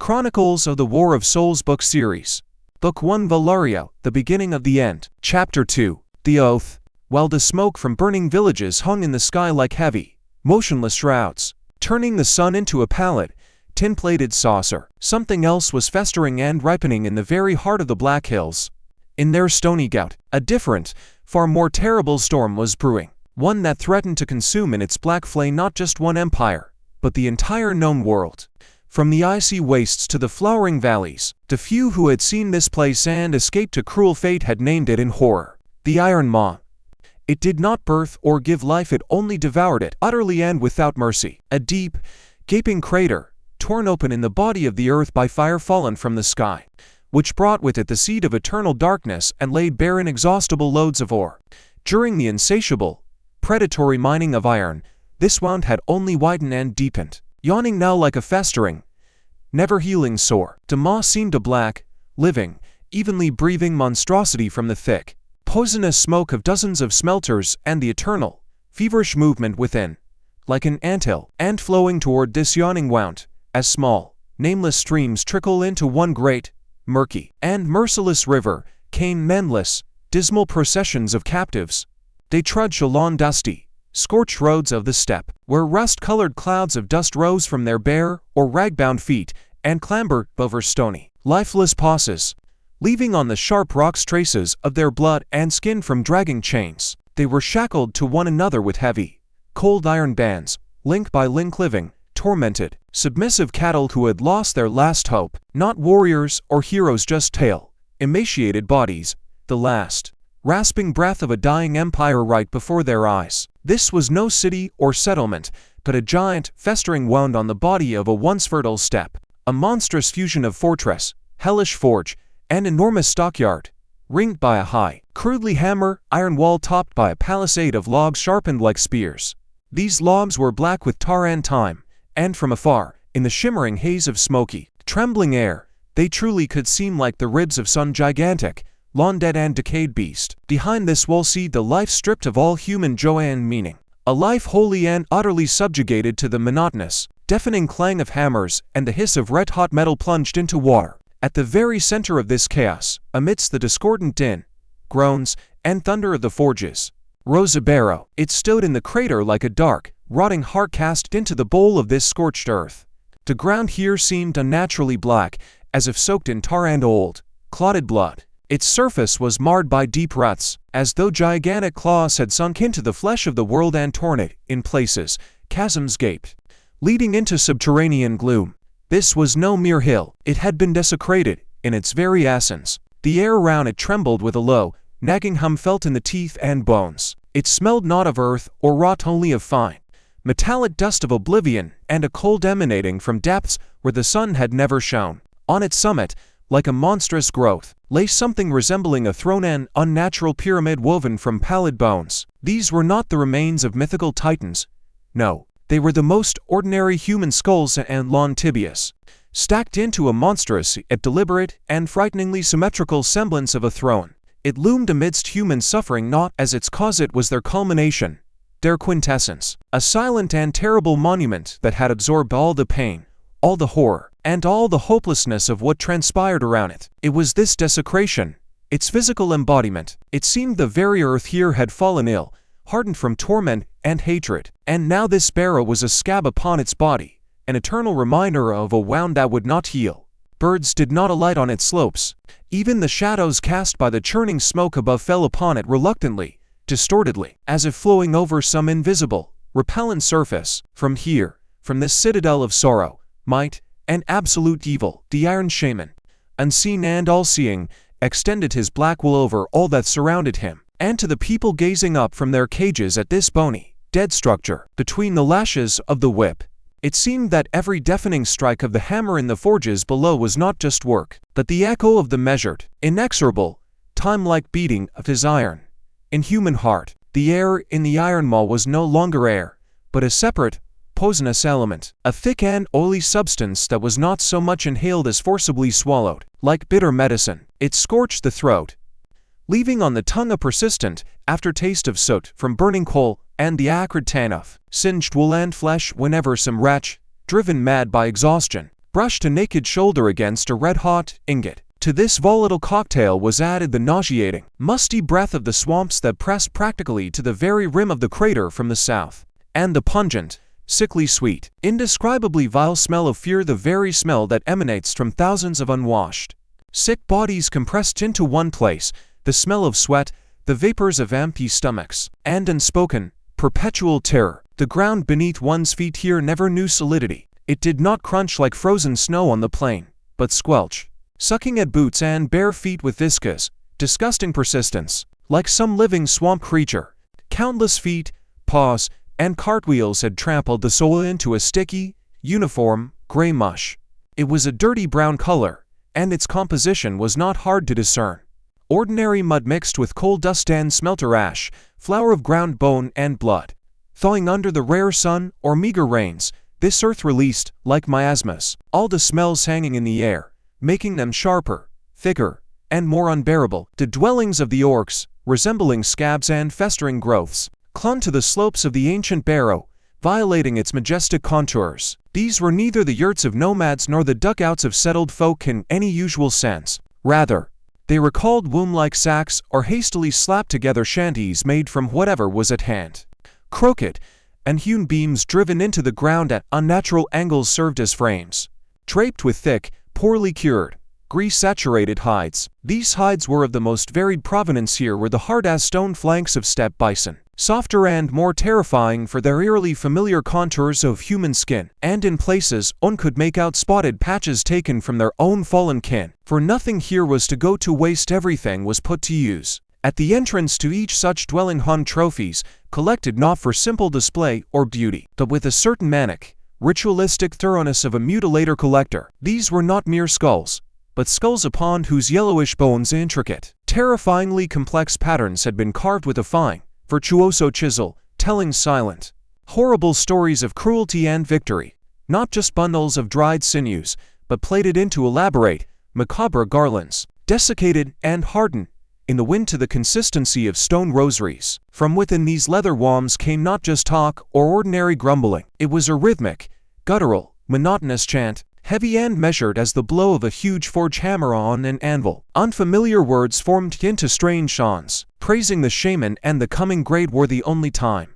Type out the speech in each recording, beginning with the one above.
Chronicles of the War of Souls Book Series. Book 1 Valeria, The Beginning of the End. Chapter 2 The Oath. While the smoke from burning villages hung in the sky like heavy, motionless shrouds, turning the sun into a pallid, tin-plated saucer, something else was festering and ripening in the very heart of the Black Hills. In their stony gout, a different, far more terrible storm was brewing, one that threatened to consume in its black flame not just one empire, but the entire known world. From the icy wastes to the flowering valleys, the few who had seen this place and escaped a cruel fate had named it in horror, the Iron Maw. It did not birth or give life, it only devoured it, utterly and without mercy. A deep, gaping crater, torn open in the body of the earth by fire fallen from the sky, which brought with it the seed of eternal darkness and laid bare inexhaustible loads of ore. During the insatiable, predatory mining of iron, this wound had only widened and deepened, yawning now like a festering, never-healing sore. The maw seemed a black, living, evenly breathing monstrosity from the thick, poisonous smoke of dozens of smelters and the eternal, feverish movement within, like an anthill, and flowing toward this yawning wound, as small, nameless streams trickle into one great, murky, and merciless river, came mendless, dismal processions of captives. They trudged along dusty, scorched roads of the steppe, where rust-colored clouds of dust rose from their bare or rag-bound feet and clambered over stony, lifeless passes, leaving on the sharp rocks traces of their blood and skin from dragging chains. They were shackled to one another with heavy, cold iron bands, link by link living, tormented, submissive cattle who had lost their last hope, not warriors or heroes, just pale, emaciated bodies, the last, rasping breath of a dying empire right before their eyes. This was no city or settlement, but a giant, festering wound on the body of a once fertile steppe, a monstrous fusion of fortress, hellish forge, and enormous stockyard, ringed by a high, crudely hammer iron wall topped by a palisade of logs sharpened like spears. These logs were black with tar and time, and from afar, in the shimmering haze of smoky, trembling air, they truly could seem like the ribs of some gigantic, long-dead and decayed beast. Behind this wall seethed the life stripped of all human joy and meaning, a life wholly and utterly subjugated to the monotonous, deafening clang of hammers and the hiss of red-hot metal plunged into water. At the very center of this chaos, amidst the discordant din, groans, and thunder of the forges, rose a barrow. It stood in the crater like a dark, rotting heart cast into the bowl of this scorched earth. The ground here seemed unnaturally black, as if soaked in tar and old, clotted blood. Its surface was marred by deep ruts, as though gigantic claws had sunk into the flesh of the world and torn it. In places, chasms gaped, leading into subterranean gloom. This was no mere hill, it had been desecrated, in its very essence. The air around it trembled with a low, nagging hum felt in the teeth and bones. It smelled not of earth or rot, only of fine, metallic dust of oblivion, and a cold emanating from depths where the sun had never shone. On its summit, like a monstrous growth, lay something resembling a throne, an unnatural pyramid woven from pallid bones. These were not the remains of mythical titans. No, they were the most ordinary human skulls and long tibias, stacked into a monstrous yet deliberate and frighteningly symmetrical semblance of a throne. It loomed amidst human suffering not as its cause, it was their culmination, their quintessence, a silent and terrible monument that had absorbed all the pain, all the horror, and all the hopelessness of what transpired around it. It was this desecration, its physical embodiment. It seemed the very earth here had fallen ill, hardened from torment and hatred, and now this barrow was a scab upon its body, an eternal reminder of a wound that would not heal. Birds did not alight on its slopes. Even the shadows cast by the churning smoke above fell upon it reluctantly, distortedly, as if flowing over some invisible, repellent surface. From here, from this citadel of sorrow, might, and absolute evil, the Iron Shaman, unseen and all-seeing, extended his black will over all that surrounded him, and to the people gazing up from their cages at this bony, dead structure, between the lashes of the whip, it seemed that every deafening strike of the hammer in the forges below was not just work, but the echo of the measured, inexorable, time-like beating of his iron, inhuman heart. The air in the Iron Maw was no longer air, but a separate, poisonous element, a thick and oily substance that was not so much inhaled as forcibly swallowed. Like bitter medicine, it scorched the throat, leaving on the tongue a persistent aftertaste of soot from burning coal and the acrid tan of singed wool and flesh. Whenever some wretch, driven mad by exhaustion, brushed a naked shoulder against a red-hot ingot. To this volatile cocktail was added the nauseating, musty breath of the swamps that pressed practically to the very rim of the crater from the south, and the pungent, sickly sweet, indescribably vile smell of fear, the very smell that emanates from thousands of unwashed, sick bodies compressed into one place, the smell of sweat, the vapors of empty stomachs, and unspoken, perpetual terror. The ground beneath one's feet here never knew solidity. It did not crunch like frozen snow on the plain, but squelch, sucking at boots and bare feet with viscous, disgusting persistence, like some living swamp creature. Countless feet, paws, and cartwheels had trampled the soil into a sticky, uniform, gray mush. It was a dirty brown color, and its composition was not hard to discern. Ordinary mud mixed with coal dust and smelter ash, flour of ground bone and blood. Thawing under the rare sun or meager rains, this earth released, like miasmas, all the smells hanging in the air, making them sharper, thicker, and more unbearable. The dwellings of the Orcs, resembling scabs and festering growths, clung to the slopes of the ancient barrow, violating its majestic contours. These were neither the yurts of nomads nor the dugouts of settled folk in any usual sense. Rather, they recalled womb-like sacks or hastily slapped-together shanties made from whatever was at hand. Crooked and hewn beams driven into the ground at unnatural angles served as frames, draped with thick, poorly cured, grease-saturated hides. These hides were of the most varied provenance. Here were the hard-as-stone flanks of steppe bison, softer and more terrifying for their eerily familiar contours of human skin, and in places one could make out spotted patches taken from their own fallen kin. For nothing here was to go to waste, everything was put to use. At the entrance to each such dwelling hung trophies, collected not for simple display or beauty, but with a certain manic, ritualistic thoroughness of a mutilator collector. These were not mere skulls, but skulls upon whose yellowish bones intricate, terrifyingly complex patterns had been carved with a fine, virtuoso chisel, telling silent, horrible stories of cruelty and victory, not just bundles of dried sinews, but plaited into elaborate, macabre garlands, desiccated and hardened in the wind to the consistency of stone rosaries. From within these leather walls came not just talk or ordinary grumbling. It was a rhythmic, guttural, monotonous chant, heavy and measured as the blow of a huge forge hammer on an anvil. Unfamiliar words formed into strange chants, praising the shaman and the coming great war, the only time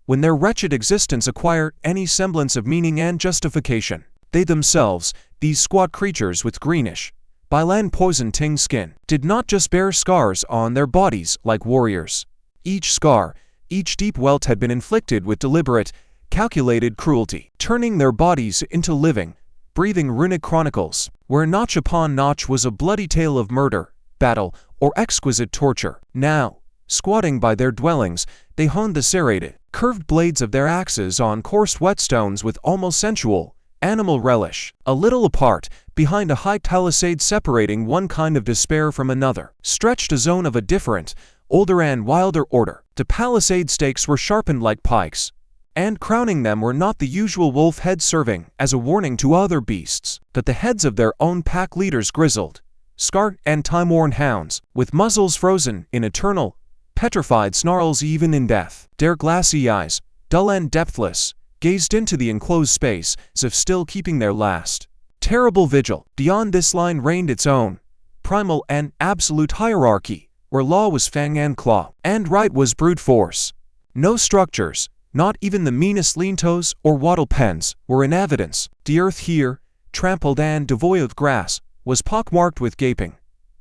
when their wretched existence acquired any semblance of meaning and justification. They themselves, these squat creatures with greenish, by land poisoned tinged skin, did not just bear scars on their bodies like warriors. Each scar, each deep welt had been inflicted with deliberate, calculated cruelty, turning their bodies into living, breathing runic chronicles, where notch upon notch was a bloody tale of murder, battle, or exquisite torture. Now, squatting by their dwellings, they honed the serrated, curved blades of their axes on coarse whetstones with almost sensual, animal relish. A little apart, behind a high palisade separating one kind of despair from another, stretched a zone of a different, older and wilder order. The palisade stakes were sharpened like pikes, and crowning them were not the usual wolf heads serving as a warning to other beasts, but the heads of their own pack leaders, grizzled, scarred and time-worn hounds, with muzzles frozen in eternal, petrified snarls even in death. Their glassy eyes, dull and depthless, gazed into the enclosed space as if still keeping their last terrible vigil. Beyond this line reigned its own primal and absolute hierarchy, where law was fang and claw, and right was brute force. No structures, not even the meanest lean-tos or wattle pens, were in evidence. The earth here, trampled and devoid of grass, was pockmarked with gaping,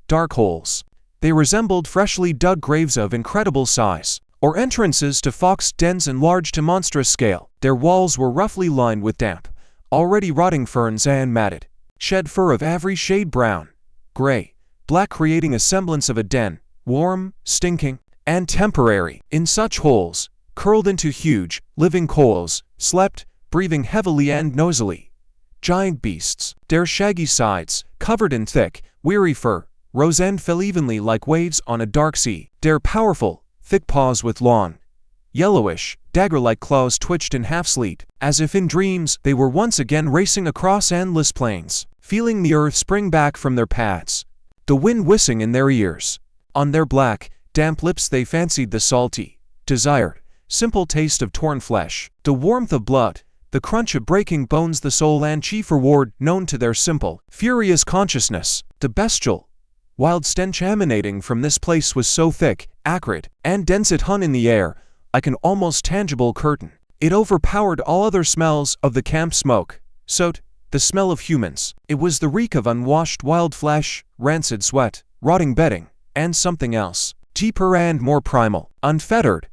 dark holes. They resembled freshly dug graves of incredible size, or entrances to fox dens enlarged to monstrous scale. Their walls were roughly lined with damp, already rotting ferns and matted, shed fur of every shade: brown, gray, black, creating a semblance of a den, warm, stinking, and temporary. In such holes, curled into huge, living coils, slept, breathing heavily and nosily, giant beasts. Their shaggy sides, covered in thick, weary fur, rose and fell evenly like waves on a dark sea. Their powerful, thick paws with long, yellowish, dagger-like claws twitched in half-sleep, as if in dreams they were once again racing across endless plains, feeling the earth spring back from their paths, the wind whistling in their ears. On their black, damp lips they fancied the salty, desired, simple taste of torn flesh, the warmth of blood, the crunch of breaking bones, the soul and chief reward known to their simple, furious consciousness. The bestial, wild stench emanating from this place was so thick, acrid, and dense it hung in the air, like an almost tangible curtain. It overpowered all other smells of the camp: smoke, soot, the smell of humans. It was the reek of unwashed wild flesh, rancid sweat, rotting bedding, and something else, deeper and more primal, unfettered,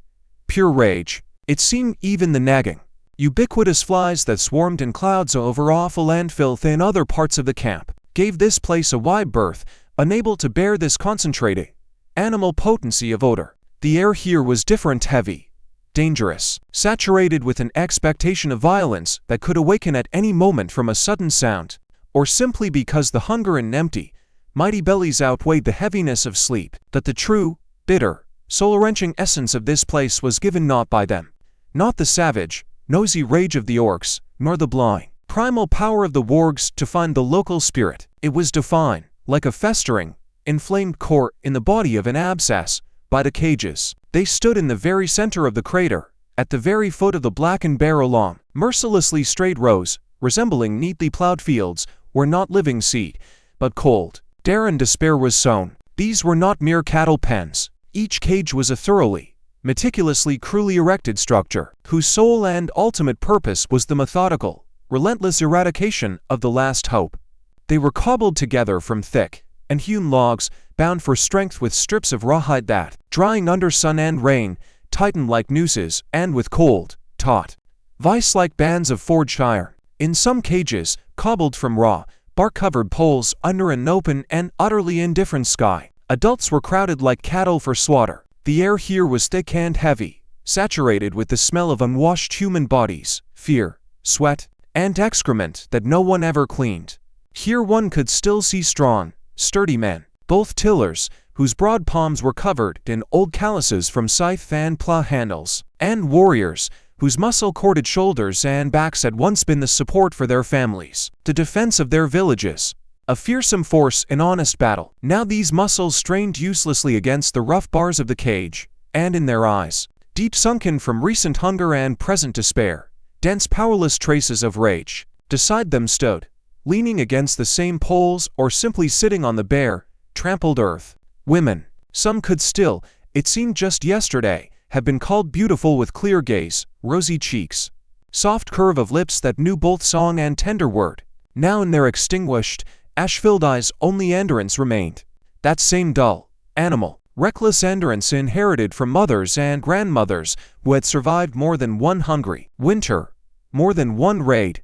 pure rage. It seemed even the nagging, ubiquitous flies that swarmed in clouds over offal and filth in other parts of the camp gave this place a wide berth, unable to bear this concentrated, animal potency of odor. The air here was different, heavy, dangerous, saturated with an expectation of violence that could awaken at any moment from a sudden sound, or simply because the hunger and empty, mighty bellies outweighed the heaviness of sleep. That the true, bitter, soul-wrenching essence of this place was given not by them, not the savage, nosy rage of the Orcs, nor the blind, primal power of the Wargs to find the local spirit. It was defined, like a festering, inflamed core in the body of an abscess, by the cages. They stood in the very center of the crater, at the very foot of the blackened bare along, mercilessly straight rows, resembling neatly plowed fields, were not living seed, but cold, dare and despair was sown. These were not mere cattle pens. Each cage was a thoroughly, meticulously, cruelly erected structure, whose sole and ultimate purpose was the methodical, relentless eradication of the last hope. They were cobbled together from thick and hewn logs, bound for strength with strips of rawhide that, drying under sun and rain, tightened like nooses, and with cold, taut, vice-like bands of forged iron. In some cages, cobbled from raw, bark-covered poles under an open and utterly indifferent sky, adults were crowded like cattle for slaughter. The air here was thick and heavy, saturated with the smell of unwashed human bodies, fear, sweat, and excrement that no one ever cleaned. Here one could still see strong, sturdy men, both tillers, whose broad palms were covered in old calluses from scythe and plow handles, and warriors, whose muscle-corded shoulders and backs had once been the support for their families, the defense of their villages, a fearsome force in honest battle. Now these muscles strained uselessly against the rough bars of the cage, and in their eyes, deep sunken from recent hunger and present despair, dense powerless traces of rage. Beside them stood, leaning against the same poles or simply sitting on the bare, trampled earth, women. Some could still, it seemed just yesterday, have been called beautiful, with clear gaze, rosy cheeks, soft curve of lips that knew both song and tender word. Now in their extinguished, ash-filled eyes only endurance remained, that same dull, animal, reckless endurance inherited from mothers and grandmothers who had survived more than one hungry winter, more than one raid,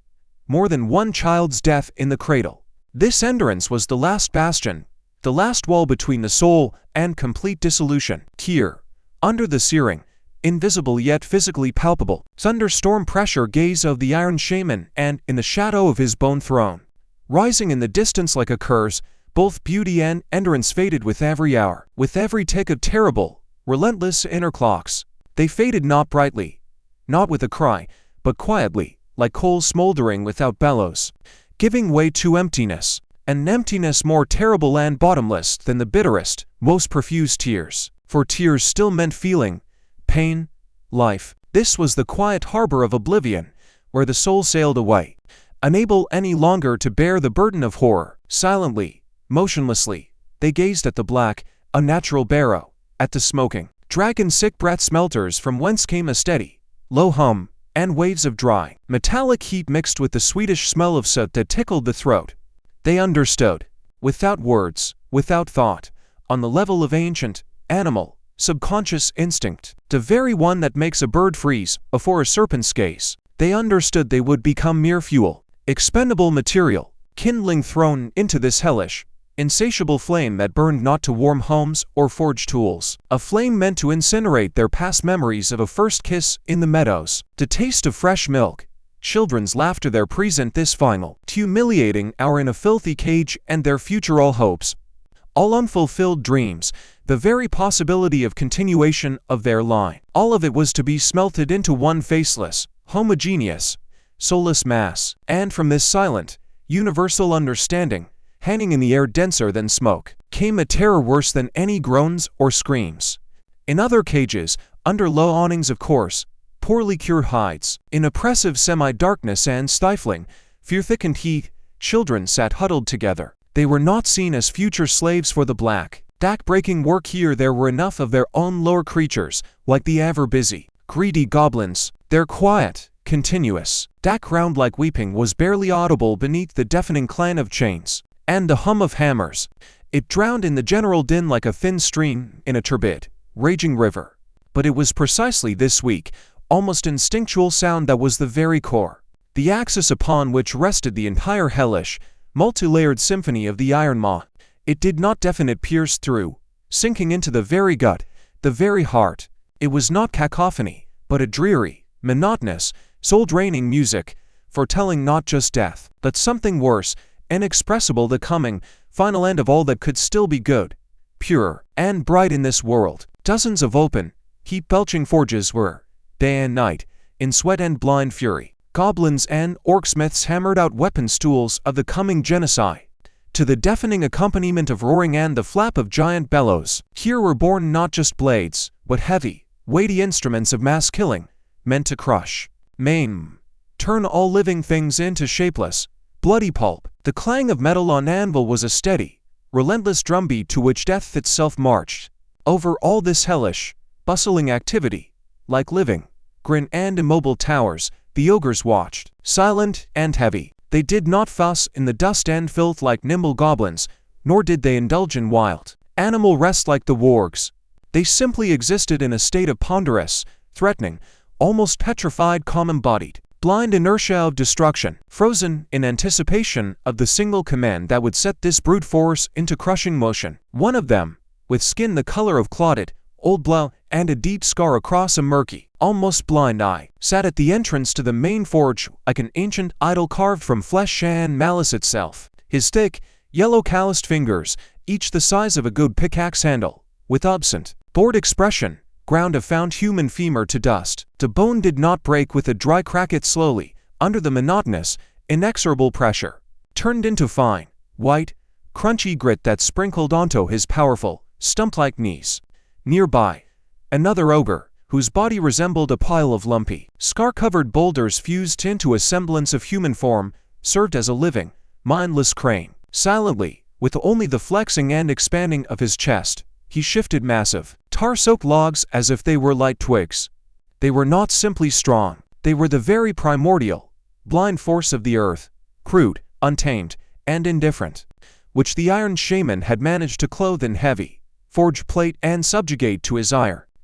more than one child's death in the cradle. This endurance was the last bastion, the last wall between the soul and complete dissolution. Here, under the searing, invisible yet physically palpable, thunderstorm pressure gaze of the Iron Shaman, and in the shadow of his bone throne, rising in the distance like a curse, both beauty and endurance faded with every hour, with every tick of terrible, relentless inner clocks. They faded not brightly, not with a cry, but quietly, like coal smoldering without bellows, giving way to emptiness, an emptiness more terrible and bottomless than the bitterest, most profuse tears. For tears still meant feeling, pain, life. This was the quiet harbor of oblivion, where the soul sailed away, unable any longer to bear the burden of horror. Silently, motionlessly, they gazed at the black, unnatural barrow, at the smoking, dragon-sick breath smelters from whence came a steady, low hum, and waves of dry, metallic heat mixed with the sweetish smell of soot that tickled the throat. They understood, without words, without thought, on the level of ancient, animal, subconscious instinct, the very one that makes a bird freeze before a serpent's gaze. They understood they would become mere fuel, expendable material, kindling thrown into this hellish, insatiable flame that burned not to warm homes or forge tools, a flame meant to incinerate their past memories of a first kiss in the meadows, the taste of fresh milk, children's laughter, their present this final, humiliating hour in a filthy cage, and their future all hopes, all unfulfilled dreams, the very possibility of continuation of their line. All of it was to be smelted into one faceless, homogeneous, soulless mass. And from this silent, universal understanding, hanging in the air denser than smoke, came a terror worse than any groans or screams. In other cages, under low awnings of coarse, poorly cured hides. In oppressive semi-darkness and stifling, fear-thickened heat, children sat huddled together. They were not seen as future slaves for the black, back-breaking work here. There were enough of their own lower creatures, like the ever-busy, greedy goblins. Their quiet, continuous, background-like weeping was barely audible beneath the deafening clang of chains and the hum of hammers. It drowned in the general din like a thin stream in a turbid, raging river. But it was precisely this weak, almost instinctual sound that was the very core, the axis upon which rested the entire hellish, multi-layered symphony of the Iron Maw. It did not deafen, it pierced through, sinking into the very gut, the very heart. It was not cacophony, but a dreary, monotonous, soul-draining music, foretelling not just death, but something worse, inexpressible, the coming, final end of all that could still be good, pure, and bright in this world. Dozens of open, heat-belching forges were, day and night, in sweat and blind fury. Goblins and orc smiths hammered out weapon stools of the coming genocide, to the deafening accompaniment of roaring and the flap of giant bellows. Here were born not just blades, but heavy, weighty instruments of mass killing, meant to crush, maim, turn all living things into shapeless, bloody pulp. The clang of metal on anvil was a steady, relentless drumbeat to which death itself marched. Over all this hellish, bustling activity, like living, grim and immobile towers, the ogres watched, silent and heavy. They did not fuss in the dust and filth like nimble goblins, nor did they indulge in wild, animal rest like the wargs. They simply existed in a state of ponderous, threatening, almost petrified calm, embodied, blind inertia of destruction, frozen in anticipation of the single command that would set this brute force into crushing motion. One of them, with skin the color of clotted, old blood and a deep scar across a murky, almost blind eye, sat at the entrance to the main forge like an ancient idol carved from flesh and malice itself. His thick, yellow calloused fingers, each the size of a good pickaxe handle, with absent, bored expression, ground a found human femur to dust. The bone did not break with a dry crack. It slowly, under the monotonous, inexorable pressure, turned into fine, white, crunchy grit that sprinkled onto his powerful, stump-like knees. Nearby, another ogre, whose body resembled a pile of lumpy, scar-covered boulders fused into a semblance of human form, served as a living, mindless crane. Silently, with only the flexing and expanding of his chest, he shifted massive, tar-soaked logs as if they were light twigs. They were not simply strong, they were the very primordial, blind force of the earth, crude, untamed, and indifferent, which the Iron Shaman had managed to clothe in heavy, forge plate and subjugate to his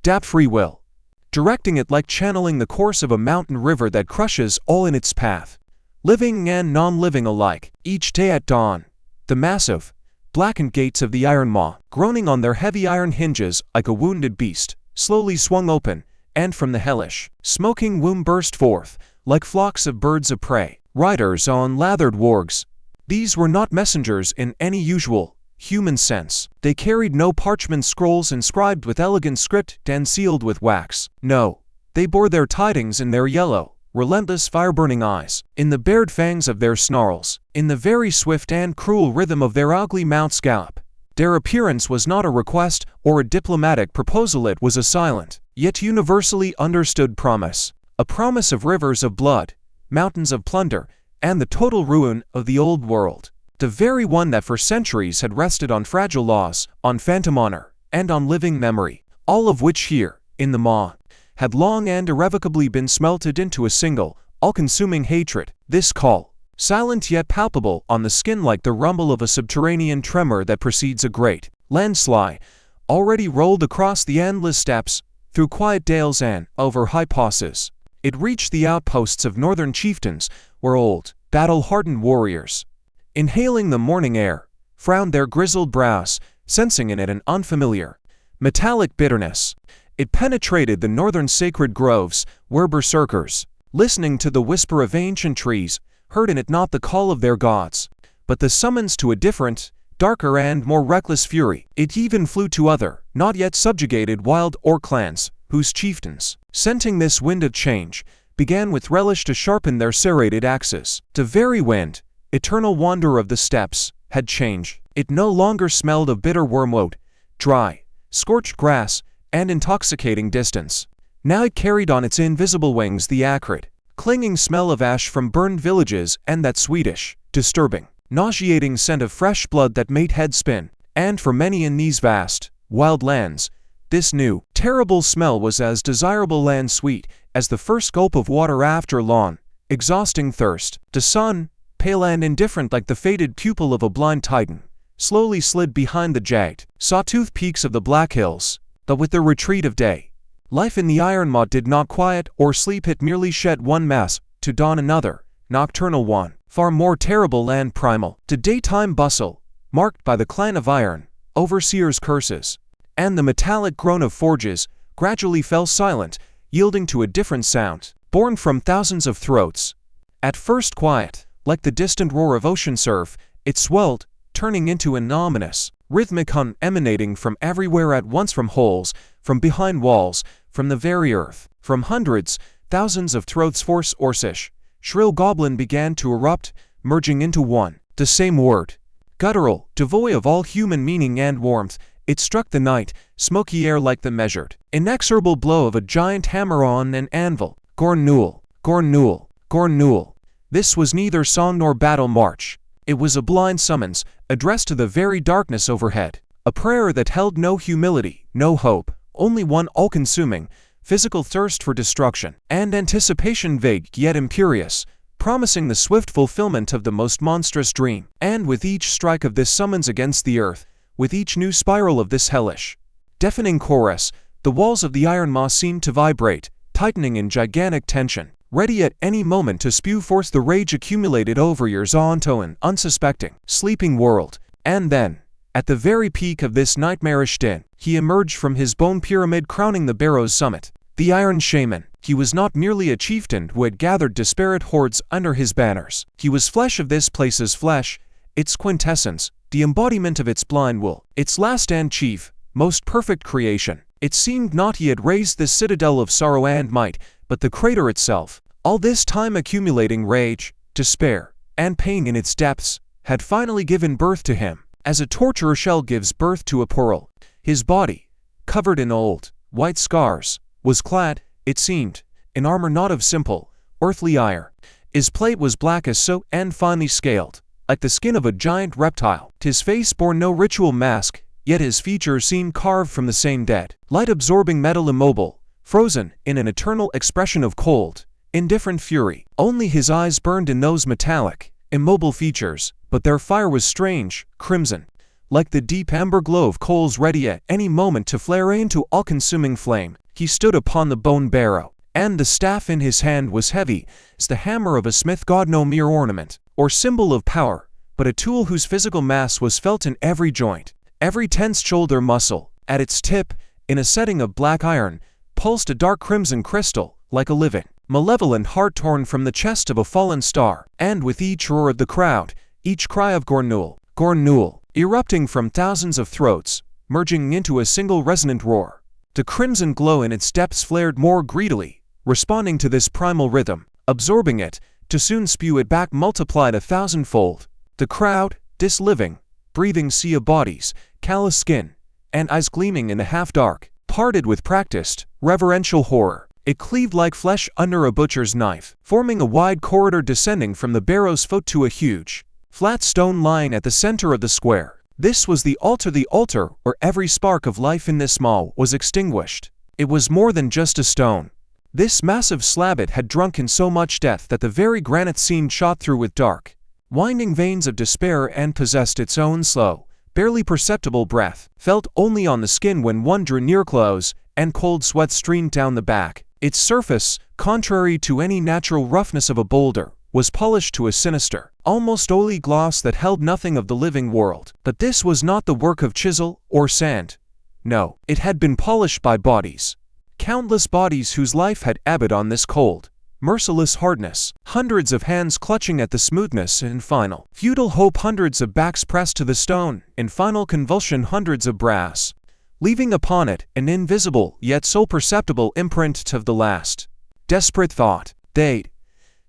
dap free will, directing it like channeling the course of a mountain river that crushes all in its path, living and non-living alike. Each day at dawn, the massive, blackened gates of the Iron Maw, groaning on their heavy iron hinges like a wounded beast, slowly swung open, and from the hellish, smoking womb burst forth, like flocks of birds of prey, riders on lathered wargs. These were not messengers in any usual, human sense. They carried no parchment scrolls inscribed with elegant script and sealed with wax. No, they bore their tidings in their yellow, relentless fire-burning eyes, in the bared fangs of their snarls, in the very swift and cruel rhythm of their ugly mount's gallop. Their appearance was not a request or a diplomatic proposal, it was a silent, yet universally understood promise, a promise of rivers of blood, mountains of plunder, and the total ruin of the old world, the very one that for centuries had rested on fragile laws, on phantom honor, and on living memory, all of which here, in the Maw, had long and irrevocably been smelted into a single, all-consuming hatred. This call, silent yet palpable on the skin like the rumble of a subterranean tremor that precedes a great landslide, already rolled across the endless steppes, through quiet dales and over high passes. It reached the outposts of northern chieftains, where old, battle-hardened warriors, inhaling the morning air, frowned their grizzled brows, sensing in it an unfamiliar, metallic bitterness. It penetrated the northern sacred groves, where berserkers, listening to the whisper of ancient trees, heard in it not the call of their gods, but the summons to a different, darker and more reckless fury. It even flew to other, not yet subjugated wild orc clans, whose chieftains, scenting this wind of change, began with relish to sharpen their serrated axes. The very wind, eternal wanderer of the steppes, had changed. It no longer smelled of bitter wormwood, dry, scorched grass, and intoxicating distance. Now it carried on its invisible wings the acrid, clinging smell of ash from burned villages and that sweetish, disturbing, nauseating scent of fresh blood that made heads spin. And for many in these vast, wild lands, this new, terrible smell was as desirable and sweet as the first gulp of water after long, exhausting thirst. The sun, pale and indifferent like the faded pupil of a blind titan, slowly slid behind the jagged, saw-toothed peaks of the Black Hills. But with the retreat of day, life in the Iron Maw did not quiet or sleep. It merely shed one mask to dawn another, nocturnal one, far more terrible and primal. To daytime bustle, marked by the clang of iron, overseers' curses, and the metallic groan of forges, gradually fell silent, yielding to a different sound, born from thousands of throats. At first quiet, like the distant roar of ocean surf, it swelled, turning into an ominous, rhythmic hum emanating from everywhere at once, from holes, from behind walls, from the very earth. From hundreds, thousands of throats, hoarse Orcish, shrill goblin began to erupt, merging into one, the same word. Guttural, devoid of all human meaning and warmth, it struck the night, smoky air like the measured, inexorable blow of a giant hammer on an anvil. Gorn Newell, Gorn Newell, Gorn Newell. This was neither song nor battle march. It was a blind summons, addressed to the very darkness overhead. A prayer that held no humility, no hope, only one all-consuming, physical thirst for destruction, and anticipation vague yet imperious, promising the swift fulfillment of the most monstrous dream. And with each strike of this summons against the earth, with each new spiral of this hellish, deafening chorus, the walls of the Iron Maw seemed to vibrate, tightening in gigantic tension, ready at any moment to spew forth the rage accumulated over years onto an unsuspecting, sleeping world. And then, at the very peak of this nightmarish din, he emerged from his bone pyramid crowning the barrow's summit. The Iron Shaman. He was not merely a chieftain who had gathered disparate hordes under his banners. He was flesh of this place's flesh, its quintessence, the embodiment of its blind will, its last and chief, most perfect creation. It seemed not he had raised this citadel of sorrow and might, but the crater itself. All this time accumulating rage, despair, and pain in its depths, had finally given birth to him, as a torturer shell gives birth to a pearl. His body, covered in old, white scars, was clad, it seemed, in armor not of simple, earthly iron. His plate was black as soot and finely scaled, like the skin of a giant reptile. His face bore no ritual mask, yet his features seemed carved from the same dead, light-absorbing metal, immobile, frozen in an eternal expression of cold, indifferent fury. Only his eyes burned in those metallic, immobile features, but their fire was strange, crimson, like the deep amber glow of coals ready at any moment to flare into all-consuming flame. He stood upon the bone barrow, and the staff in his hand was heavy as the hammer of a smith god, no mere ornament or symbol of power, but a tool whose physical mass was felt in every joint, every tensed shoulder muscle. At its tip, in a setting of black iron, pulsed a dark crimson crystal, like a living, malevolent heart torn from the chest of a fallen star. And with each roar of the crowd, each cry of Gorn Newell, Gorn Newell, erupting from thousands of throats, merging into a single resonant roar, the crimson glow in its depths flared more greedily, responding to this primal rhythm, absorbing it, to soon spew it back multiplied 1,000-fold. The crowd, this living, breathing sea of bodies, callous skin, and eyes gleaming in the half-dark, parted with practiced, reverential horror. It cleaved like flesh under a butcher's knife, forming a wide corridor descending from the barrow's foot to a huge, flat stone lying at the center of the square. This was the altar where every spark of life in this maw was extinguished. It was more than just a stone. This massive slab it had drunk in so much death that the very granite seemed shot through with dark, winding veins of despair, and possessed its own slow, barely perceptible breath, felt only on the skin when one drew near close, and cold sweat streamed down the back. Its surface, contrary to any natural roughness of a boulder, was polished to a sinister, almost oily gloss that held nothing of the living world. But this was not the work of chisel or sand. No, it had been polished by bodies. Countless bodies whose life had ebbed on this cold, merciless hardness. Hundreds of hands clutching at the smoothness in final, futile hope. Hundreds of backs pressed to the stone in final convulsion. Hundreds of brass, leaving upon it an invisible yet so perceptible imprint of the last desperate thought.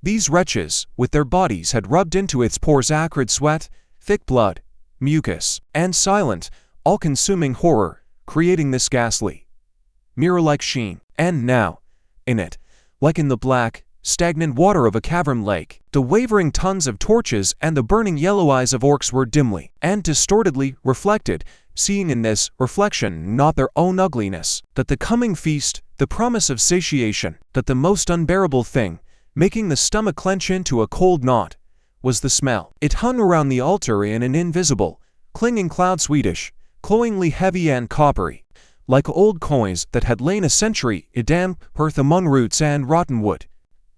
These wretches, with their bodies, had rubbed into its pores acrid sweat, thick blood, mucus, and silent, all-consuming horror, creating this ghastly, mirror-like sheen. And now, in it, like in the black, stagnant water of a cavern lake. The wavering tons of torches and the burning yellow eyes of orcs were dimly and distortedly reflected, seeing in this reflection not their own ugliness, that the coming feast, the promise of satiation, that the most unbearable thing, making the stomach clench into a cold knot, was the smell. It hung around the altar in an invisible, clinging cloud, Swedish, cloyingly heavy and coppery, like old coins that had lain a century in damp earth among roots and rotten wood.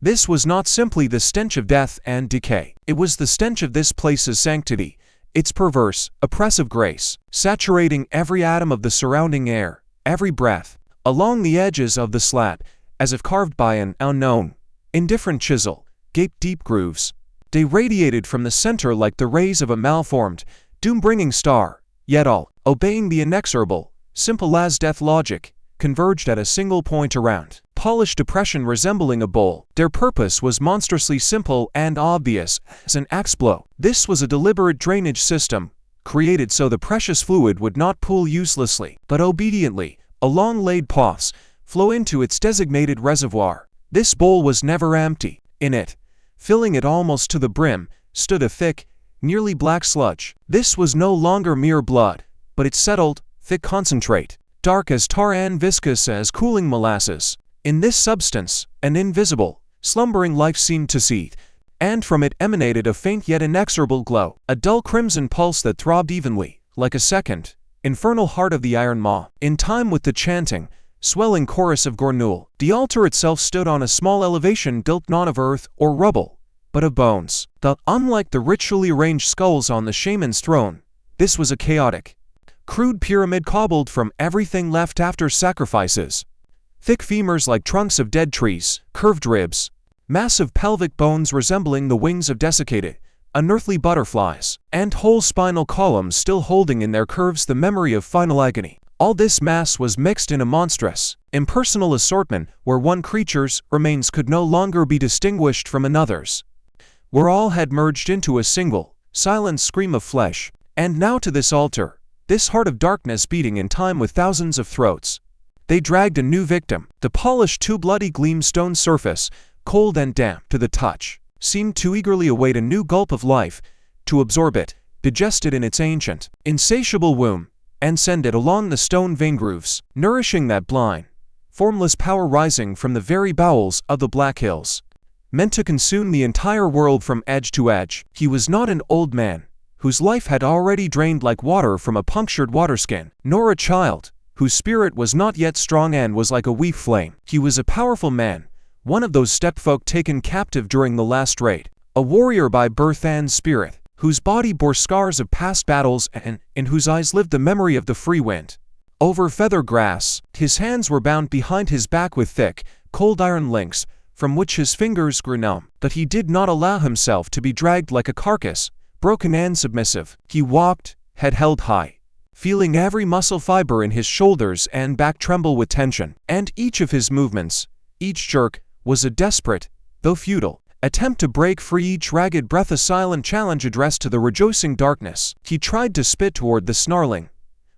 This was not simply the stench of death and decay. It was the stench of this place's sanctity, its perverse, oppressive grace, saturating every atom of the surrounding air, every breath. Along the edges of the slat, as if carved by an unknown, indifferent chisel, gaped deep grooves. They radiated from the center like the rays of a malformed, doom-bringing star, yet all, obeying the inexorable, simple-as-death logic, converged at a single point around. Polished depression resembling a bowl. Their purpose was monstrously simple and obvious as an axe blow. This was a deliberate drainage system, created so the precious fluid would not pool uselessly, but obediently, along laid paths, flow into its designated reservoir. This bowl was never empty. In it, filling it almost to the brim, stood a thick, nearly black sludge. This was no longer mere blood, but its settled, thick concentrate, dark as tar and viscous as cooling molasses. In this substance, an invisible, slumbering life seemed to seethe, and from it emanated a faint yet inexorable glow, a dull crimson pulse that throbbed evenly, like a second, infernal heart of the Iron Maw. In time with the chanting, swelling chorus of Gornul, the altar itself stood on a small elevation built not of earth or rubble, but of bones. Unlike the ritually arranged skulls on the shaman's throne, this was a chaotic, crude pyramid cobbled from everything left after sacrifices. Thick femurs like trunks of dead trees, curved ribs, massive pelvic bones resembling the wings of desiccated, unearthly butterflies, and whole spinal columns still holding in their curves the memory of final agony. All this mass was mixed in a monstrous, impersonal assortment where one creature's remains could no longer be distinguished from another's, where all had merged into a single, silent scream of flesh. And now to this altar, this heart of darkness beating in time with thousands of throats, they dragged a new victim. The polished two-bloody gleam stone surface, cold and damp to the touch, seemed to eagerly await a new gulp of life, to absorb it, digest it in its ancient, insatiable womb, and send it along the stone vein grooves, nourishing that blind, formless power rising from the very bowels of the Black Hills, meant to consume the entire world from edge to edge. He was not an old man, whose life had already drained like water from a punctured waterskin, nor a child, whose spirit was not yet strong and was like a weak flame. He was a powerful man, one of those stepfolk taken captive during the last raid, a warrior by birth and spirit, whose body bore scars of past battles and in whose eyes lived the memory of the free wind over feather grass. His hands were bound behind his back with thick, cold iron links, from which his fingers grew numb, but he did not allow himself to be dragged like a carcass, broken and submissive. He walked, head held high, feeling every muscle fiber in his shoulders and back tremble with tension, and each of his movements, each jerk, was a desperate, though futile, attempt to break free, each ragged breath a silent challenge addressed to the rejoicing darkness. He tried to spit toward the snarling,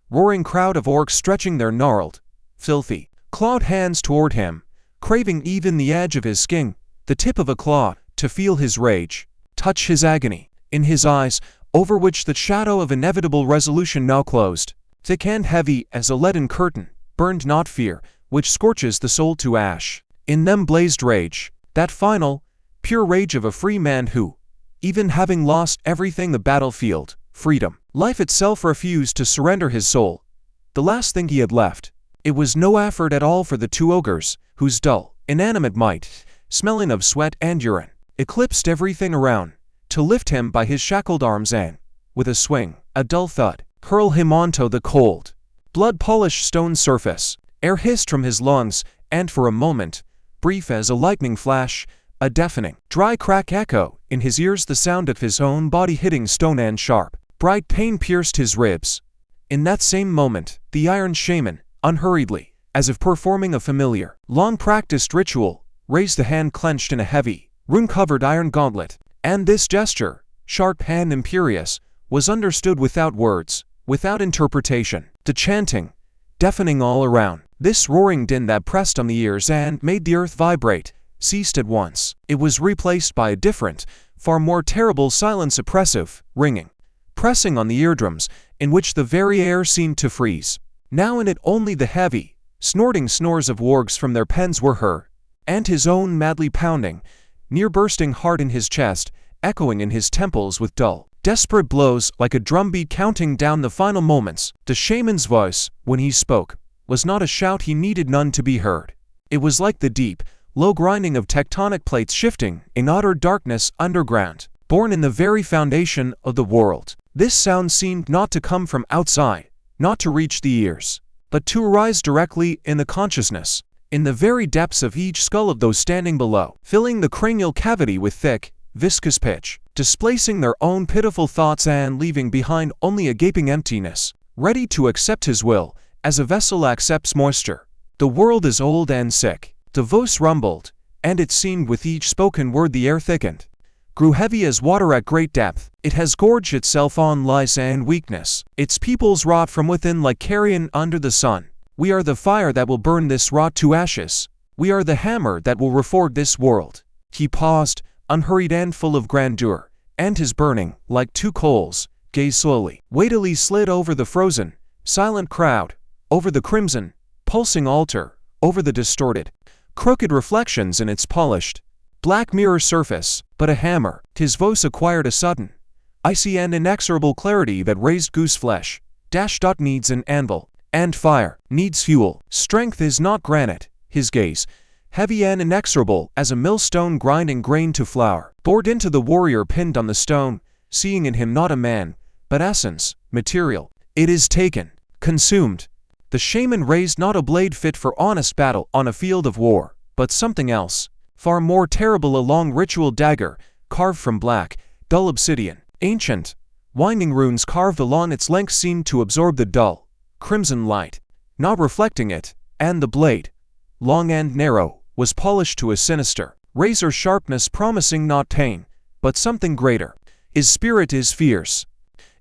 roaring crowd of orcs stretching their gnarled, filthy, clawed hands toward him, craving even the edge of his skin, the tip of a claw, to feel his rage, touch his agony. In his eyes, over which the shadow of inevitable resolution now closed, thick and heavy as a leaden curtain, burned not fear, which scorches the soul to ash. In them blazed rage, that final, pure rage of a free man who, even having lost everything, the battlefield, freedom, life itself, refused to surrender his soul, the last thing he had left. It was no effort at all for the two ogres, whose dull, inanimate might, smelling of sweat and urine, eclipsed everything around, to lift him by his shackled arms and, with a swing, a dull thud, hurl him onto the cold, blood-polished stone surface. Air hissed from his lungs, and for a moment, brief as a lightning flash, a deafening, dry crack echo in his ears, the sound of his own body hitting stone, and sharp, bright pain pierced his ribs. In that same moment, the Iron Shaman, unhurriedly, as if performing a familiar, long-practiced ritual, raised the hand clenched in a heavy, rune-covered iron gauntlet. And this gesture, sharp and imperious, was understood without words, without interpretation. The chanting, deafening all around, This roaring din that pressed on the ears and made the earth vibrate ceased at once. It was replaced by a different, far more terrible silence, oppressive, ringing, pressing on the eardrums, in which the very air seemed to freeze. Now in it only the heavy, snorting snores of wargs from their pens were heard, and his own madly pounding, near-bursting heart in his chest, echoing in his temples with dull, desperate blows like a drumbeat counting down the final moments. The shaman's voice, when he spoke, was not a shout, he needed none to be heard. It was like the deep, low grinding of tectonic plates shifting in utter darkness underground, born in the very foundation of the world. This sound seemed not to come from outside, not to reach the ears, but to arise directly in the consciousness, in the very depths of each skull of those standing below, filling the cranial cavity with thick, viscous pitch, displacing their own pitiful thoughts and leaving behind only a gaping emptiness, ready to accept his will, as a vessel accepts moisture. The world is old and sick. The voice rumbled, and it seemed with each spoken word the air thickened, grew heavy as water at great depth. It has gorged itself on lies and weakness. Its peoples rot from within like carrion under the sun. We are the fire that will burn this rot to ashes. We are the hammer that will reforge this world. He paused, unhurried and full of grandeur, and his burning, like two coals, gaze slowly, weightily slid over the frozen, silent crowd, over the crimson, pulsing altar, over the distorted, crooked reflections in its polished, black mirror surface. But a hammer. His voice acquired a sudden, icy and inexorable clarity that raised goose flesh. Needs an anvil, and fire needs fuel. Strength is not granite. His gaze, heavy and inexorable as a millstone grinding grain to flour, bored into the warrior pinned on the stone, seeing in him not a man, but essence, material. It is taken, consumed. The shaman raised not a blade fit for honest battle on a field of war, but something else, far more terrible, a long ritual dagger, carved from black, dull obsidian. Ancient, winding runes carved along its length seemed to absorb the dull, crimson light, not reflecting it, and the blade, long and narrow, was polished to a sinister, razor sharpness, promising not pain, but something greater. His spirit is fierce.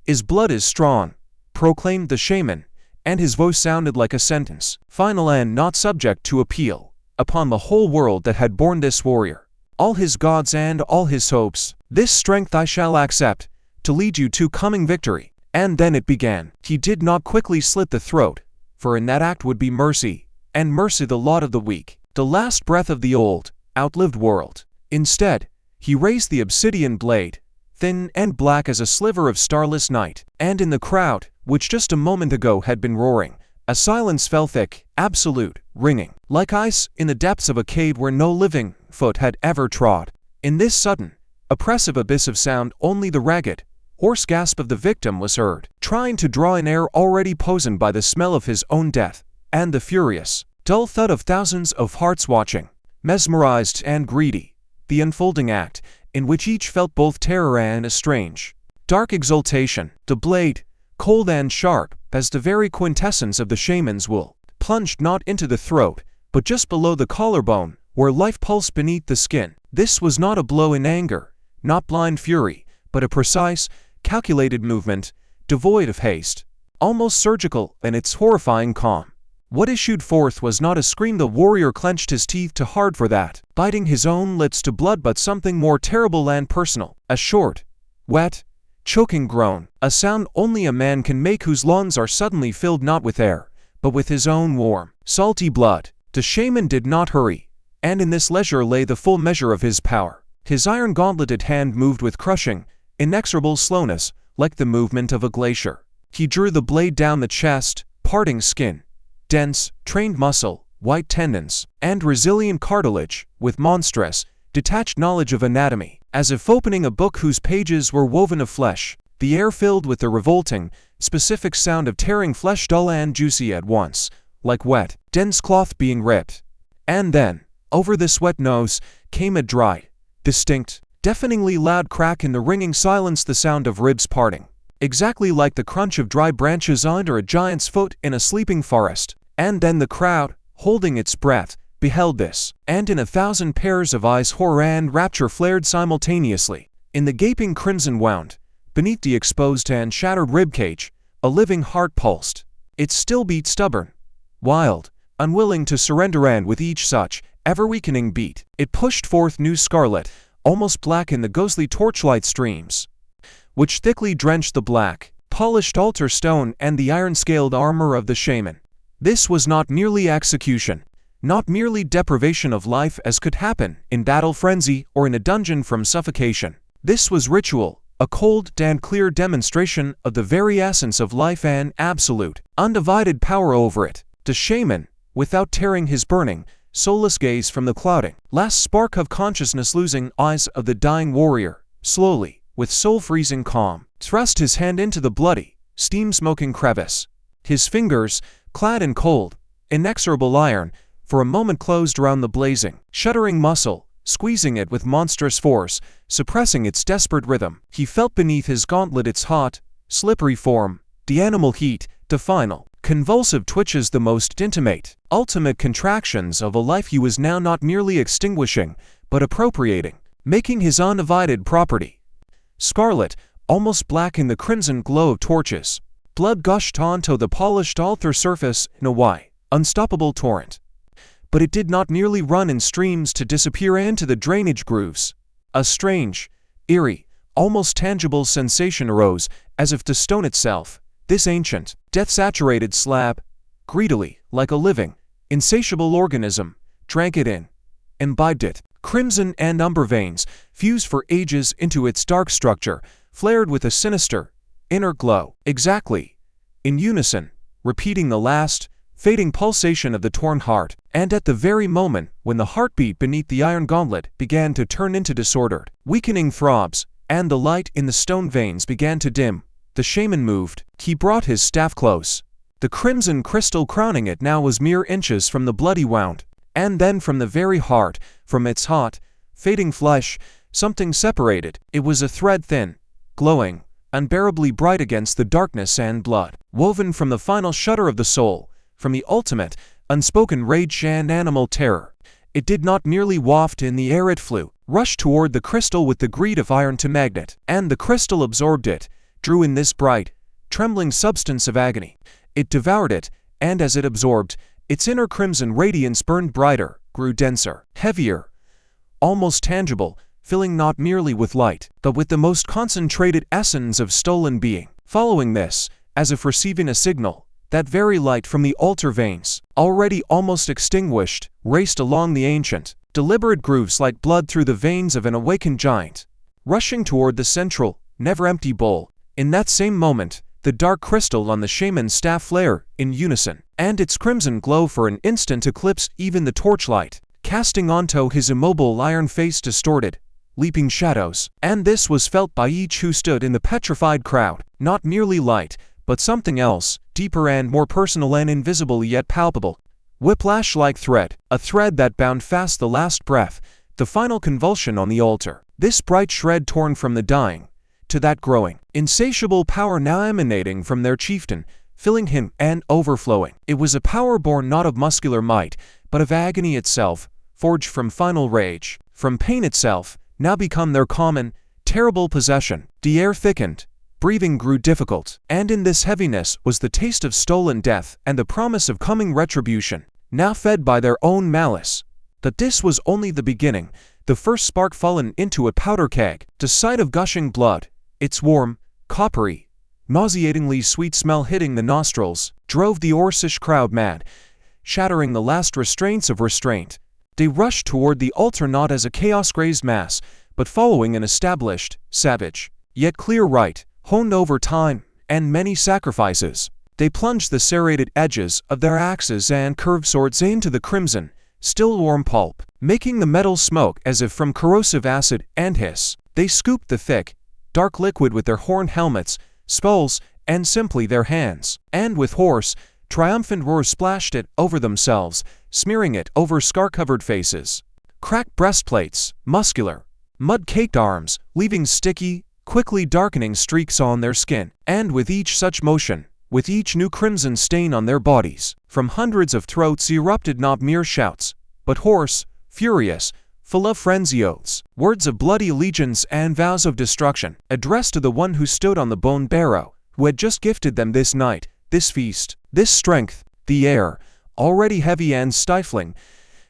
His blood is strong, proclaimed the shaman, and his voice sounded like a sentence, final and not subject to appeal, upon the whole world that had borne this warrior, all his gods and all his hopes. This strength I shall accept, to lead you to coming victory. And then it began. He did not quickly slit the throat, for in that act would be mercy, and mercy the lot of the weak, the last breath of the old, outlived world. Instead, he raised the obsidian blade, thin and black as a sliver of starless night, and in the crowd, which just a moment ago had been roaring, a silence fell thick, absolute, ringing, like ice in the depths of a cave where no living foot had ever trod. In this sudden, oppressive abyss of sound only the ragged, hoarse gasp of the victim was heard, trying to draw in air already poisoned by the smell of his own death, and the furious, dull thud of thousands of hearts watching, mesmerized and greedy, the unfolding act, in which each felt both terror and a strange, dark exultation. The blade, cold and sharp as the very quintessence of the shaman's will, plunged not into the throat, but just below the collarbone, where life pulsed beneath the skin. This was not a blow in anger, not blind fury, but a precise, calculated movement, devoid of haste, almost surgical in its horrifying calm. What issued forth was not a scream. The warrior clenched his teeth too hard for that, biting his own lips to blood, but something more terrible and personal, a short, wet, choking groan, a sound only a man can make whose lungs are suddenly filled not with air, but with his own warm, salty blood. The shaman did not hurry, and in this leisure lay the full measure of his power. His iron gauntleted hand moved with crushing, inexorable slowness, like the movement of a glacier. He drew the blade down the chest, parting skin, dense, trained muscle, white tendons, and resilient cartilage, with monstrous, detached knowledge of anatomy, as if opening a book whose pages were woven of flesh. The air filled with the revolting, specific sound of tearing flesh, dull and juicy at once, like wet, dense cloth being ripped. And then, over this wet nose, came a dry, distinct, deafeningly loud crack in the ringing silence, the sound of ribs parting, exactly like the crunch of dry branches under a giant's foot in a sleeping forest. And then the crowd, holding its breath, beheld this, and in 1,000 pairs of eyes horror and rapture flared simultaneously. In the gaping crimson wound, beneath the exposed and shattered ribcage, a living heart pulsed. It still beat stubborn, wild, unwilling to surrender, and with each such, ever-weakening beat, it pushed forth new scarlet, almost black in the ghostly torchlight streams, which thickly drenched the black, polished altar stone and the iron-scaled armor of the shaman. This was not merely execution, not merely deprivation of life as could happen in battle frenzy or in a dungeon from suffocation. This was ritual, a cold and clear demonstration of the very essence of life and absolute, undivided power over it. The shaman, without tearing his burning, soulless gaze from the clouding last spark of consciousness losing eyes of the dying warrior, slowly, with soul-freezing calm, thrust his hand into the bloody, steam-smoking crevice. His fingers, clad in cold, inexorable iron, for a moment closed around the blazing, shuddering muscle, squeezing it with monstrous force, suppressing its desperate rhythm. He felt beneath his gauntlet its hot, slippery form, the animal heat, the final, convulsive twitches, the most intimate, ultimate contractions of a life he was now not merely extinguishing, but appropriating, making his undivided property. Scarlet, almost black in the crimson glow of torches, blood gushed onto the polished altar surface in a wide, unstoppable torrent. But it did not merely run in streams to disappear into the drainage grooves. A strange, eerie, almost tangible sensation arose, as if the stone itself, this ancient, death-saturated slab, greedily, like a living, insatiable organism, drank it in, imbibed it. Crimson and umber veins, fused for ages into its dark structure, flared with a sinister, inner glow, exactly, in unison, repeating the last, fading pulsation of the torn heart. And at the very moment when the heartbeat beneath the iron gauntlet began to turn into disordered, weakening throbs, and the light in the stone veins began to dim, the shaman moved. He brought his staff close. The crimson crystal crowning it now was mere inches from the bloody wound. And then from the very heart, from its hot, fading flesh, something separated. It was a thread thin, glowing, unbearably bright against the darkness and blood, woven from the final shudder of the soul, from the ultimate, unspoken rage and animal terror. It did not merely waft in the air, it flew, rushed toward the crystal with the greed of iron to magnet, and the crystal absorbed it, drew in this bright, trembling substance of agony. It devoured it, and as it absorbed, its inner crimson radiance burned brighter, grew denser, heavier, almost tangible, filling not merely with light, but with the most concentrated essence of stolen being. Following this, as if receiving a signal, that very light from the altar veins, already almost extinguished, raced along the ancient, deliberate grooves like blood through the veins of an awakened giant, rushing toward the central, never-empty bowl. In that same moment, the dark crystal on the shaman's staff flared in unison, and its crimson glow for an instant eclipsed even the torchlight, casting onto his immobile iron face distorted, leaping shadows. And this was felt by each who stood in the petrified crowd, not merely light, but something else, deeper and more personal and invisible yet palpable. Whiplash-like thread, a thread that bound fast the last breath, the final convulsion on the altar. This bright shred torn from the dying, to that growing, insatiable power now emanating from their chieftain, filling him and overflowing. It was a power born not of muscular might, but of agony itself, forged from final rage, from pain itself, now become their common, terrible possession. The air thickened, breathing grew difficult, and in this heaviness was the taste of stolen death and the promise of coming retribution, now fed by their own malice. But this was only the beginning, the first spark fallen into a powder keg. The sight of gushing blood, its warm, coppery, nauseatingly sweet smell hitting the nostrils, drove the Orcish crowd mad, shattering the last restraints of restraint. They rushed toward the altar not as a chaos-crazed mass, but following an established, savage, yet clear rite, honed over time and many sacrifices. They plunged the serrated edges of their axes and curved swords into the crimson, still warm pulp, making the metal smoke as if from corrosive acid and hiss. They scooped the thick, dark liquid with their horn helmets, skulls, and simply their hands, and with hoarse, triumphant roars splashed it over themselves, smearing it over scar-covered faces. Cracked breastplates, muscular, mud-caked arms, leaving sticky, quickly darkening streaks on their skin. And with each such motion, with each new crimson stain on their bodies, from hundreds of throats erupted not mere shouts, but hoarse, furious, full of frenzy oaths, words of bloody allegiance and vows of destruction, addressed to the one who stood on the bone barrow, who had just gifted them this night, this feast, this strength. The air, already heavy and stifling,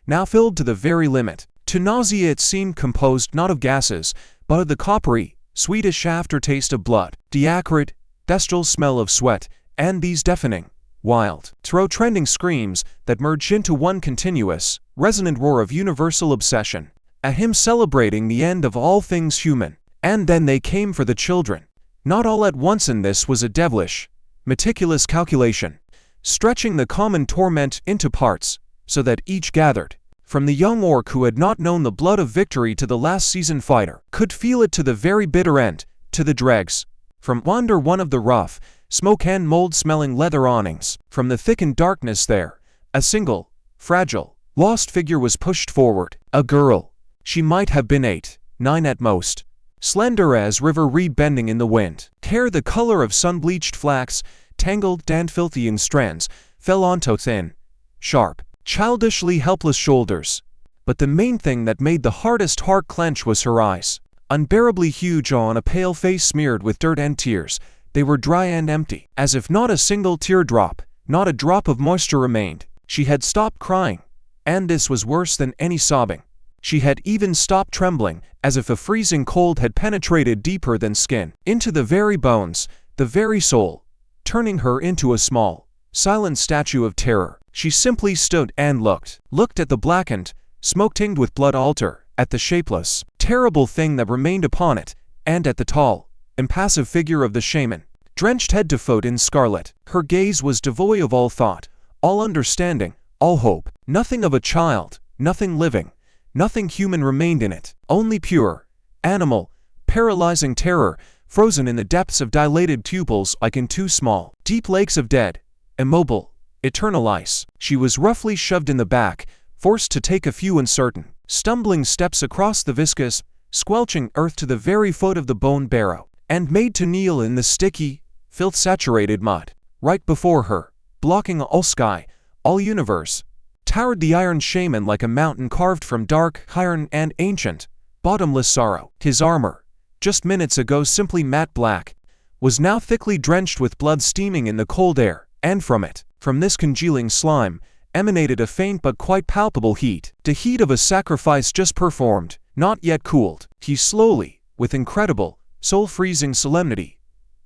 now filled to the very limit. To nausea it seemed composed not of gases, but of the coppery, sweetish aftertaste of blood, the acrid, bestial smell of sweat, and these deafening, wild, throat-rending screams that merged into one continuous, resonant roar of universal obsession, a hymn celebrating the end of all things human. And then they came for the children. Not all at once, and this was a devilish, meticulous calculation, stretching the common torment into parts, so that each gathered, from the young orc who had not known the blood of victory to the last seasoned fighter, could feel it to the very bitter end, to the dregs. From under one of the rough, smoke and mold-smelling leather awnings, from the thickened darkness there, a single, fragile, lost figure was pushed forward. A girl. She might have been 8, 9 at most. Slender as river reed bending in the wind. Hair the color of sun-bleached flax, tangled and filthy in strands, fell onto thin, sharp, childishly helpless shoulders. But the main thing that made the hardest heart clench was her eyes. Unbearably huge on a pale face smeared with dirt and tears, they were dry and empty, as if not a single teardrop, not a drop of moisture remained. She had stopped crying, and this was worse than any sobbing. She had even stopped trembling, as if a freezing cold had penetrated deeper than skin, into the very bones, the very soul, turning her into a small, silent statue of terror. She simply stood and looked at the blackened, smoke-tinged with blood altar, at the shapeless, terrible thing that remained upon it, and at the tall, impassive figure of the shaman, drenched head to foot in scarlet. Her gaze was devoid of all thought, all understanding, all hope. Nothing of a child, nothing living, nothing human remained in it. Only pure, animal, paralyzing terror, frozen in the depths of dilated pupils like in two small, deep lakes of dead, immobile, eternal ice. She was roughly shoved in the back, forced to take a few uncertain, stumbling steps across the viscous, squelching earth to the very foot of the bone barrow, and made to kneel in the sticky, filth-saturated mud. Right before her, blocking all sky, all universe, towered the Iron Shaman like a mountain carved from dark iron and ancient, bottomless sorrow. His armor, just minutes ago simply matte black, was now thickly drenched with blood steaming in the cold air, and from it, from this congealing slime, emanated a faint but quite palpable heat, the heat of a sacrifice just performed, not yet cooled. He slowly, with incredible, soul-freezing solemnity,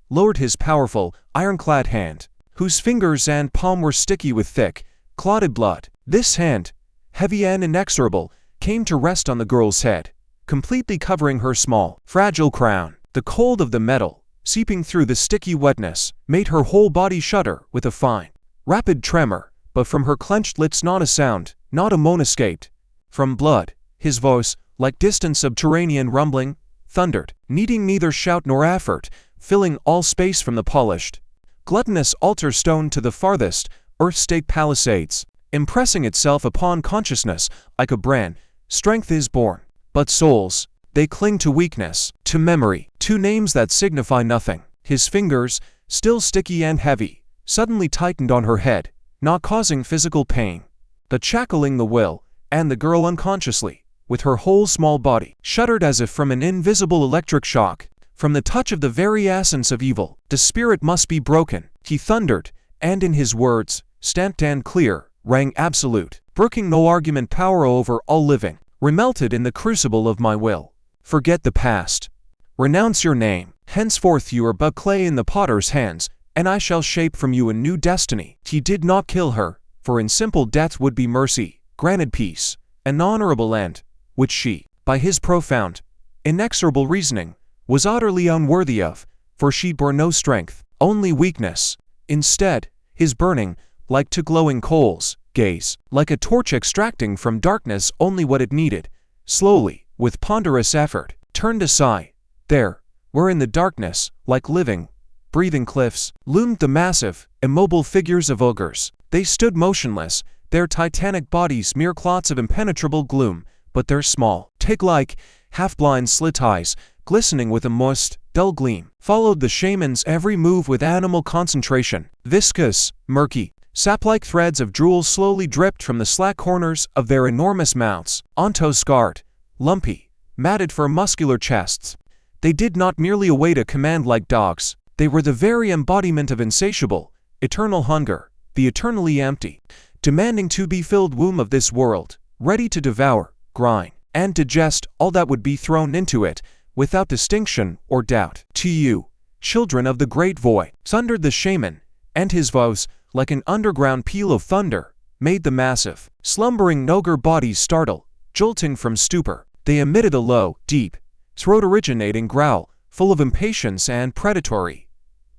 lowered his powerful, ironclad hand, whose fingers and palm were sticky with thick, clotted blood. This hand, heavy and inexorable, came to rest on the girl's head, completely covering her small, fragile crown. The cold of the metal, seeping through the sticky wetness, made her whole body shudder with a fine, rapid tremor, but from her clenched lips not a sound, not a moan escaped. From blood, his voice, like distant subterranean rumbling, thundered, needing neither shout nor effort, filling all space from the polished, gluttonous altar stone to the farthest, earth-state palisades, impressing itself upon consciousness like a brand. Strength is born, but souls, they cling to weakness, to memory, to names that signify nothing. His fingers, still sticky and heavy, suddenly tightened on her head, not causing physical pain, but shackling the will, and the girl unconsciously, with her whole small body, shuddered as if from an invisible electric shock, from the touch of the very essence of evil. The spirit must be broken, he thundered, and in his words, stamped and clear, rang absolute, brooking no argument power over all living. Remelted in the crucible of my will. Forget the past. Renounce your name. Henceforth you are but clay in the potter's hands, and I shall shape from you a new destiny. He did not kill her, for in simple death would be mercy, granted peace, an honorable end, which she, by his profound, inexorable reasoning, was utterly unworthy of, for she bore no strength, only weakness. Instead, his burning, like to glowing coals, gaze, like a torch extracting from darkness only what it needed, slowly, with ponderous effort, turned aside. There, where in the darkness, like living, breathing cliffs, loomed the massive, immobile figures of ogres. They stood motionless, their titanic bodies mere clots of impenetrable gloom, but their small, tick-like, half-blind slit eyes, glistening with a moist, dull gleam, followed the shaman's every move with animal concentration. Viscous, murky, sap-like threads of drool slowly dripped from the slack corners of their enormous mouths, onto scarred, lumpy, matted for muscular chests. They did not merely await a command like dogs, they were the very embodiment of insatiable, eternal hunger, the eternally empty. demanding to be filled womb of this world, ready to devour, grind, and digest all that would be thrown into it, without distinction or doubt. To you, children of the great void, thundered the shaman, and his voice, like an underground peal of thunder, made the massive, slumbering Nogur bodies startle, jolting from stupor. They emitted a low, deep, throat-originating growl, full of impatience and predatory,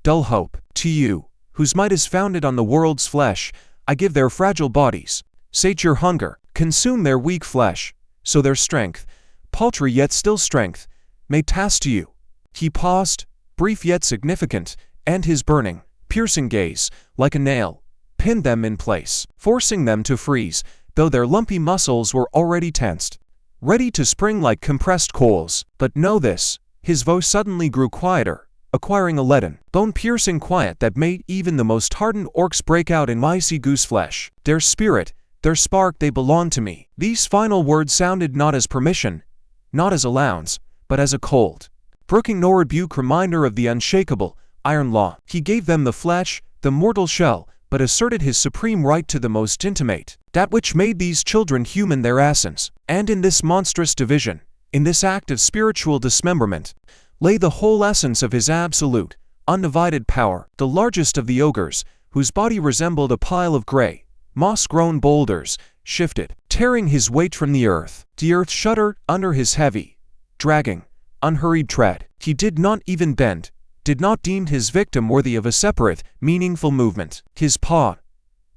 dull hope. To you, whose might is founded on the world's flesh, I give their fragile bodies, sate your hunger, consume their weak flesh, so their strength, paltry yet still strength, may task to you. He paused, brief yet significant, and his burning, piercing gaze, like a nail, pinned them in place, forcing them to freeze, though their lumpy muscles were already tensed, ready to spring like compressed coals. But know this, his voice suddenly grew quieter, acquiring a leaden, bone-piercing quiet that made even the most hardened orcs break out in icy goose flesh. Their spirit, their spark, they belong to me. These final words sounded not as permission, not as allowance, but as a cold, brooking no rebuke reminder of the unshakable, iron law. He gave them the flesh, the mortal shell, but asserted his supreme right to the most intimate, that which made these children human, their essence. And in this monstrous division, in this act of spiritual dismemberment, lay the whole essence of his absolute, undivided power. The largest of the ogres, whose body resembled a pile of gray, moss-grown boulders, shifted, tearing his weight from the earth. The earth shuddered under his heavy, dragging, unhurried tread. He did not even bend, did not deem his victim worthy of a separate, meaningful movement. His paw,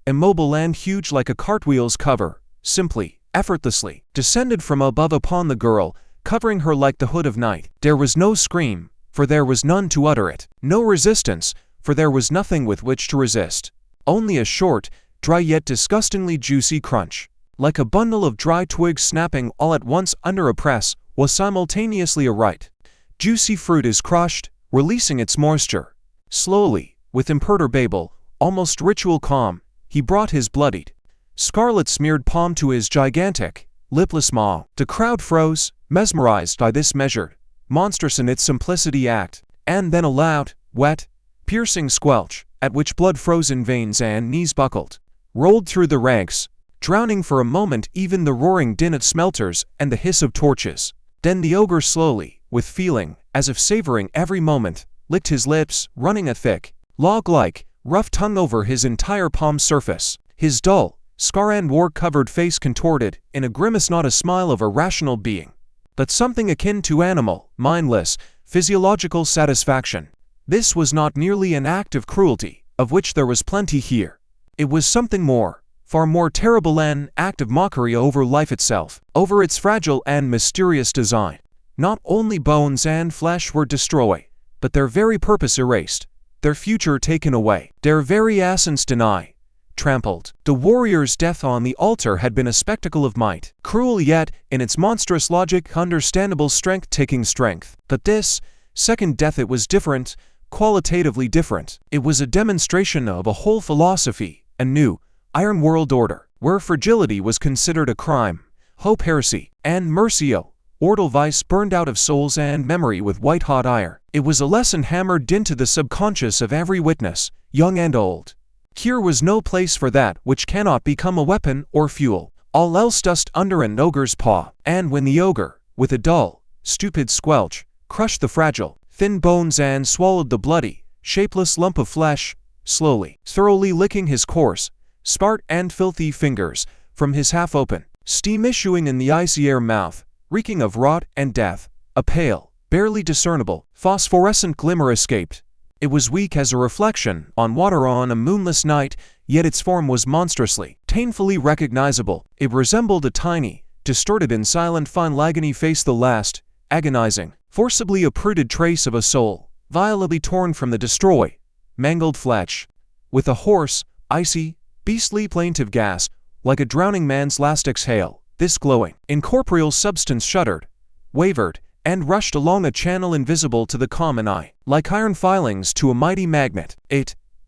immobile and huge like a cartwheel's cover, simply, effortlessly, descended from above upon the girl, covering her like the hood of night. There was no scream, for there was none to utter it. No resistance, for there was nothing with which to resist. Only a short, dry yet disgustingly juicy crunch, like a bundle of dry twigs snapping all at once under a press, was simultaneously a right. Juicy fruit is crushed, releasing its moisture. Slowly, with imperturbable, almost ritual calm, he brought his bloodied, scarlet-smeared palm to his gigantic, lipless maw. The crowd froze, mesmerized by this measured, monstrous in its simplicity act, and then a loud, wet, piercing squelch, at which blood froze in veins and knees buckled, rolled through the ranks, drowning for a moment even the roaring din of smelters and the hiss of torches. Then the ogre slowly, with feeling, as if savoring every moment, licked his lips, running a thick, log-like, rough tongue over his entire palm surface. His dull, scar and war-covered face contorted in a grimace, not a smile of a rational being, but something akin to animal, mindless, physiological satisfaction. This was not merely an act of cruelty, of which there was plenty here. It was something more, far more terrible, an act of mockery over life itself, over its fragile and mysterious design. Not only bones and flesh were destroyed, but their very purpose erased, their future taken away, their very essence denied, trampled. The warrior's death on the altar had been a spectacle of might, cruel yet, in its monstrous logic, understandable strength taking strength. But this second death, it was different, qualitatively different. It was a demonstration of a whole philosophy, a new, iron world order, where fragility was considered a crime, hope heresy, and mercio, mortal vice burned out of souls and memory with white-hot iron. It was a lesson hammered into the subconscious of every witness, young and old. Here was no place for that which cannot become a weapon or fuel. All else dust under an ogre's paw. And when the ogre, with a dull, stupid squelch, crushed the fragile, thin bones and swallowed the bloody, shapeless lump of flesh, slowly, thoroughly licking his coarse, sparse and filthy fingers from his half-open, steam issuing in the icy air mouth, reeking of rot and death, a pale, barely discernible, phosphorescent glimmer escaped. It was weak as a reflection on water on a moonless night, yet its form was monstrously, painfully recognizable. It resembled a tiny, distorted and silent fine agony face, the last, agonizing, forcibly uprooted trace of a soul, violently torn from the destroyed, mangled flesh. With a hoarse, icy, beastly plaintive gasp, like a drowning man's last exhale, this glowing, incorporeal substance shuddered, wavered, and rushed along a channel invisible to the common eye, like iron filings to a mighty magnet.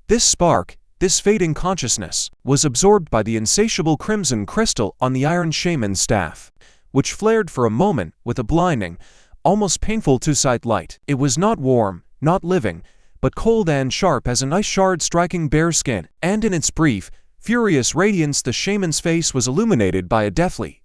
This spark, this fading consciousness, was absorbed by the insatiable crimson crystal on the Iron Shaman's staff, which flared for a moment with a blinding, almost painful to sight light. It was not warm, not living, but cold and sharp as an ice shard striking bare skin, and in its brief, furious radiance. The shaman's face was illuminated by a deathly,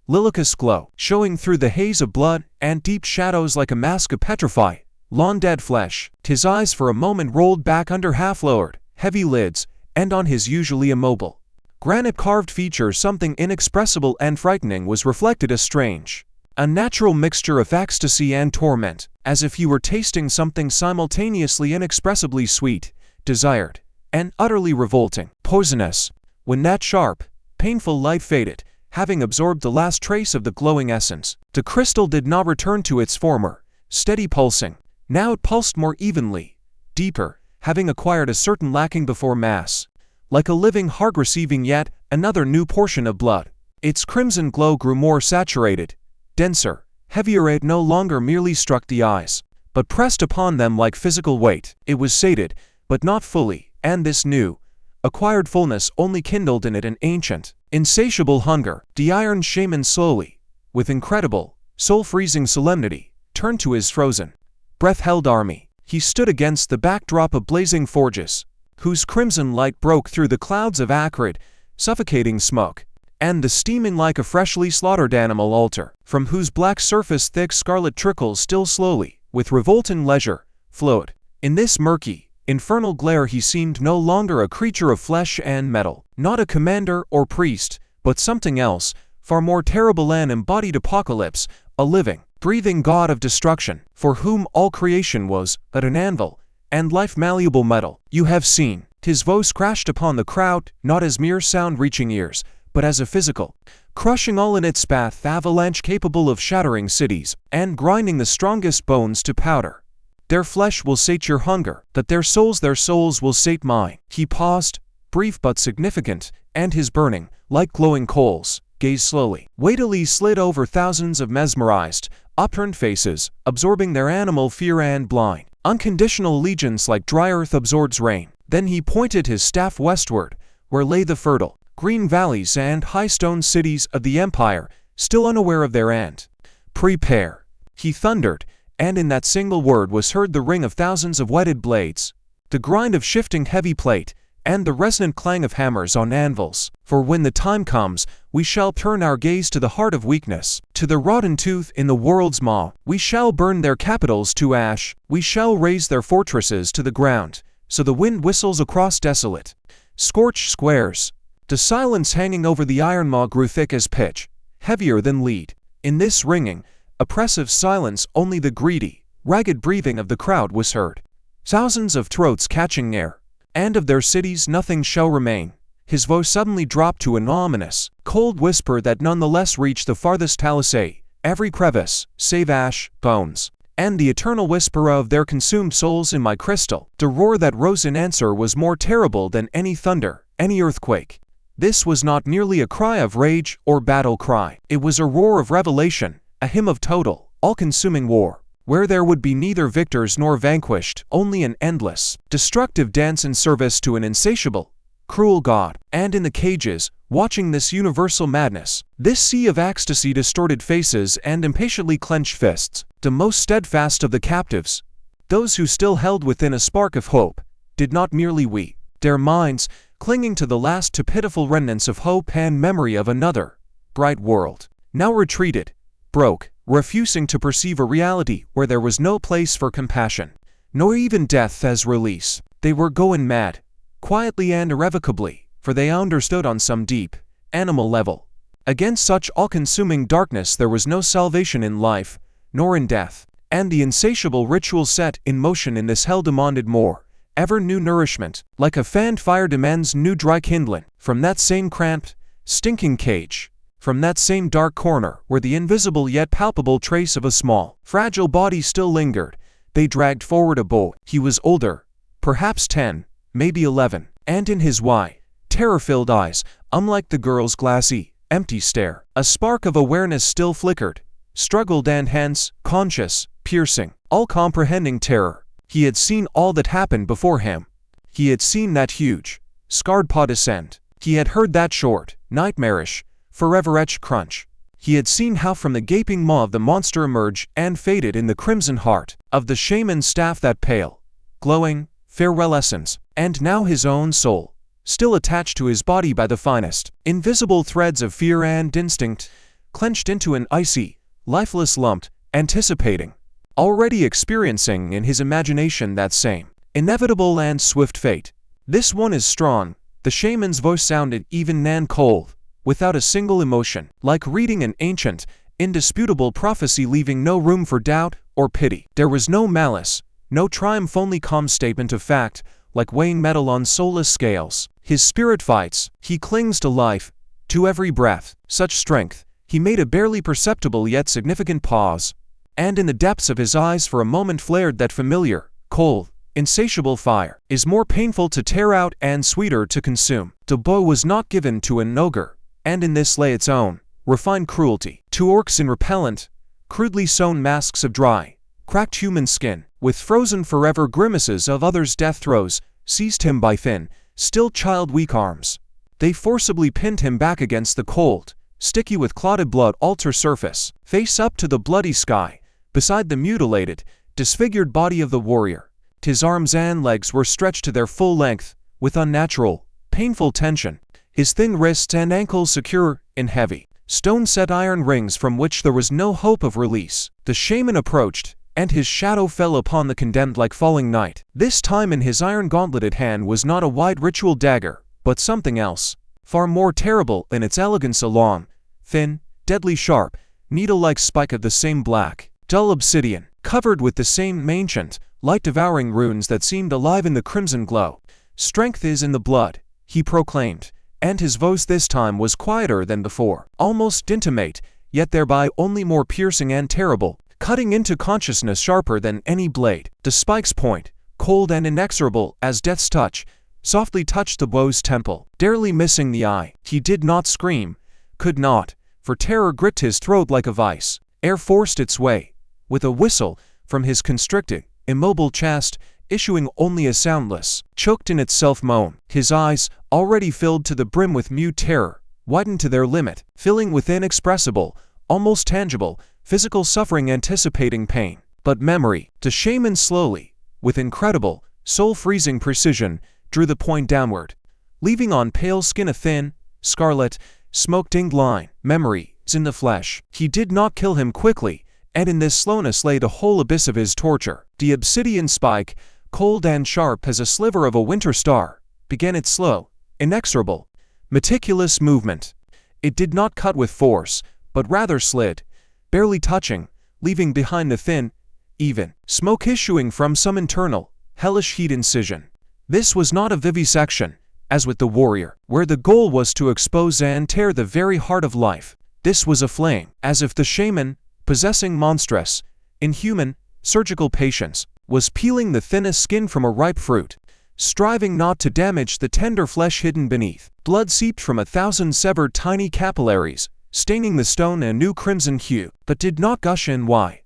liliacous glow, showing through the haze of blood and deep shadows like a mask of petrified, long-dead flesh. His eyes for a moment rolled back under half-lowered, heavy lids, and on his usually immobile, granite-carved features something inexpressible and frightening was reflected, a strange, unnatural mixture of ecstasy and torment, as if you were tasting something simultaneously inexpressibly sweet, desired, and utterly revolting, poisonous. When that sharp, painful light faded, having absorbed the last trace of the glowing essence, the crystal did not return to its former, steady pulsing. Now it pulsed more evenly, deeper, having acquired a certain lacking before mass, like a living heart receiving yet another new portion of blood. Its crimson glow grew more saturated, denser, heavier. It no longer merely struck the eyes, but pressed upon them like physical weight. It was sated, but not fully, and this new, acquired fullness only kindled in it an ancient, insatiable hunger. The Iron Shaman slowly, with incredible, soul-freezing solemnity, turned to his frozen, breath-held army. He stood against the backdrop of blazing forges, whose crimson light broke through the clouds of acrid, suffocating smoke, and the steaming like a freshly slaughtered animal altar, from whose black surface thick scarlet trickles still slowly, with revolting leisure, flowed. In this murky, infernal glare he seemed no longer a creature of flesh and metal, not a commander or priest, but something else, far more terrible, an embodied apocalypse, a living, breathing god of destruction, for whom all creation was but an anvil, and life malleable metal. You have seen. His voice crashed upon the crowd, not as mere sound reaching ears, but as a physical, crushing all in its path avalanche capable of shattering cities, and grinding the strongest bones to powder. Their flesh will sate your hunger, that their souls will sate mine. He paused, brief but significant, and his burning, like glowing coals, gaze slowly, weightily slid over thousands of mesmerized, upturned faces, absorbing their animal fear and blind, unconditional allegiance like dry earth absorbs rain. Then he pointed his staff westward, where lay the fertile, green valleys and high stone cities of the empire, still unaware of their end. Prepare, he thundered, and in that single word was heard the ring of thousands of whetted blades, the grind of shifting heavy plate, and the resonant clang of hammers on anvils. For when the time comes, we shall turn our gaze to the heart of weakness, to the rotten tooth in the world's maw. We shall burn their capitals to ash, we shall raze their fortresses to the ground, so the wind whistles across desolate, scorched squares. The silence hanging over the Iron Maw grew thick as pitch, heavier than lead. In this ringing, oppressive silence only the greedy, ragged breathing of the crowd was heard. Thousands of throats catching air, and of their cities nothing shall remain. His voice suddenly dropped to an ominous, cold whisper that nonetheless reached the farthest palisade, every crevice, save ash, bones, and the eternal whisper of their consumed souls in my crystal. The roar that rose in answer was more terrible than any thunder, any earthquake. This was not merely a cry of rage or battle cry. It was a roar of revelation, a hymn of total, all-consuming war, where there would be neither victors nor vanquished, only an endless, destructive dance in service to an insatiable, cruel God. And in the cages, watching this universal madness, this sea of ecstasy, distorted faces and impatiently clenched fists, the most steadfast of the captives, those who still held within a spark of hope, did not merely weep. Their minds, clinging to the last to pitiful remnants of hope and memory of another bright world, now retreated, broke, refusing to perceive a reality where there was no place for compassion, nor even death as release. They were going mad, quietly and irrevocably, for they understood on some deep, animal level. Against such all-consuming darkness there was no salvation in life, nor in death, and the insatiable ritual set in motion in this hell demanded more, ever new nourishment, like a fanned fire demands new dry kindling. From that same cramped, stinking cage, from that same dark corner where the invisible yet palpable trace of a small, fragile body still lingered, they dragged forward a boy. He was older, perhaps 10, maybe 11, and in his wide, terror-filled eyes, unlike the girl's glassy, empty stare, a spark of awareness still flickered, struggled, and hence, conscious, piercing, all-comprehending terror. He had seen all that happened before him. He had seen that huge, scarred paw descend. He had heard that short, nightmarish, forever-etched crunch. He had seen how from the gaping maw of the monster emerged and faded in the crimson heart of the shaman's staff that pale, glowing, farewell essence. And now his own soul, still attached to his body by the finest, invisible threads of fear and instinct, clenched into an icy, lifeless lump, anticipating, already experiencing in his imagination that same inevitable and swift fate. "This one is strong," the shaman's voice sounded even and cold, without a single emotion, like reading an ancient, indisputable prophecy, leaving no room for doubt or pity. There was no malice, no triumph, only calm statement of fact, like weighing metal on soulless scales. His spirit fights, he clings to life, to every breath. Such strength. He made a barely perceptible yet significant pause, and in the depths of his eyes for a moment flared that familiar, cold, insatiable fire. "Is more painful to tear out and sweeter to consume." The bow was not given to an ogre, and in this lay its own refined cruelty. To orcs in repellent, crudely sewn masks of dry, cracked human skin, with frozen forever grimaces of others' death throes, seized him by thin, still child-weak arms. They forcibly pinned him back against the cold, sticky with clotted blood altar surface, face up to the bloody sky, beside the mutilated, disfigured body of the warrior. His arms and legs were stretched to their full length, with unnatural, painful tension, his thin wrists and ankles secure in heavy, stone-set iron rings from which there was no hope of release. The shaman approached, and his shadow fell upon the condemned like falling night. This time in his iron gauntleted hand was not a wide ritual dagger, but something else, far more terrible in its elegance, a long, thin, deadly sharp, needle-like spike of the same black, dull obsidian, covered with the same ancient, light-devouring runes that seemed alive in the crimson glow. "Strength is in the blood," he proclaimed, and his voice this time was quieter than before, almost intimate, yet thereby only more piercing and terrible, cutting into consciousness sharper than any blade. The spike's point, cold and inexorable as death's touch, softly touched the bow's temple, barely missing the eye. He did not scream, could not, for terror gripped his throat like a vice. Air forced its way, with a whistle, from his constricted, immobile chest, issuing only a soundless, choked in itself moan. His eyes, already filled to the brim with mute terror, widened to their limit, filling with inexpressible, almost tangible, physical suffering, anticipating pain. But memory, the shaman slowly, with incredible, soul-freezing precision, drew the point downward, leaving on pale skin a thin, scarlet, smoke-dinged line. Memory is in the flesh. He did not kill him quickly, and in this slowness lay the whole abyss of his torture. The obsidian spike, cold and sharp as a sliver of a winter star, began its slow, inexorable, meticulous movement. It did not cut with force, but rather slid, barely touching, leaving behind the thin, even smoke issuing from some internal, hellish heat incision. This was not a vivisection, as with the warrior, where the goal was to expose and tear the very heart of life. This was a flame, as if the shaman, possessing monstrous, inhuman, surgical patience, was peeling the thinnest skin from a ripe fruit, striving not to damage the tender flesh hidden beneath. Blood seeped from 1,000 severed tiny capillaries, staining the stone a new crimson hue, but did not gush in why.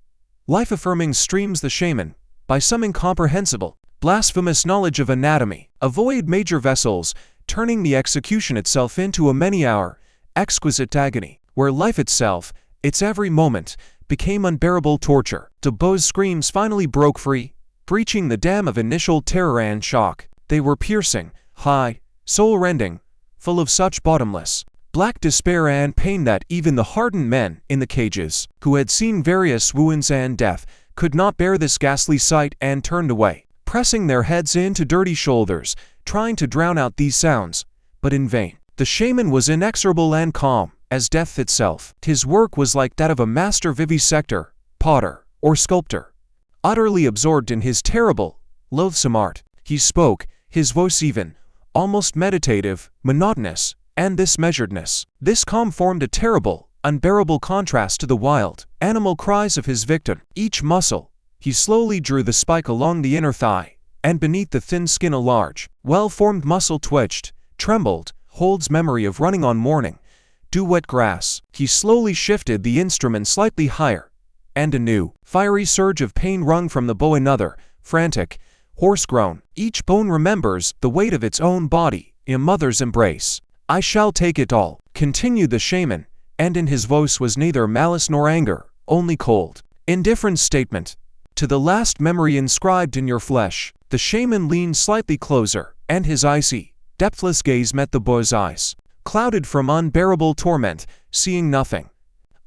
Life-affirming streams the shaman, by some incomprehensible, blasphemous knowledge of anatomy, avoid major vessels, turning the execution itself into a many-hour, exquisite agony, where life itself, its every moment, became unbearable torture. The bow's screams finally broke free, breaching the dam of initial terror and shock. They were piercing, high, soul-rending, full of such bottomless, black despair and pain that even the hardened men in the cages, who had seen various wounds and death, could not bear this ghastly sight and turned away, pressing their heads into dirty shoulders, trying to drown out these sounds, but in vain. The shaman was inexorable and calm as death itself. His work was like that of a master vivisector, potter, or sculptor, utterly absorbed in his terrible, loathsome art. He spoke, his voice even, almost meditative, monotonous, and this measuredness, this calm formed a terrible, unbearable contrast to the wild, animal cries of his victim. Each muscle, he slowly drew the spike along the inner thigh, and beneath the thin skin a large, well-formed muscle twitched, trembled, holds memory of running on morning, dew-wet grass. He slowly shifted the instrument slightly higher, and a new, fiery surge of pain wrung from the bow, another, frantic, hoarse groan. Each bone remembers the weight of its own body in a mother's embrace. "I shall take it all," continued the shaman, and in his voice was neither malice nor anger, only cold, indifferent statement. "To the last memory inscribed in your flesh." The shaman leaned slightly closer, and his icy, depthless gaze met the boy's eyes, clouded from unbearable torment, seeing nothing.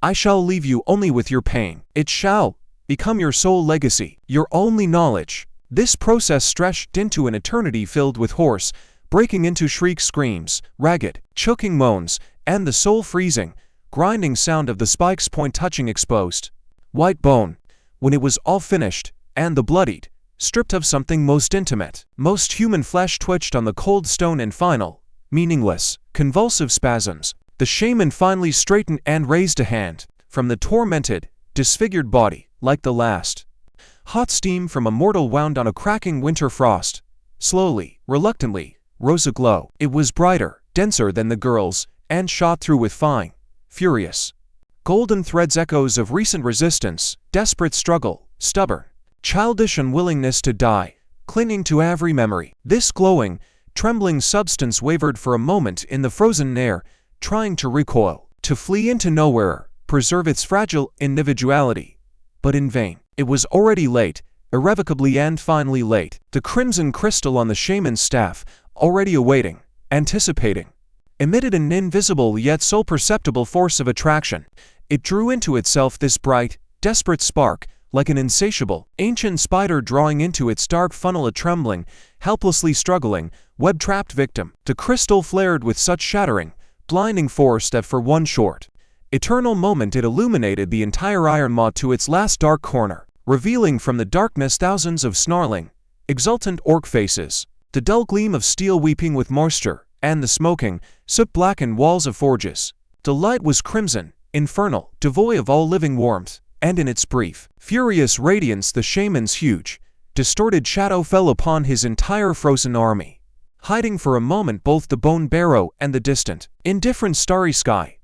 I shall leave you only with your pain. It shall become your sole legacy, your only knowledge. This process stretched into an eternity filled with hoarse, breaking into shriek screams, ragged, choking moans, and the soul-freezing, grinding sound of the spike's point touching exposed white bone. When it was all finished, and the bloodied, stripped of something most intimate, most human flesh twitched on the cold stone in final, meaningless, convulsive spasms, the shaman finally straightened and raised a hand from the tormented, disfigured body, like the last. Hot steam from a mortal wound on a cracking winter frost. Slowly, reluctantly, rose a glow. It was brighter, denser than the girl's, and shot through with fine, furious, golden threads, echoes of recent resistance, desperate struggle, stubborn, childish unwillingness to die, clinging to every memory. This glowing, trembling substance wavered for a moment in the frozen air, trying to recoil, to flee into nowhere, preserve its fragile individuality. But in vain. It was already late, irrevocably and finally late. The crimson crystal on the shaman's staff, already awaiting, anticipating, emitted an invisible yet so perceptible force of attraction. It drew into itself this bright, desperate spark, like an insatiable, ancient spider drawing into its dark funnel a trembling, helplessly struggling, web-trapped victim. The crystal flared with such shattering, blinding force that for one short, eternal moment it illuminated the entire Iron Maw to its last dark corner, revealing from the darkness thousands of snarling, exultant orc faces, the dull gleam of steel weeping with moisture, and the smoking, soot-blackened walls of forges. The light was crimson, infernal, devoid of all living warmth, and in its brief, furious radiance the shaman's huge, distorted shadow fell upon his entire frozen army, hiding for a moment both the bone barrow and the distant, indifferent starry sky,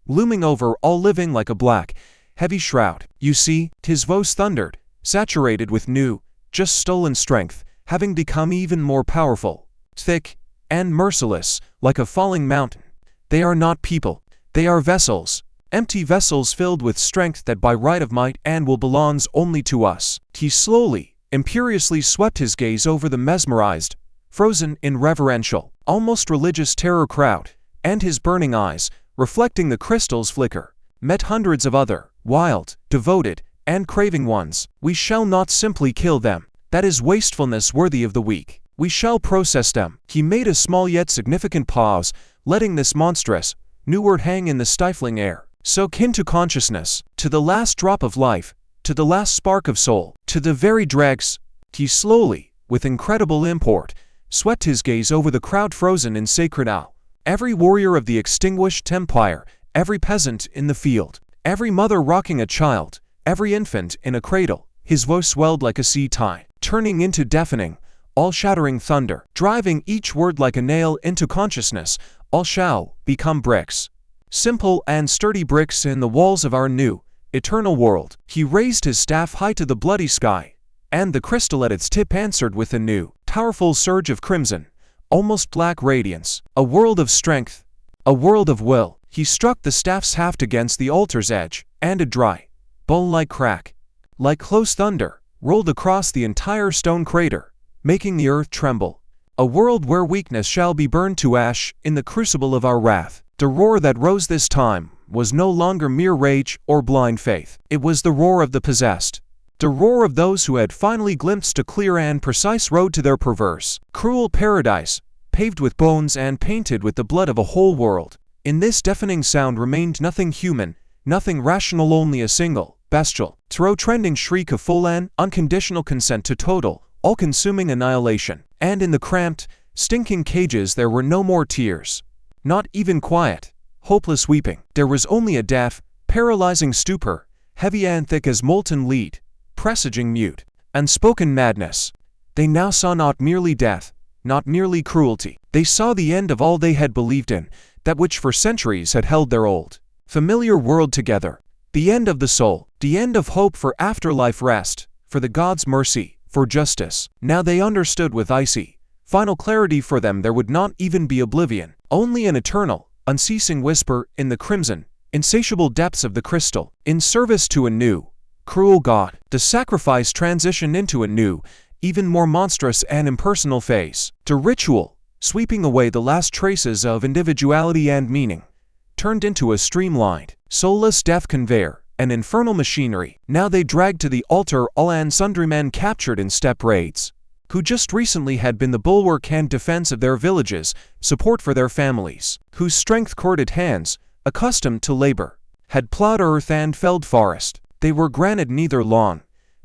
looming over all living like a black, heavy shroud. You see, his voice thundered, saturated with new, just stolen strength, having become even more powerful, thick, and merciless, like a falling mountain. They are not people, they are vessels, empty vessels filled with strength that by right of might and will belongs only to us. He slowly, imperiously swept his gaze over the mesmerized, frozen in reverential, almost religious terror crowd, and his burning eyes, reflecting the crystal's flicker, met hundreds of other, wild, devoted, and craving ones. We shall not simply kill them. That is wastefulness worthy of the weak. We shall process them. He made a small yet significant pause, letting this monstrous, new word hang in the stifling air, soak into consciousness, to the last drop of life, to the last spark of soul, to the very dregs. He slowly, with incredible import, swept his gaze over the crowd frozen in sacred awe. Every warrior of the extinguished empire, every peasant in the field, every mother rocking a child, every infant in a cradle. His voice swelled like a sea tide, turning into deafening, all-shattering thunder, driving each word like a nail into consciousness. All shall become bricks, simple and sturdy bricks in the walls of our new, eternal world. He raised his staff high to the bloody sky, and the crystal at its tip answered with a new, powerful surge of crimson, almost black radiance. A world of strength, a world of will. He struck the staff's haft against the altar's edge, and a dry, bone-like crack, like close thunder, rolled across the entire stone crater, making the earth tremble. A world where weakness shall be burned to ash in the crucible of our wrath. The roar that rose this time was no longer mere rage or blind faith. It was the roar of the possessed. The roar of those who had finally glimpsed a clear and precise road to their perverse, cruel paradise, paved with bones and painted with the blood of a whole world. In this deafening sound remained nothing human, nothing rational, only a single, bestial, throat-rending shriek of full and unconditional consent to total, all-consuming annihilation. And in the cramped, stinking cages there were no more tears. Not even quiet, hopeless weeping. There was only a deaf, paralyzing stupor, heavy and thick as molten lead, presaging mute, unspoken madness. They now saw not merely death, not merely cruelty. They saw the end of all they had believed in, that which for centuries had held their old, familiar world together. The end of the soul, the end of hope for afterlife rest, for the gods' mercy, for justice. Now they understood with icy, final clarity. For them there would not even be oblivion, only an eternal, unceasing whisper in the crimson, insatiable depths of the crystal, in service to a new, cruel god. The sacrifice transitioned into a new, even more monstrous and impersonal phase. The ritual, sweeping away the last traces of individuality and meaning, turned into a streamlined, soulless death conveyor, an infernal machinery. Now they dragged to the altar all and sundry men captured in steppe raids, who just recently had been the bulwark and defense of their villages, support for their families, whose strength-corded hands, accustomed to labor, had plowed earth and felled forest. They were granted neither long,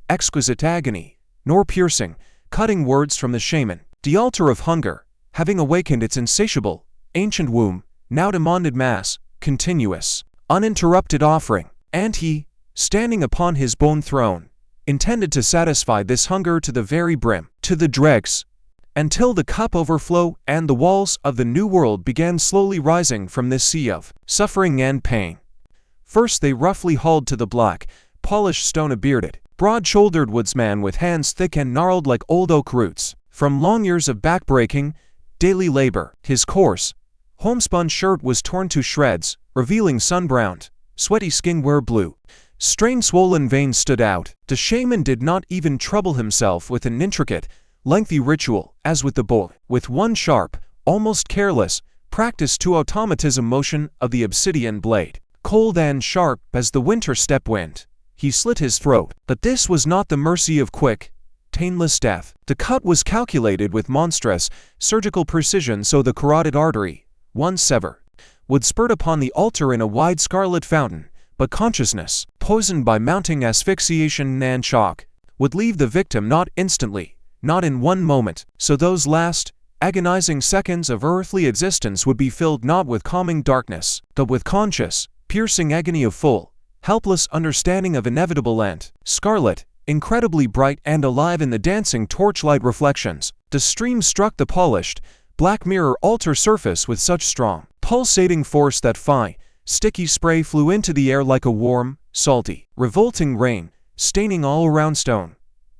exquisite agony, nor piercing, cutting words from the shaman. The altar of hunger, having awakened its insatiable, ancient womb, now demanded mass, continuous, uninterrupted offering, and he, standing upon his bone throne, intended to satisfy this hunger to the very brim, to the dregs, until the cup overflow and the walls of the new world began slowly rising from this sea of suffering and pain. First they roughly hauled to the black, polished stone a bearded, broad-shouldered woodsman with hands thick and gnarled like old oak roots, from long years of back-breaking, daily labor. His coarse, homespun shirt was torn to shreds, revealing sun-browned, sweaty skin where blue, strained swollen veins stood out. The shaman did not even trouble himself with an intricate, lengthy ritual, as with the bow. With one sharp, almost careless, practice to automatism motion of the obsidian blade, cold and sharp as the winter steppe wind, he slit his throat. But this was not the mercy of quick, painless death. The cut was calculated with monstrous, surgical precision so the carotid artery, once severed, would spurt upon the altar in a wide scarlet fountain, but consciousness, poisoned by mounting asphyxiation and shock, would leave the victim not instantly, not in one moment, so those last, agonizing seconds of earthly existence would be filled not with calming darkness, but with conscious, piercing agony of full, helpless understanding of inevitable end. Scarlet, incredibly bright and alive in the dancing torchlight reflections, the stream struck the polished, black mirror altar surface with such strong, pulsating force that fine, sticky spray flew into the air like a warm, salty, revolting rain, staining all around stone,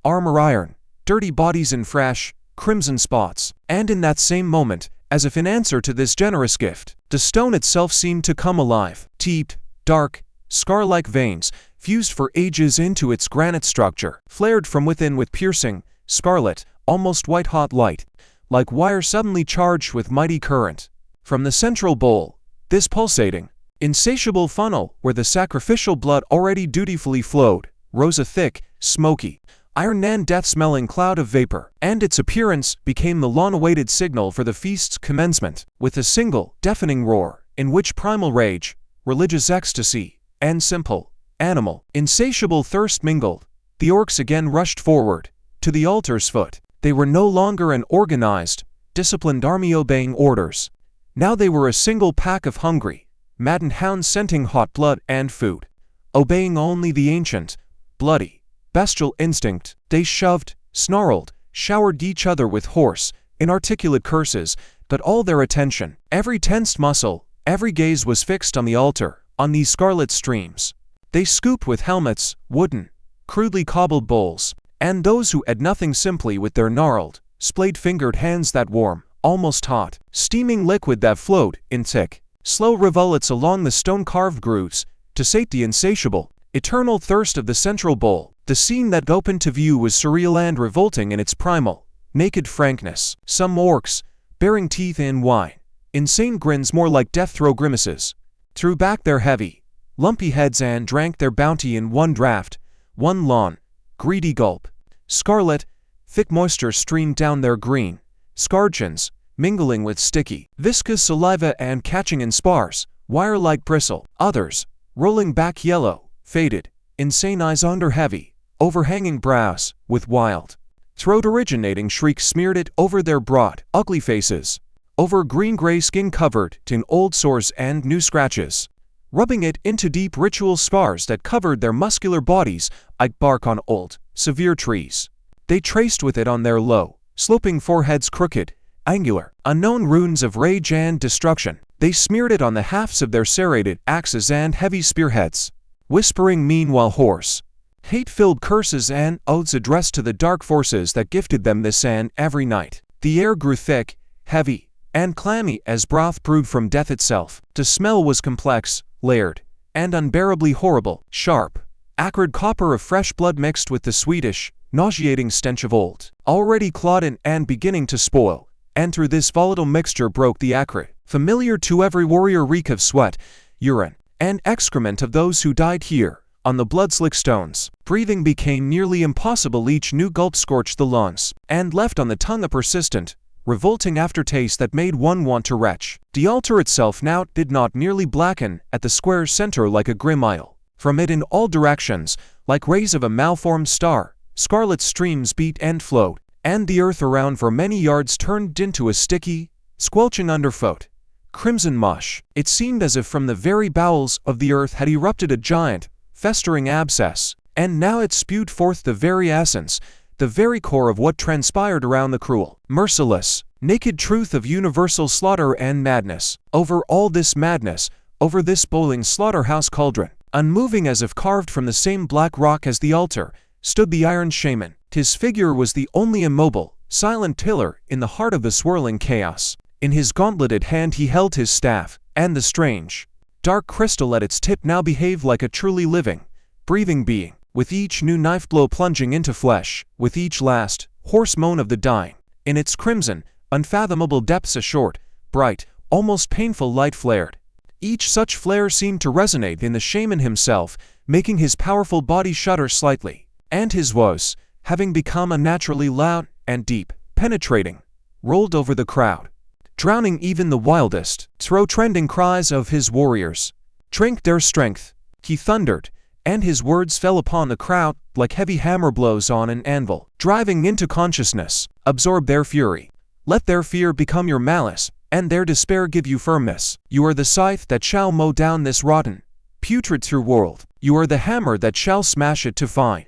armor iron, dirty bodies in fresh, crimson spots. And in that same moment, as if in answer to this generous gift, the stone itself seemed to come alive. Deep, dark, scar-like veins, fused for ages into its granite structure, flared from within with piercing, scarlet, almost white-hot light, like wire suddenly charged with mighty current. From the central bowl, this pulsating, insatiable funnel where the sacrificial blood already dutifully flowed, rose a thick, smoky, iron and death-smelling cloud of vapor, and its appearance became the long-awaited signal for the feast's commencement. With a single, deafening roar, in which primal rage, religious ecstasy, and simple, animal, insatiable thirst mingled, the orcs again rushed forward, to the altar's foot. They were no longer an organized, disciplined army obeying orders. Now they were a single pack of hungry, maddened hounds scenting hot blood and food. Obeying only the ancient, bloody, bestial instinct, they shoved, snarled, showered each other with hoarse, inarticulate curses, but all their attention, every tensed muscle, every gaze was fixed on the altar, on these scarlet streams. They scooped with helmets, wooden, crudely cobbled bowls, and those who had nothing simply with their gnarled, splayed-fingered hands that warm, almost hot, steaming liquid that flowed, in thick, slow rivulets along the stone-carved grooves, to sate the insatiable, eternal thirst of the central bowl. The scene that opened to view was surreal and revolting in its primal, naked frankness. Some orcs, baring teeth in wine, insane grins more like death-throw grimaces, threw back their heavy, lumpy heads and drank their bounty in one draught, one long, greedy gulp. Scarlet, thick moisture streamed down their green, scarred chins, mingling with sticky, viscous saliva and catching in sparse, wire-like bristle. Others, rolling back yellow, faded, insane eyes under heavy, overhanging brows, with wild, throat-originating shrieks smeared it over their broad, ugly faces, over green-gray skin covered in old sores and new scratches, rubbing it into deep ritual scars that covered their muscular bodies like bark on old, severe trees. They traced with it on their low, sloping foreheads crooked, angular, unknown runes of rage and destruction. They smeared it on the hafts of their serrated axes and heavy spearheads, whispering meanwhile hoarse, hate-filled curses and oaths addressed to the dark forces that gifted them this and every night. The air grew thick, heavy, and clammy as broth brewed from death itself. The smell was complex, layered, and unbearably horrible. Sharp, acrid copper of fresh blood mixed with the sweetish, nauseating stench of old, already clodden and beginning to spoil, and through this volatile mixture broke the acrid, familiar to every warrior reek of sweat, urine, and excrement of those who died here, on the blood-slick stones. Breathing became nearly impossible. Each new gulp scorched the lungs, and left on the tongue a persistent, revolting aftertaste that made one want to retch. The altar itself now did not merely blacken at the square's center like a grim aisle. From it in all directions, like rays of a malformed star, scarlet streams beat and flowed, and the earth around for many yards turned into a sticky, squelching underfoot, crimson mush. It seemed as if from the very bowels of the earth had erupted a giant, festering abscess, and now it spewed forth the very essence, the very core of what transpired around the cruel, merciless, naked truth of universal slaughter and madness. Over all this madness, over this boiling slaughterhouse cauldron, unmoving as if carved from the same black rock as the altar, stood the Iron Shaman. His figure was the only immobile, silent pillar in the heart of the swirling chaos. In his gauntleted hand he held his staff, and the strange, dark crystal at its tip now behaved like a truly living, breathing being, with each new knife blow plunging into flesh, with each last, hoarse moan of the dying. In its crimson, unfathomable depths a short, bright, almost painful light flared. Each such flare seemed to resonate in the shaman himself, making his powerful body shudder slightly, and his voice, having become unnaturally loud and deep, penetrating, rolled over the crowd, drowning even the wildest, throat-rending cries of his warriors. "Drink their strength," he thundered, and his words fell upon the crowd like heavy hammer blows on an anvil, driving into consciousness. "Absorb their fury. Let their fear become your malice, and their despair give you firmness. You are the scythe that shall mow down this rotten, putrid through world. You are the hammer that shall smash it to fine,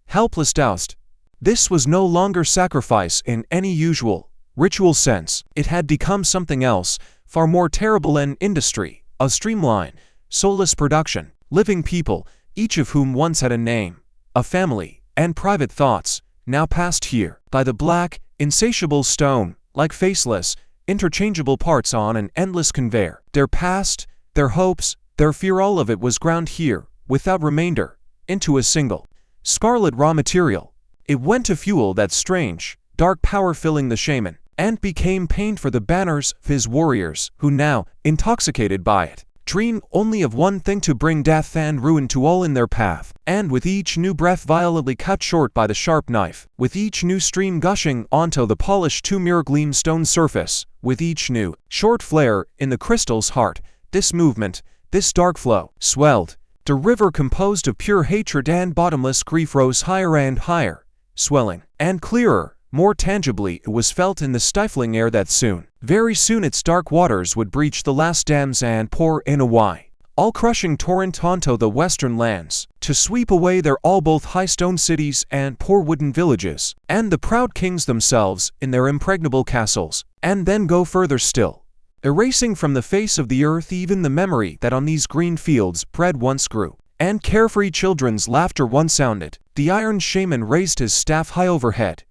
helpless dust." This was no longer sacrifice in any usual, ritual sense. It had become something else, far more terrible and industry, a streamlined, soulless production. Living people, each of whom once had a name, a family, and private thoughts, now passed here, by the black, insatiable stone, like faceless, interchangeable parts on an endless conveyor. Their past, their hopes, their fear, all of it was ground here, without remainder, into a single, scarlet raw material. It went to fuel that strange, dark power filling the shaman, and became pain for the banners of his warriors, who now, intoxicated by it, dream only of one thing: to bring death and ruin to all in their path. And with each new breath violently cut short by the sharp knife, with each new stream gushing onto the polished two-mirror gleam stone surface, with each new, short flare in the crystal's heart, this movement, this dark flow, swelled. The river composed of pure hatred and bottomless grief rose higher and higher, swelling, and clearer, more tangibly it was felt in the stifling air that soon, very soon, its dark waters would breach the last dams and pour in a all-crushing torrent onto the western lands, to sweep away their all, both high stone cities and poor wooden villages, and the proud kings themselves in their impregnable castles, and then go further still, erasing from the face of the earth even the memory that on these green fields bread once grew, and carefree children's laughter once sounded. The Iron Shaman raised his staff high overhead,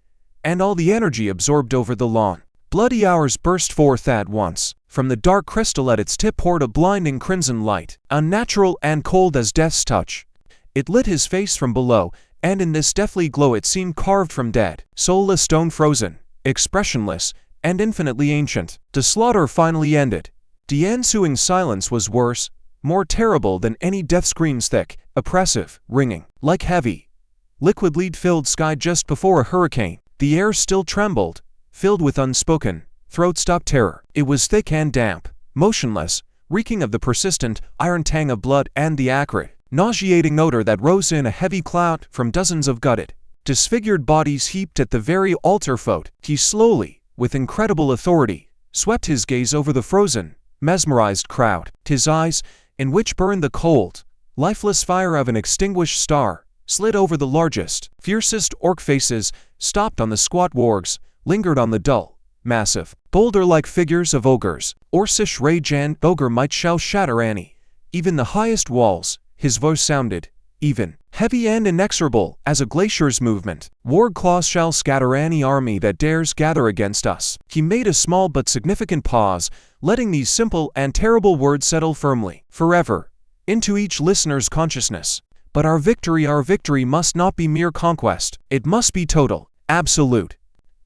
and all the energy absorbed over the lawn. Bloody hours burst forth at once. From the dark crystal at its tip poured a blinding crimson light, unnatural and cold as death's touch. It lit his face from below, and in this deathly glow it seemed carved from dead, soulless stone, frozen, expressionless, and infinitely ancient. The slaughter finally ended. The ensuing silence was worse, more terrible than any death screams, thick, oppressive, ringing, like heavy, liquid lead-filled sky just before a hurricane. The air still trembled, filled with unspoken, throat-stuck terror. It was thick and damp, motionless, reeking of the persistent, iron tang of blood and the acrid, nauseating odor that rose in a heavy cloud from dozens of gutted, disfigured bodies heaped at the very altar foot. He slowly, with incredible authority, swept his gaze over the frozen, mesmerized crowd. His eyes, in which burned the cold, lifeless fire of an extinguished star, slid over the largest, fiercest orc faces, stopped on the squat wargs, lingered on the dull, massive, boulder-like figures of ogres. Orcish rage and ogre might shall shatter any, even the highest walls. His voice sounded, even, heavy and inexorable as a glacier's movement. Warg claws shall scatter any army that dares gather against us. He made a small but significant pause, letting these simple and terrible words settle firmly, forever, into each listener's consciousness. But our victory must not be mere conquest. It must be total, absolute.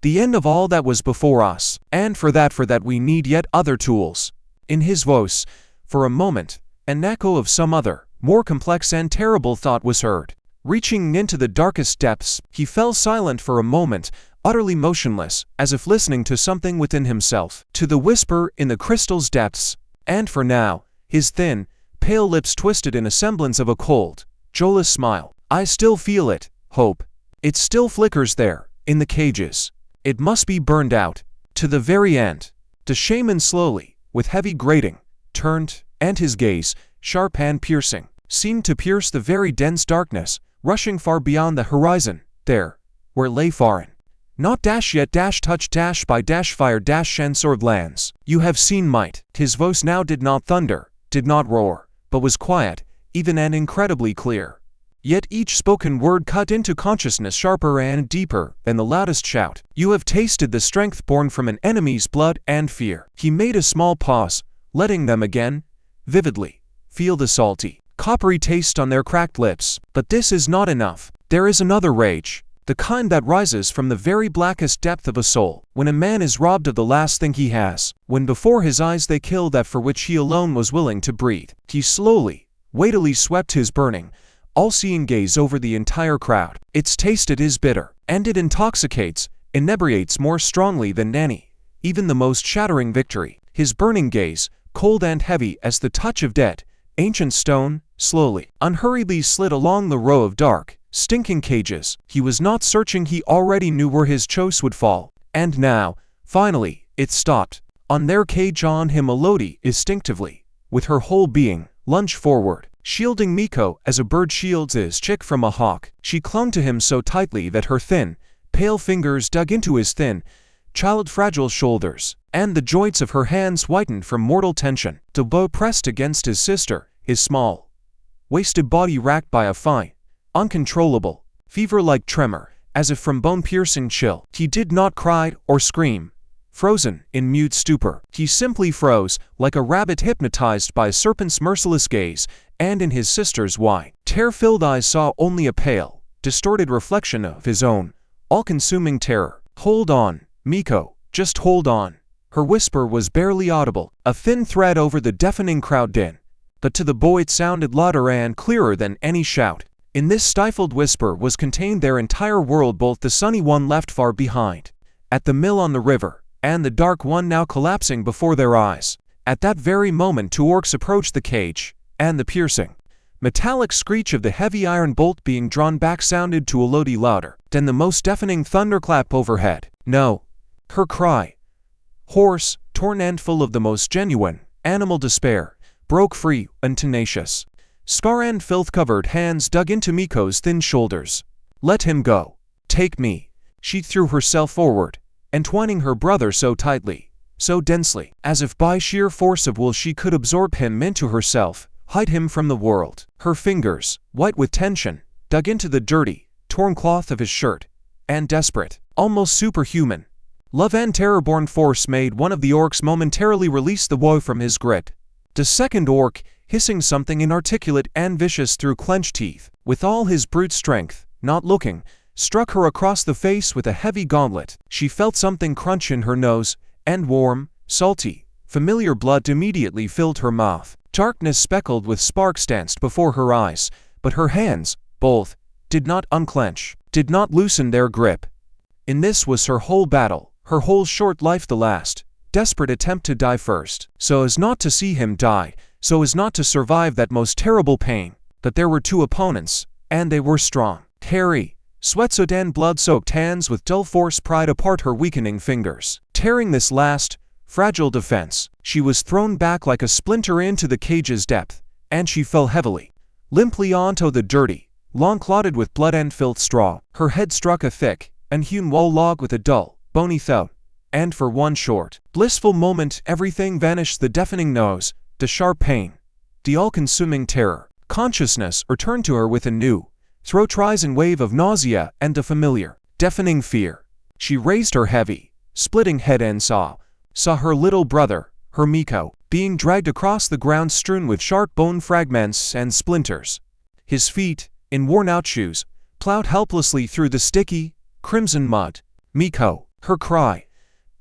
The end of all that was before us, and for that we need yet other tools. In his voice, for a moment, an echo of some other, more complex and terrible thought was heard. Reaching into the darkest depths, he fell silent for a moment, utterly motionless, as if listening to something within himself, to the whisper in the crystal's depths. And for now, his thin, pale lips twisted in a semblance of a cold, joyless smile. I still feel it, Hope. It still flickers there, in the cages. It must be burned out, to the very end. The shaman slowly, with heavy grating, turned, and his gaze, sharp and piercing, seemed to pierce the very dense darkness, rushing far beyond the horizon, there, where lay foreign. Not dash yet dash touch dash by dash fire dash shen sword lands. You have seen might. His voice now did not thunder, did not roar, but was quiet, even and incredibly clear. Yet each spoken word cut into consciousness sharper and deeper than the loudest shout. You have tasted the strength born from an enemy's blood and fear. He made a small pause, letting them again, vividly, feel the salty, coppery taste on their cracked lips. But this is not enough. There is another rage, the kind that rises from the very blackest depth of a soul, when a man is robbed of the last thing he has, when before his eyes they kill that for which he alone was willing to breathe. He slowly, weightily swept his burning, all-seeing gaze over the entire crowd. Its taste it is bitter, and it intoxicates, inebriates more strongly than any, even the most shattering victory. His burning gaze, cold and heavy as the touch of dead, ancient stone, slowly, unhurriedly slid along the row of dark, stinking cages. He was not searching, he already knew where his choice would fall. And now, finally, it stopped. On their cage on him Elodi, instinctively, with her whole being, lunged forward, shielding Miko as a bird shields his chick from a hawk. She clung to him so tightly that her thin, pale fingers dug into his thin, child-fragile shoulders, and the joints of her hands whitened from mortal tension. The bow pressed against his sister, his small, wasted body racked by a fine, uncontrollable, fever-like tremor, as if from bone-piercing chill. He did not cry or scream. Frozen in mute stupor, he simply froze, like a rabbit hypnotized by a serpent's merciless gaze, and in his sister's wide, tear-filled eyes saw only a pale, distorted reflection of his own, all-consuming terror. Hold on, Miko, just hold on. Her whisper was barely audible, a thin thread over the deafening crowd din. But to the boy it sounded louder and clearer than any shout. In this stifled whisper was contained their entire world, both the sunny one left far behind, at the mill on the river, and the dark one now collapsing before their eyes. At that very moment two orcs approached the cage, and the piercing, metallic screech of the heavy iron bolt being drawn back sounded to Elodi louder than the most deafening thunderclap overhead. No. Her cry, hoarse, torn and full of the most genuine, animal despair, broke free and tenacious. Scar and filth-covered hands dug into Miko's thin shoulders. Let him go. Take me. She threw herself forward, entwining her brother so tightly, so densely, as if by sheer force of will she could absorb him into herself, hide him from the world. Her fingers, white with tension, dug into the dirty, torn cloth of his shirt, and desperate, almost superhuman, love and terror-born force made one of the orcs momentarily release the boy from his grip. The second orc, hissing something inarticulate and vicious through clenched teeth, with all his brute strength, not looking, struck her across the face with a heavy gauntlet. She felt something crunch in her nose, and warm, salty, familiar blood immediately filled her mouth. Darkness speckled with sparks danced before her eyes, but her hands, both, did not unclench, did not loosen their grip. In this was her whole battle, her whole short life, the last, desperate attempt to die first, so as not to see him die, so as not to survive that most terrible pain. But there were two opponents, and they were strong. Hairy, sweat-soaked and blood-soaked hands with dull force pried apart her weakening fingers. Tearing this last, fragile defense, she was thrown back like a splinter into the cage's depth, and she fell heavily, limply onto the dirty, long-clotted with blood and filth straw. Her head struck a thick, unhewn wall log with a dull, bony thud, and for one short, blissful moment everything vanished: the deafening nose, the sharp pain, the all-consuming terror. Consciousness returned to her with a new, throat-rising wave of nausea and the familiar, deafening fear. She raised her heavy, splitting head and saw her little brother, her Miko, being dragged across the ground strewn with sharp bone fragments and splinters. His feet, in worn-out shoes, plowed helplessly through the sticky, crimson mud. Miko, Her cry,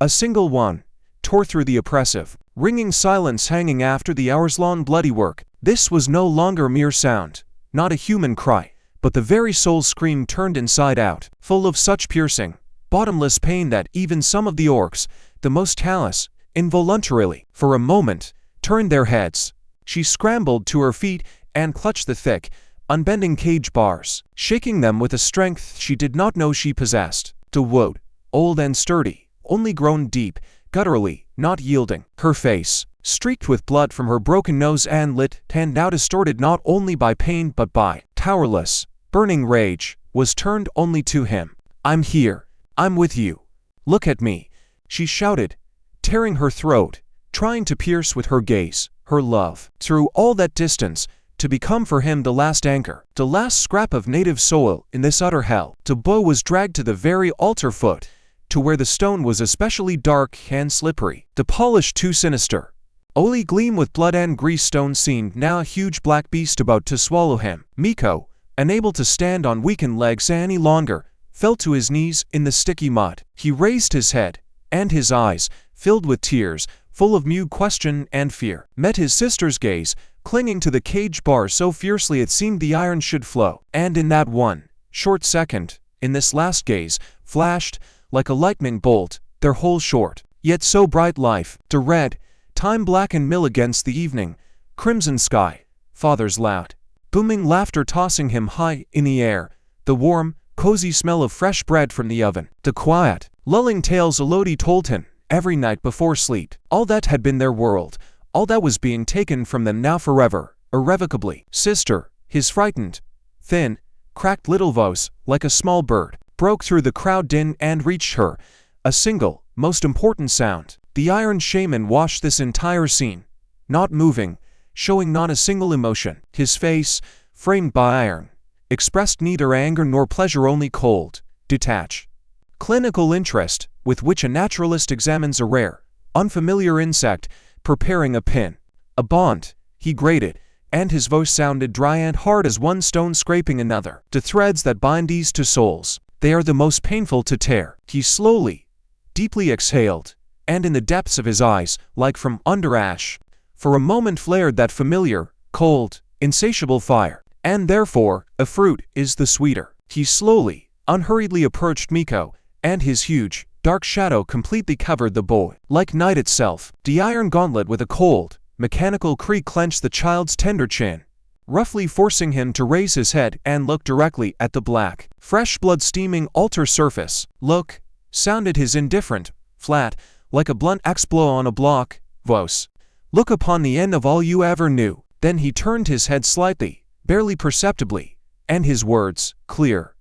a single one, tore through the oppressive, ringing silence hanging after the hours-long bloody work. This was no longer mere sound, not a human cry, but the very soul scream turned inside out, full of such piercing, bottomless pain that even some of the orcs, the most callous, involuntarily, for a moment, turned their heads. She scrambled to her feet and clutched the thick, unbending cage bars, shaking them with a strength she did not know she possessed. The wood, old and sturdy, only grown deep, gutturally, not yielding. Her face, streaked with blood from her broken nose and lip, and now distorted not only by pain but by powerless, burning rage, was turned only to him. "I'm here. I'm with you. Look at me," she shouted, tearing her throat, trying to pierce with her gaze, her love, through all that distance, to become for him the last anchor, the last scrap of native soil in this utter hell. The bow was dragged to the very altar foot, to where the stone was especially dark and slippery, the polish too sinister. Only gleam with blood and grease stone seemed now a huge black beast about to swallow him. Miko, unable to stand on weakened legs any longer, fell to his knees in the sticky mud. He raised his head, and his eyes, filled with tears, full of mute question and fear, met his sister's gaze, clinging to the cage bar so fiercely it seemed the iron should flow. And in that one short second, in this last gaze, flashed, like a lightning bolt, their whole short, yet so bright life, the red, time-blackened mill against the evening, crimson sky, father's loud, booming laughter tossing him high in the air, the warm, cozy smell of fresh bread from the oven, the quiet, lulling tales Elodi told him every night before sleep. All that had been their world, all that was being taken from them now forever, irrevocably. Sister, his frightened, thin, cracked little voice, like a small bird, broke through the crowd din and reached her, a single, most important sound. The Iron Shaman watched this entire scene, not moving, showing not a single emotion. His face, framed by iron, expressed neither anger nor pleasure, only cold, detached, clinical interest, with which a naturalist examines a rare, unfamiliar insect, preparing a pin. A bond, he grated, and his voice sounded dry and hard as one stone scraping another. The threads that bind these two souls, they are the most painful to tear. He slowly, deeply exhaled, and in the depths of his eyes, like from under ash, for a moment flared that familiar, cold, insatiable fire. And therefore, a fruit is the sweeter. He slowly, unhurriedly approached Miko, and his huge, dark shadow completely covered the boy. Like night itself, the iron gauntlet with a cold, mechanical creak clenched the child's tender chin, roughly forcing him to raise his head and look directly at the black, fresh blood steaming altar surface. "Look," sounded his indifferent, flat, like a blunt axe blow on a block, voice. "Look upon the end of all you ever knew." Then he turned his head slightly, barely perceptibly, and his words, clear,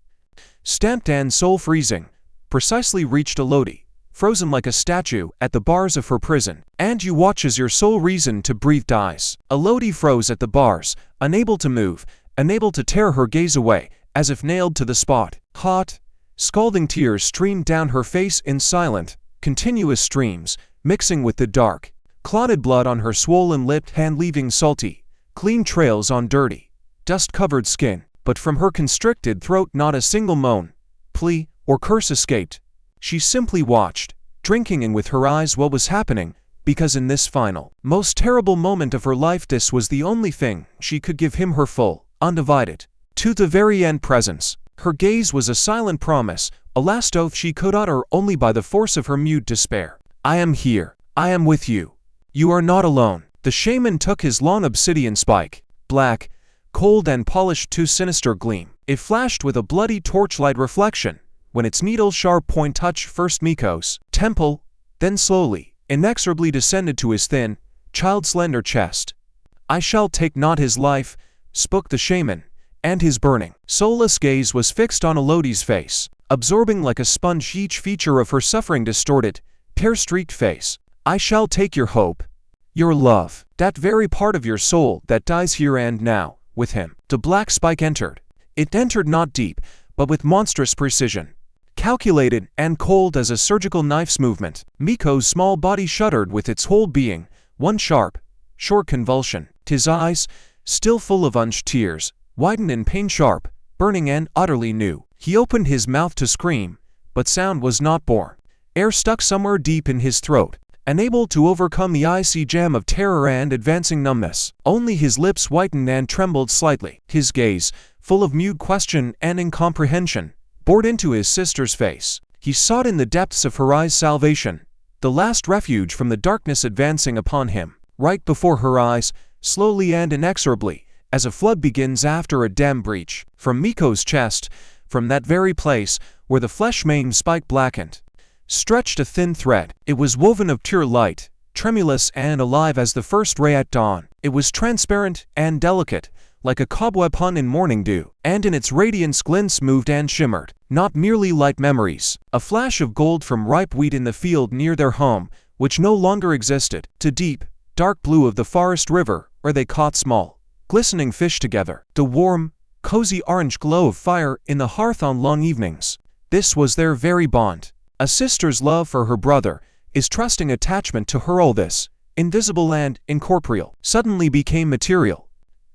stamped and soul-freezing, precisely reached Elodi, frozen like a statue at the bars of her prison. "And you watch as your sole reason to breathe dies." Elodi froze at the bars, unable to move, unable to tear her gaze away, as if nailed to the spot. Hot, scalding tears streamed down her face in silent, continuous streams, mixing with the dark, clotted blood on her swollen lip and leaving salty, clean trails on dirty, dust-covered skin. But from her constricted throat not a single moan, plea, or curse escaped. She simply watched, drinking in with her eyes what was happening, because in this final, most terrible moment of her life this was the only thing she could give him, her full, undivided, to the very end presence. Her gaze was a silent promise, a last oath she could utter only by the force of her mute despair. "I am here. I am with you. You are not alone." The shaman took his long obsidian spike, black, cold and polished to sinister gleam. It flashed with a bloody torchlight reflection, when its needle-sharp point touched first Miko's temple, then slowly, inexorably descended to his thin, child-slender chest. "I shall take not his life," spoke the shaman, and his burning, soulless gaze was fixed on Elodi's face, absorbing like a sponge each feature of her suffering distorted, tear-streaked face. "I shall take your hope, your love, that very part of your soul that dies here and now, with him." The black spike entered. It entered not deep, but with monstrous precision, calculated and cold as a surgical knife's movement. Miko's small body shuddered with its whole being, one sharp, short convulsion. His eyes, still full of unshed tears, widened in pain, sharp, burning and utterly new. He opened his mouth to scream, but sound was not born. air stuck somewhere deep in his throat, unable to overcome the icy jam of terror and advancing numbness. Only his lips whitened and trembled slightly. His gaze, full of mute question and incomprehension, bored into his sister's face. He sought in the depths of her eyes salvation, the last refuge from the darkness advancing upon him. Right before her eyes, slowly and inexorably, as a flood begins after a dam breach, from Miko's chest, from that very place where the flesh-maned spike blackened, stretched a thin thread. It was woven of pure light, tremulous and alive as the first ray at dawn. It was transparent and delicate, like a cobweb hung in morning dew, and in its radiance glints moved and shimmered, not merely light memories, a flash of gold from ripe wheat in the field near their home, which no longer existed, to deep, dark blue of the forest river, where they caught small, glistening fish together, the warm, cozy orange glow of fire in the hearth on long evenings. This was their very bond. A sister's love for her brother, his trusting attachment to her. All this, invisible and incorporeal, suddenly became material,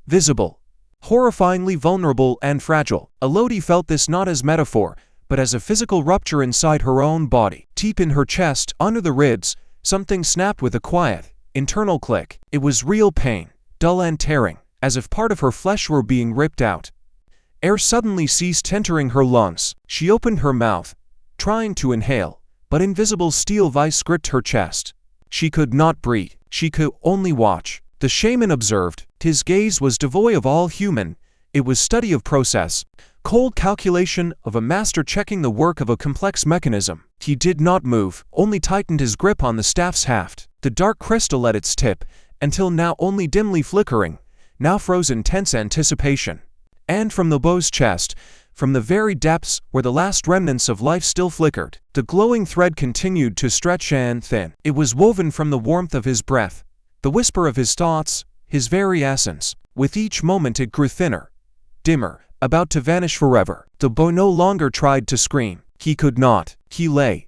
visible, horrifyingly vulnerable and fragile. Elodi felt this not as metaphor, but as a physical rupture inside her own body. Deep in her chest, under the ribs, something snapped with a quiet, internal click. It was real pain, dull and tearing, as if part of her flesh were being ripped out. Air suddenly ceased entering her lungs. She opened her mouth, trying to inhale, but invisible steel vice gripped her chest. She could not breathe. She could only watch. The shaman observed. His gaze was devoid of all human. It was study of process, cold calculation of a master checking the work of a complex mechanism. He did not move, only tightened his grip on the staff's haft. The dark crystal at its tip, until now only dimly flickering, now froze in tense anticipation. And from the bow's chest, from the very depths where the last remnants of life still flickered, the glowing thread continued to stretch and thin. It was woven from the warmth of his breath, the whisper of his thoughts, his very essence. With each moment it grew thinner, dimmer, about to vanish forever. The boy no longer tried to scream. He could not. He lay,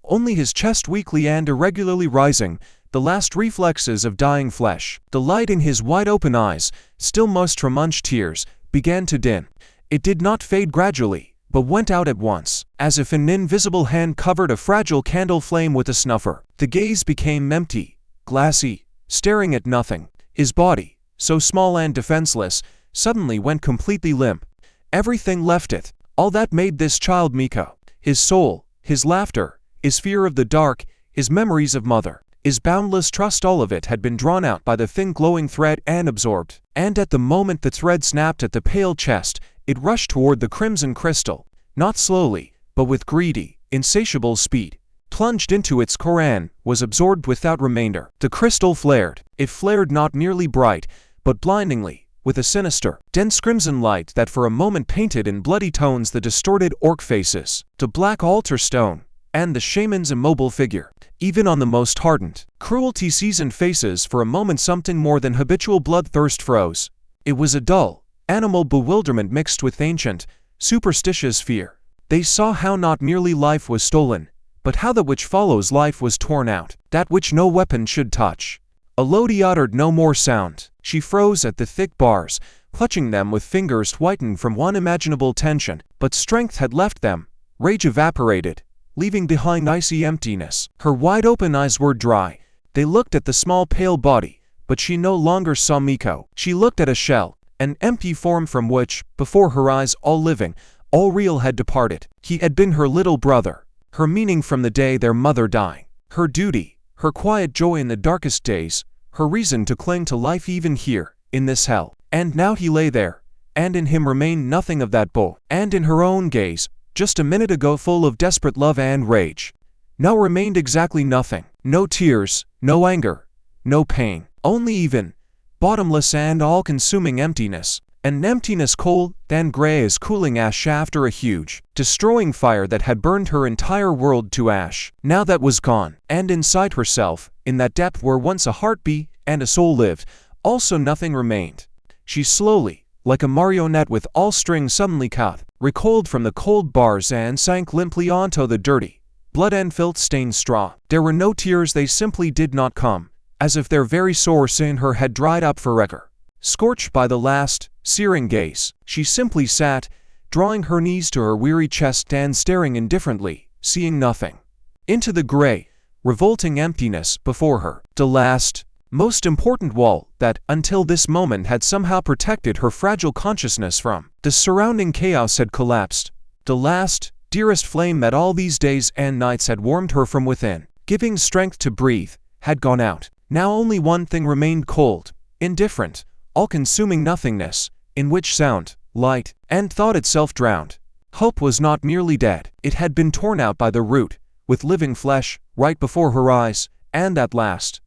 only his chest weakly and irregularly rising, the last reflexes of dying flesh. The light in his wide-open eyes, still moist from unshed tears, began to dim. It did not fade gradually, but went out at once, as if an invisible hand covered a fragile candle flame with a snuffer. The gaze became empty, glassy, staring at nothing. His body, so small and defenseless, suddenly went completely limp. Everything left it, all that made this child Miko. His soul, his laughter, his fear of the dark, his memories of mother, his boundless trust, all of it had been drawn out by the thin glowing thread and absorbed. And at the moment the thread snapped at the pale chest, it rushed toward the crimson crystal, not slowly, but with greedy, insatiable speed. Plunged into its core and was absorbed without remainder. The crystal flared. It flared not merely bright, but blindingly, with a sinister, dense crimson light that for a moment painted in bloody tones the distorted orc faces, the black altar stone, and the shaman's immobile figure. Even on the most hardened, cruelty-seasoned faces for a moment something more than habitual bloodthirst froze. It was a dull, animal bewilderment mixed with ancient, superstitious fear. They saw how not merely life was stolen, but how that which follows life was torn out, that which no weapon should touch. Elodi uttered no more sound. She froze at the thick bars, clutching them with fingers whitened from unimaginable tension. But strength had left them, rage evaporated, leaving behind icy emptiness. Her wide-open eyes were dry. They looked at the small pale body, but she no longer saw Miko. She looked at a shell, an empty form from which, before her eyes, all living, all real had departed. He had been her little brother, her meaning from the day their mother died, her duty, her quiet joy in the darkest days, her reason to cling to life even here, in this hell. And now he lay there, and in him remained nothing of that bow. And in her own gaze, just a minute ago full of desperate love and rage, now remained exactly nothing. No tears, no anger, no pain, only even, bottomless and all-consuming emptiness. An emptiness cold and gray as cooling ash after a huge, destroying fire that had burned her entire world to ash. Now that was gone, and inside herself, in that depth where once a heart beat and a soul lived, also nothing remained. She slowly, like a marionette with all strings suddenly cut, recoiled from the cold bars and sank limply onto the dirty, blood and filth-stained straw. There were no tears, they simply did not come, as if their very source in her had dried up forever. Scorched by the last, searing gaze, she simply sat, drawing her knees to her weary chest and staring indifferently, seeing nothing. into the gray, revolting emptiness before her. The last, most important wall that, until this moment, had somehow protected her fragile consciousness from the surrounding chaos had collapsed. The last, dearest flame that all these days and nights had warmed her from within, giving strength to breathe, had gone out. Now only one thing remained: cold, indifferent, all-consuming nothingness, in which sound, light, and thought itself drowned. Hope was not merely dead, it had been torn out by the root, with living flesh, right before her eyes, and that last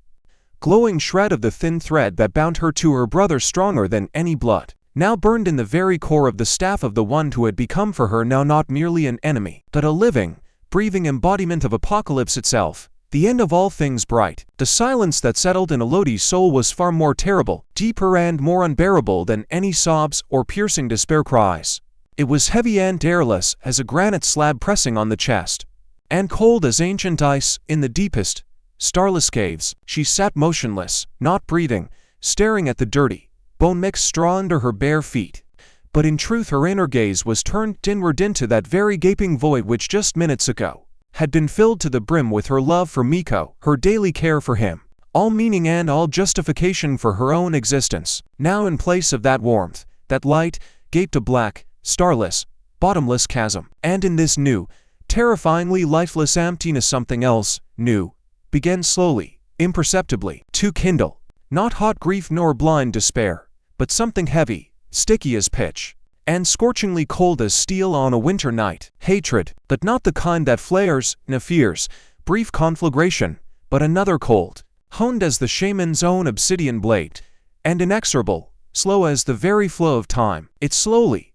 glowing shred of the thin thread that bound her to her brother stronger than any blood, now burned in the very core of the staff of the one who had become for her now not merely an enemy, but a living, breathing embodiment of apocalypse itself, the end of all things bright. The silence that settled in Elodi's soul was far more terrible, deeper and more unbearable than any sobs or piercing despair cries. It was heavy and airless as a granite slab pressing on the chest, and cold as ancient ice in the deepest, starless caves. She sat motionless, not breathing, staring at the dirty, bone-mixed straw under her bare feet. But in truth her inner gaze was turned inward into that very gaping void which just minutes ago had been filled to the brim with her love for Miko, her daily care for him, all meaning and all justification for her own existence. Now in place of that warmth, that light, gaped a black, starless, bottomless chasm. And in this new, terrifyingly lifeless emptiness something else, new, began slowly, imperceptibly, to kindle. Not hot grief nor blind despair, but something heavy, sticky as pitch, and scorchingly cold as steel on a winter night. Hatred, but not the kind that flares, fears, brief conflagration, but another cold, honed as the shaman's own obsidian blade, and inexorable, slow as the very flow of time. It slowly,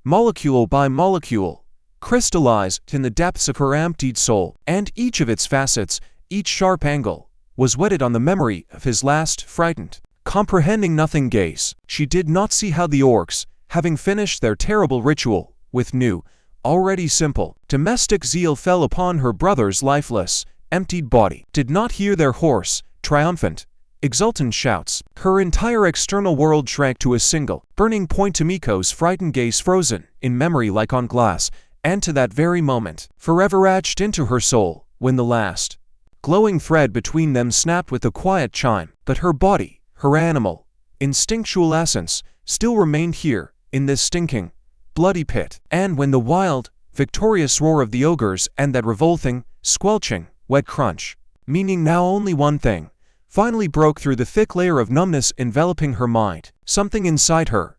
molecule by molecule, crystallized in the depths of her emptied soul, and each of its facets, each sharp angle, was whetted on the memory of his last frightened, comprehending nothing gaze. She did not see how the Orcs, having finished their terrible ritual, with new, already simple, domestic zeal fell upon her brother's lifeless, emptied body, did not hear their hoarse, triumphant, exultant shouts. Her entire external world shrank to a single, burning point to Miko's frightened gaze, frozen in memory like on glass, and to that very moment, forever etched into her soul, when the last glowing thread between them snapped with a quiet chime. But her body, her animal, instinctual essence, still remained here, in this stinking, bloody pit. And when the wild, victorious roar of the ogres and that revolting, squelching, wet crunch, meaning now only one thing, finally broke through the thick layer of numbness enveloping her mind, something inside her,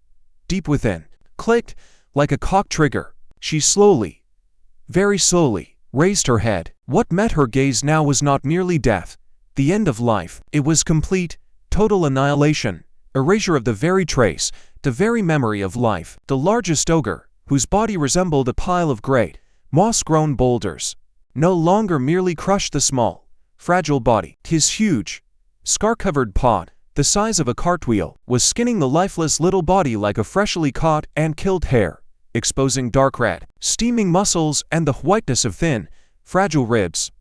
deep within, clicked like a cocked trigger. She slowly, very slowly, raised her head. What met her gaze now was not merely death, the end of life. It was complete, total annihilation, erasure of the very trace, the very memory of life. The largest ogre, whose body resembled a pile of great, moss-grown boulders, no longer merely crushed the small, fragile body. His huge, scar-covered paw, the size of a cartwheel, was skinning the lifeless little body like a freshly caught and killed hare, exposing dark red, steaming muscles and the whiteness of thin, fragile ribs.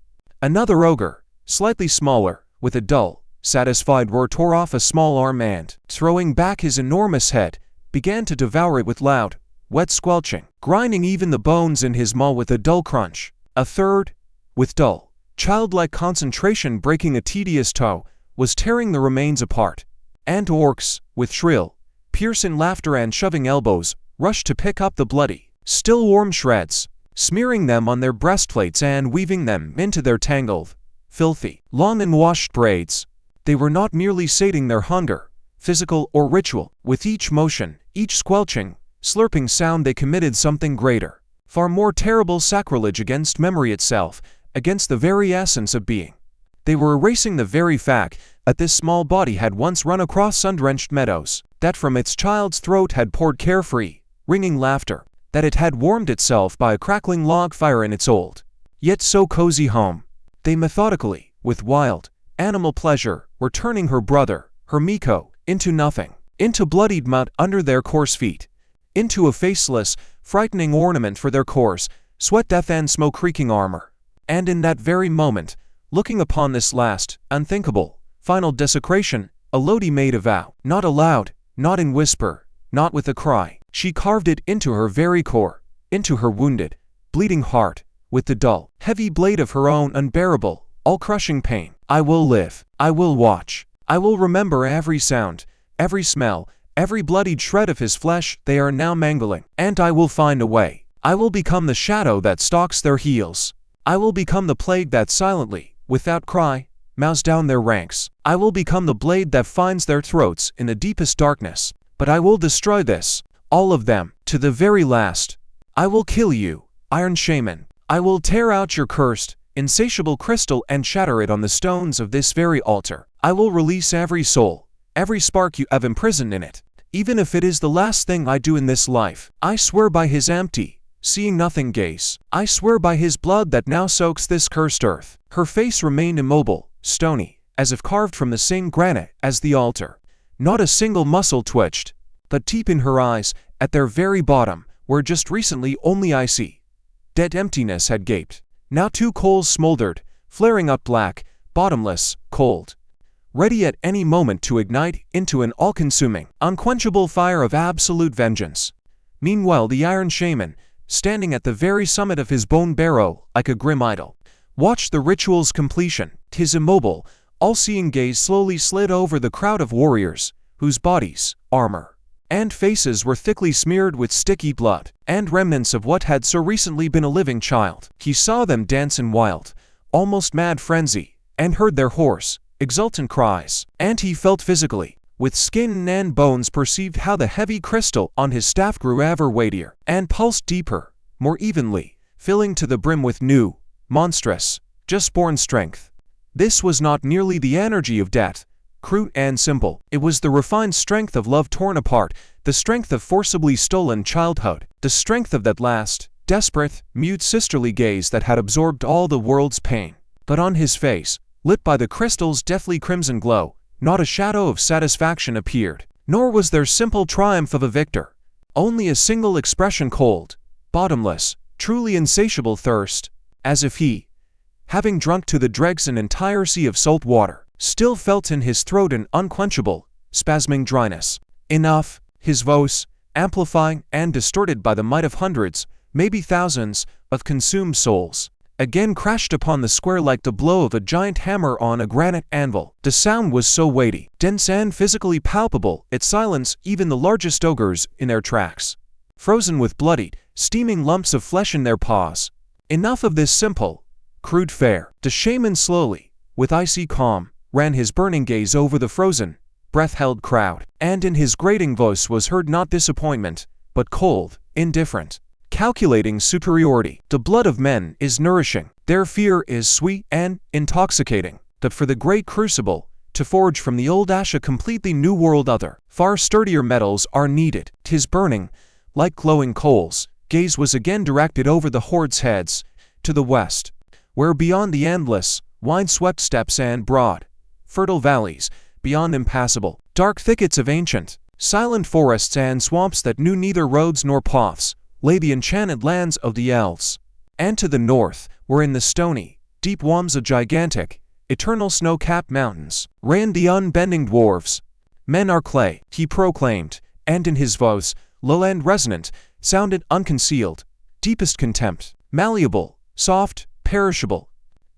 Another ogre, slightly smaller, with a dull, satisfied roar, tore off a small arm and, throwing back his enormous head, began to devour it with loud, wet squelching, grinding even the bones in his maw with a dull crunch. A third, with dull, childlike concentration breaking a tedious toe, was tearing the remains apart. And Orcs, with shrill, piercing laughter and shoving elbows, rushed to pick up the bloody, still warm shreds, smearing them on their breastplates and weaving them into their tangled, filthy, long and washed braids. They were not merely sating their hunger, physical or ritual. With each motion, each squelching, slurping sound, they committed something greater, far more terrible sacrilege against memory itself, against the very essence of being. They were erasing the very fact that this small body had once run across sun-drenched meadows, that from its child's throat had poured carefree, ringing laughter, that it had warmed itself by a crackling log fire in its old, yet so cozy home. They methodically, with wild, animal pleasure, were turning her brother, her Miko, into nothing, into bloodied mud under their coarse feet, into a faceless, frightening ornament for their coarse, sweat death and smoke-reeking armor. And in that very moment, looking upon this last, unthinkable, final desecration, Elodi made a vow, not aloud, not in whisper, not with a cry. She carved it into her very core, into her wounded, bleeding heart, with the dull, heavy blade of her own unbearable, all-crushing pain. I will live. I will watch. I will remember every sound, every smell, every bloodied shred of his flesh they are now mangling. And I will find a way. I will become the shadow that stalks their heels. I will become the plague that silently, without cry, mows down their ranks. I will become the blade that finds their throats in the deepest darkness. But I will destroy this, all of them, to the very last. I will kill you, Iron Shaman. I will tear out your cursed, insatiable crystal and shatter it on the stones of this very altar. I will release every soul, every spark you have imprisoned in it, even if it is the last thing I do in this life. I swear by his empty, seeing nothing gaze. I swear by his blood that now soaks this cursed earth. Her face remained immobile, stony, as if carved from the same granite as the altar. Not a single muscle twitched, but deep in her eyes, at their very bottom, where just recently only icy, dead emptiness had gaped, now two coals smoldered, flaring up black, bottomless, cold, ready at any moment to ignite into an all-consuming, unquenchable fire of absolute vengeance. Meanwhile the Iron Shaman, standing at the very summit of his bone barrow, like a grim idol, watched the ritual's completion. His immobile, all-seeing gaze slowly slid over the crowd of warriors, whose bodies, armor, and faces were thickly smeared with sticky blood, and remnants of what had so recently been a living child. He saw them dance in wild, almost mad frenzy, and heard their hoarse, exultant cries. And he felt physically, with skin and bones, perceived how the heavy crystal on his staff grew ever weightier, and pulsed deeper, more evenly, filling to the brim with new, monstrous, just-born strength. This was not merely the energy of death, crude and simple. It was the refined strength of love torn apart, the strength of forcibly stolen childhood, the strength of that last, desperate, mute sisterly gaze that had absorbed all the world's pain. But on his face, lit by the crystal's deathly crimson glow, not a shadow of satisfaction appeared, nor was there simple triumph of a victor. Only a single expression: cold, bottomless, truly insatiable thirst, as if he, having drunk to the dregs an entire sea of salt water, still felt in his throat an unquenchable, spasming dryness. Enough, his voice, amplifying and distorted by the might of hundreds, maybe thousands, of consumed souls, again crashed upon the square like the blow of a giant hammer on a granite anvil. The sound was so weighty, dense and physically palpable, it silenced even the largest ogres in their tracks, frozen with bloodied, steaming lumps of flesh in their paws. Enough of this simple, crude fare. The shaman slowly, with icy calm, ran his burning gaze over the frozen, breath-held crowd, and in his grating voice was heard not disappointment, but cold, indifferent, calculating superiority. The blood of men is nourishing, their fear is sweet and intoxicating, but for the great crucible, to forge from the old ash a completely new world, other, far sturdier metals are needed. 'Tis burning, like glowing coals. Gaze was again directed over the horde's heads, to the west, where beyond the endless, wine-swept steppes and broad, fertile valleys, beyond impassable, dark thickets of ancient, silent forests and swamps that knew neither roads nor paths, lay the enchanted lands of the Elves. And to the north, where in the stony, deep wams of gigantic, eternal snow-capped mountains, reigned the unbending Dwarves. Men are clay, he proclaimed, and in his voice, low and resonant, sounded unconcealed, deepest contempt. Malleable, soft, perishable.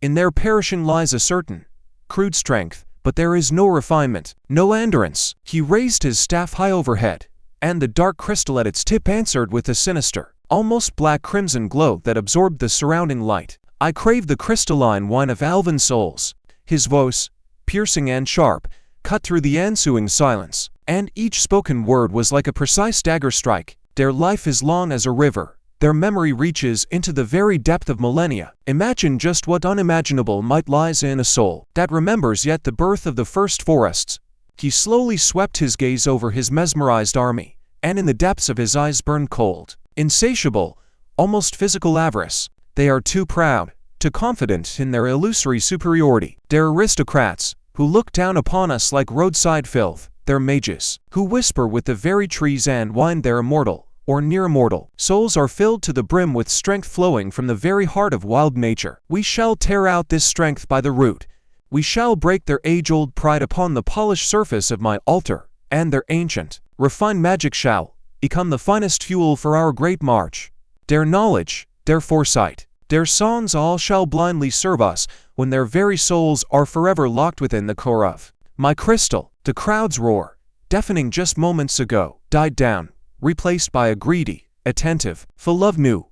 In their perishing lies a certain, crude strength, but there is no refinement, no endurance. He raised his staff high overhead, and the dark crystal at its tip answered with a sinister, almost black crimson glow that absorbed the surrounding light. I crave the crystalline wine of elven souls. His voice, piercing and sharp, cut through the ensuing silence, and each spoken word was like a precise dagger strike. Their life is long as a river. Their memory reaches into the very depth of millennia. Imagine just what unimaginable might lies in a soul that remembers yet the birth of the first forests. He slowly swept his gaze over his mesmerized army, and in the depths of his eyes burned cold, insatiable, almost physical avarice. They are too proud, too confident in their illusory superiority. They're aristocrats, who look down upon us like roadside filth. They're mages, who whisper with the very trees and whine they're immortal, or near immortal. Souls are filled to the brim with strength flowing from the very heart of wild nature. We shall tear out this strength by the root. We shall break their age-old pride upon the polished surface of my altar, and their ancient, refined magic shall become the finest fuel for our great march. Their knowledge, their foresight, Their songs all shall blindly serve us, when their very souls are forever locked within the core of my crystal. The crowd's roar, deafening just moments ago, died down, replaced by a greedy, attentive, full of new,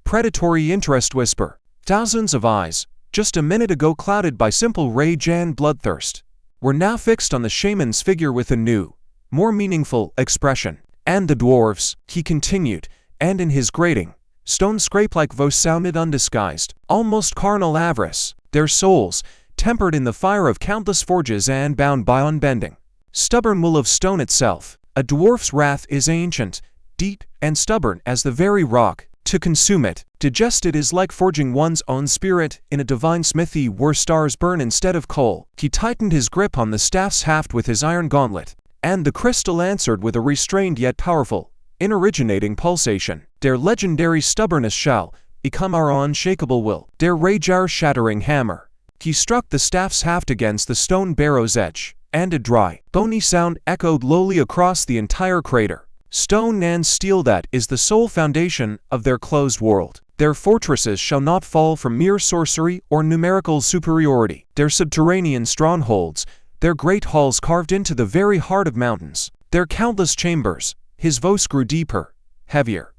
predatory interest whisper. Thousands of eyes, just a minute ago clouded by simple rage and bloodthirst, were now fixed on the shaman's figure with a new, more meaningful expression. And the dwarves, he continued, and in his grating, stone scrape-like voice sounded undisguised, almost carnal avarice, their souls, tempered in the fire of countless forges and bound by unbending, stubborn will of stone itself. A dwarf's wrath is ancient, deep, and stubborn as the very rock. To consume it, digest it, is like forging one's own spirit in a divine smithy where stars burn instead of coal. He tightened his grip on the staff's haft with his iron gauntlet, and the crystal answered with a restrained yet powerful, in-originating pulsation. Their legendary stubbornness shall become our unshakable will, their rage our shattering hammer. He struck the staff's haft against the stone barrow's edge, and a dry, bony sound echoed lowly across the entire crater. Stone and steel, that is the sole foundation of their closed world. Their fortresses shall not fall from mere sorcery or numerical superiority. Their subterranean strongholds, their great halls carved into the very heart of mountains, their countless chambers. His voice grew deeper, heavier,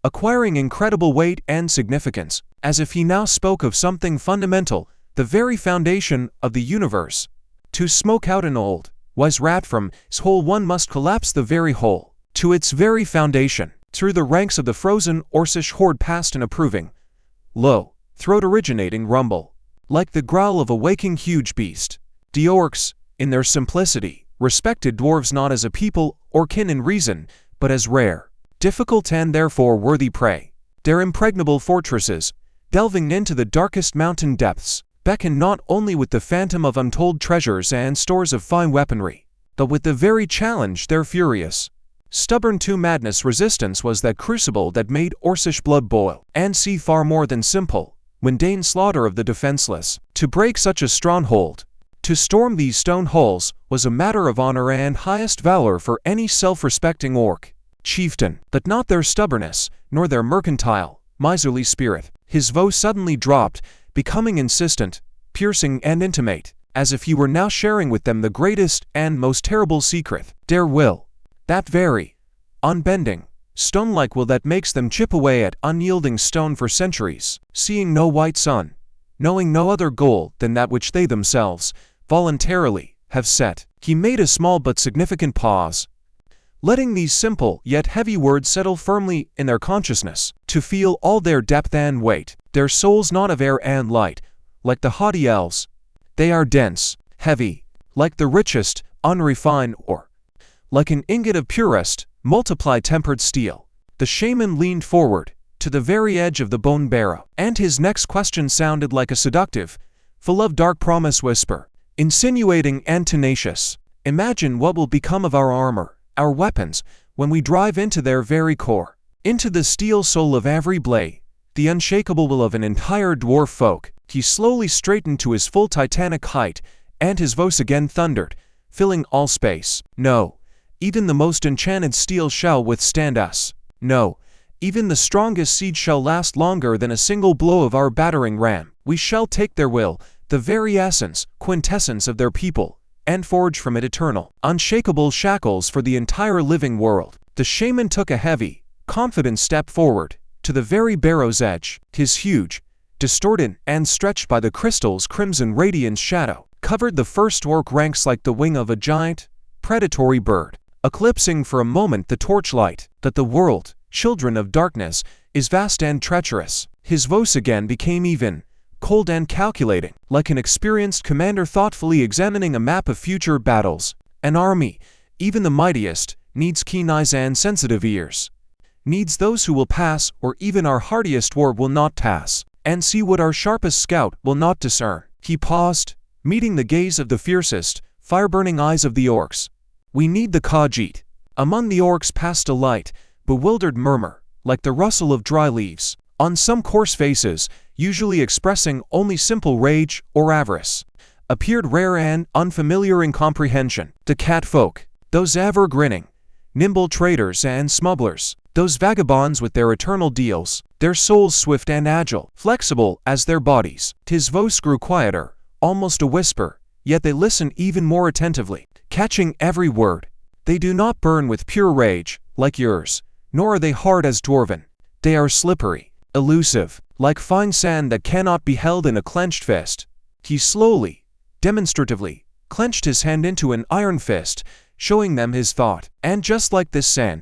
acquiring incredible weight and significance, as if he now spoke of something fundamental, the very foundation of the universe. To smoke out an old, wise rat from his hole, one must collapse the very hole to its very foundation. Through the ranks of the frozen Orcish horde passed an approving, low, throat-originating rumble, like the growl of a waking huge beast. The Orcs, in their simplicity, respected dwarves not as a people or kin in reason, but as rare, difficult, and therefore worthy prey. Their impregnable fortresses, delving into the darkest mountain depths, beckon not only with the phantom of untold treasures and stores of fine weaponry, but with the very challenge their furious, stubborn to madness resistance was that crucible that made Orcish blood boil and see far more than simple, mundane slaughter of the defenseless. To break such a stronghold, to storm these stone halls, was a matter of honor and highest valor for any self-respecting orc chieftain, but not their stubbornness, nor their mercantile, miserly spirit. His voice suddenly dropped, becoming insistent, piercing, and intimate, as if he were now sharing with them the greatest and most terrible secret. Their will, that very, unbending, stone-like will that makes them chip away at unyielding stone for centuries, seeing no white sun, knowing no other goal than that which they themselves, voluntarily, have set. He made a small but significant pause, letting these simple yet heavy words settle firmly in their consciousness, to feel all their depth and weight. Their souls not of air and light, like the haughty elves. They are dense, heavy, like the richest, unrefined ore, like an ingot of purest, multiplied tempered steel. The shaman leaned forward, to the very edge of the bone barrow, and his next question sounded like a seductive, full of dark promise whisper, insinuating and tenacious. Imagine what will become of our armor, our weapons, when we drive into their very core, into the steel soul of every blade, the unshakable will of an entire dwarf folk. He slowly straightened to his full titanic height, and his voice again thundered, filling all space. No, even the most enchanted steel shall withstand us. No, even the strongest siege shall last longer than a single blow of our battering ram. We shall take their will, the very essence, quintessence of their people, and forge from it eternal, unshakable shackles for the entire living world. The shaman took a heavy, confident step forward, to the very barrow's edge. His huge, distorted and stretched by the crystal's crimson radiance shadow, covered the first orc ranks like the wing of a giant, predatory bird, eclipsing for a moment the torchlight. That the world, children of darkness, is vast and treacherous. His voice again became even, cold and calculating, like an experienced commander thoughtfully examining a map of future battles. An army, even the mightiest, needs keen eyes and sensitive ears. Needs those who will pass, or even our hardiest war will not pass, and see what our sharpest scout will not discern. He paused, meeting the gaze of the fiercest, fire-burning eyes of the orcs. We need the Khajiit. Among the orcs passed a light, bewildered murmur, like the rustle of dry leaves. On some coarse faces, usually expressing only simple rage or avarice, appeared rare and unfamiliar incomprehension. The cat folk, those ever grinning, nimble traders and smugglers, Those vagabonds with their eternal deals, their souls swift and agile, flexible as their bodies. His voice grew quieter, almost a whisper, yet they listen even more attentively, catching every word. They do not burn with pure rage, like yours, nor are they hard as dwarven. They are slippery, elusive, like fine sand that cannot be held in a clenched fist. He slowly, demonstratively, clenched his hand into an iron fist, showing them his thought. And just like this sand,